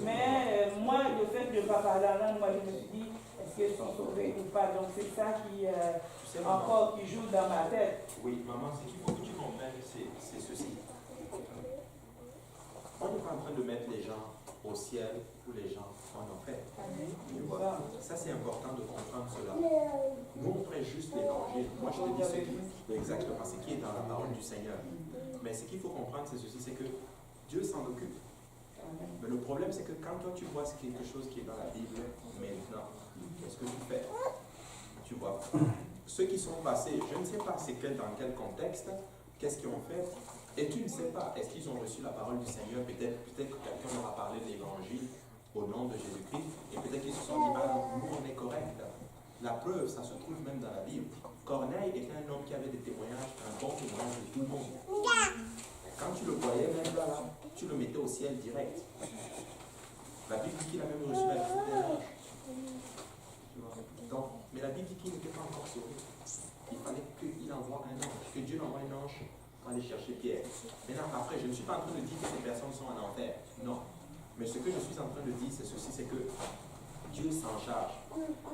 Mais moi, le fait de ne pas parler la langue, moi je me suis dit, est-ce qu'ils sont sauvés ou pas? Donc c'est ça qui, encore, qui joue dans ma tête. Oui, maman, ce qu'il faut que tu comprennes, c'est ceci. On n'est pas en train de mettre les gens au ciel ou les gens en enfer. Ça, c'est important de comprendre cela. Nous, on prêche juste l'évangile. Moi, je te dis exactement ce qui est dans la parole du Seigneur. Mais ce qu'il faut comprendre, c'est ceci, c'est que Dieu s'en occupe. Mais le problème, c'est que quand toi, tu vois quelque chose qui est dans la Bible, maintenant, qu'est-ce que tu fais? Tu vois. Ceux qui sont passés, je ne sais pas dans quel contexte, qu'est-ce qu'ils ont fait. Et tu ne sais pas, est-ce qu'ils ont reçu la parole du Seigneur? Peut-être que quelqu'un leur a parlé de l'évangile au nom de Jésus-Christ, et peut-être qu'ils se sont dit, ah non, nous on est correct. La preuve, ça se trouve même dans la Bible. Corneille était un homme qui avait des témoignages, un bon témoignage de tout le monde. Quand tu le voyais même là, tu le mettais au ciel direct. La Bible dit qu'il a même reçu la visite d'un ange. Donc, mais la Bible dit qu'il n'était pas encore sauvé. Il fallait qu'il envoie un ange, que Dieu envoie un ange pour aller chercher Pierre. Maintenant, après, je ne suis pas en train de dire que ces personnes sont en enfer. Non. Mais ce que je suis en train de dire, c'est ceci, c'est que Dieu s'en charge.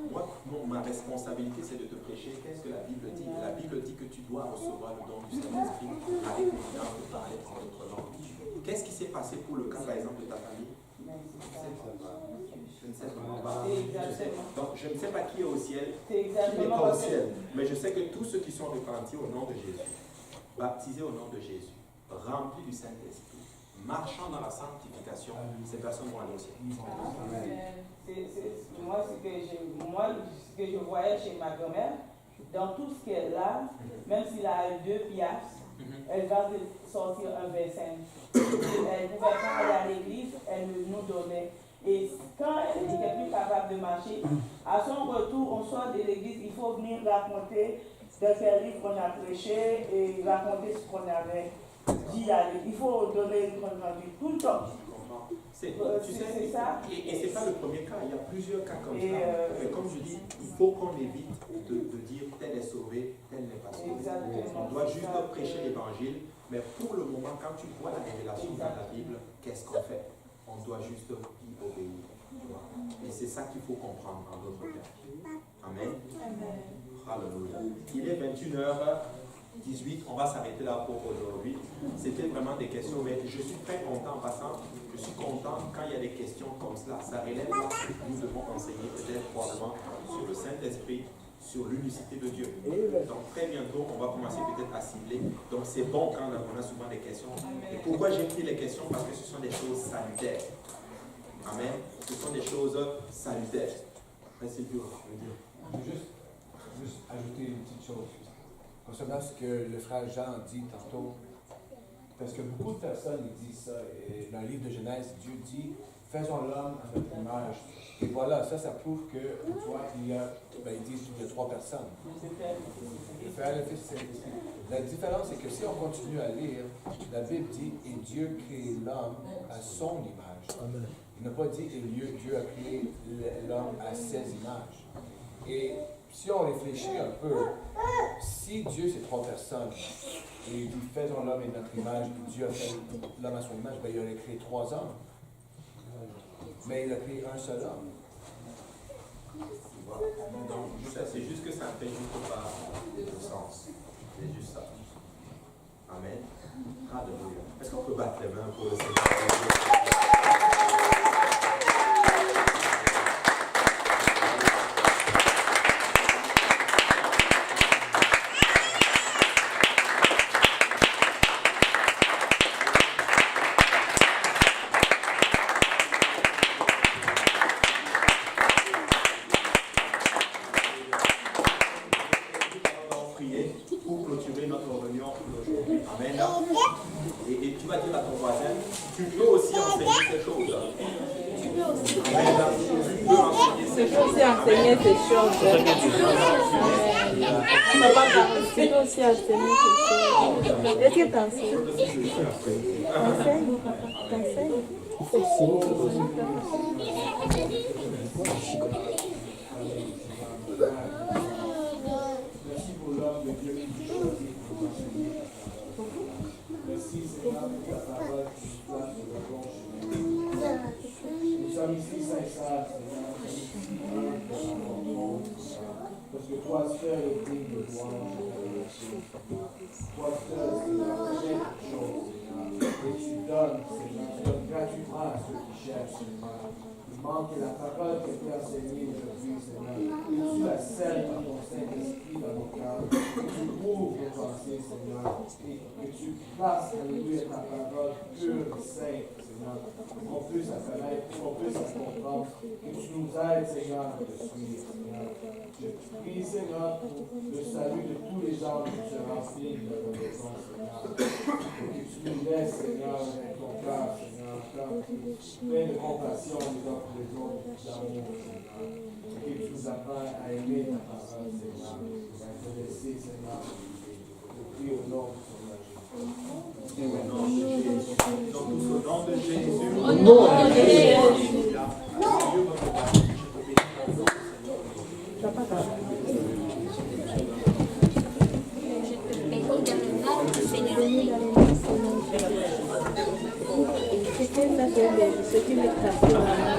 Moi, ma responsabilité, c'est de te prêcher. Qu'est-ce que la Bible dit? La Bible dit que tu dois recevoir le don du Saint-Esprit avec l'évidence de parler en d'autres langues. Qu'est-ce qui s'est passé pour le cas, par exemple, de ta famille? Je ne sais pas. Donc, je ne sais pas qui est au ciel, qui n'est pas au ciel. Mais je sais que tous ceux qui sont repentis au nom de Jésus, baptisés au nom de Jésus, remplis du Saint-Esprit, marchant dans la sanctification, ces personnes vont aller au ciel. Moi, ce que je voyais chez ma grand-mère, dans tout ce qu'elle a, même s'il a 2 piastres, elle va sortir un verset. Elle ne pouvait pas aller à l'église, elle nous donnait. Et quand elle n'était plus capable de marcher, à son retour, on sort de l'église, il faut venir raconter de quel livre qu'on a prêché et raconter ce qu'on avait dit. Il faut donner une compte rendu tout le temps. C'est ça. Et ce n'est pas le premier cas, il y a plusieurs cas comme ça. Mais comme je dis, il faut qu'on évite de dire tel est sauvé, tel n'est pas sauvé. On doit juste prêcher l'évangile, mais pour le moment, quand tu vois la révélation dans la Bible, qu'est-ce qu'on fait? On doit juste y obéir. Et c'est ça qu'il faut comprendre en d'autres termes. Amen. Alléluia. Il est 21h18, on va s'arrêter là pour aujourd'hui. C'était vraiment des questions, mais je suis très content en passant. Je suis content quand il y a des questions comme cela. Ça relève là ce que nous devons enseigner peut-être probablement sur le Saint-Esprit, sur l'unicité de Dieu. Donc très bientôt, on va commencer peut-être à cibler. Donc c'est bon quand on a souvent des questions. Et pourquoi j'ai pris les questions? Parce que ce sont des choses salutaires. Amen. Ce sont des choses salutaires. Après c'est dur, je veux dire. Je veux juste ajouter une petite chose. Concernant ce que le frère Jean dit tantôt, parce que beaucoup de personnes disent ça, et dans le livre de Genèse, Dieu dit, faisons l'homme à notre image. Et voilà, ça prouve que, tu vois, il dit qu'il y a 3 personnes. Le Père, le Fils et le Saint-Esprit. La différence, c'est que si on continue à lire, la Bible dit, et Dieu crée l'homme à son image. Amen. Il n'a pas dit, et Dieu a créé l'homme à ses images. Et si on réfléchit un peu, si Dieu c'est 3 personnes, et il dit faisons l'homme et notre image, et Dieu a fait l'homme à son image, ben, il aurait créé 3 hommes. Mais il a créé un seul homme. Donc, c'est juste que ça ne fait juste pas de sens. C'est juste ça. Amen. Alléluia. Est-ce qu'on peut battre les mains pour le Seigneur? Enseigner ces choses. Tu peux aussi enseigner ces choses. Est-ce que tu enseignes? T'enseignes? Merci pour l'homme de Dieu qui nous enseigner ta parole. Merci Seigneur pour ta parole qui nous place sur le bon chemin. Nous sommes ici, Saint-Saint, Seigneur, nous sommes ici pour avoir compte, parce que toi seul es digne de louange et d'adoration. Toi seul, Seigneur, fais quelque chose, Seigneur, et tu donnes, Seigneur, tu donnes gratuitement à ceux qui cherchent, Seigneur. Il manque que la parole qui a été enseignée aujourd'hui, Seigneur, que tu la scelles par ton Saint-Esprit dans nos cœurs, que tu ouvres nos pensées, Seigneur, et que tu places, alléluia, ta parole pure et sainte, Seigneur, qu'on puisse la connaître, qu'on puisse la comprendre, que tu nous aides, Seigneur, à te suivre, Seigneur. Je prie, Seigneur, pour le salut de tous les gens qui se remplissent de la maison, Seigneur, et que tu nous laisses, Seigneur, avec ton cœur, Seigneur, plein de compassion les uns pour les autres, d'amour, Seigneur, et que tu nous apprends à aimer ta parole, Seigneur, et à te laisser, Seigneur, je prie au nom de ton Au nom de Jésus. Au nom de Jésus. C'est que ça fait ce qui m'est passé.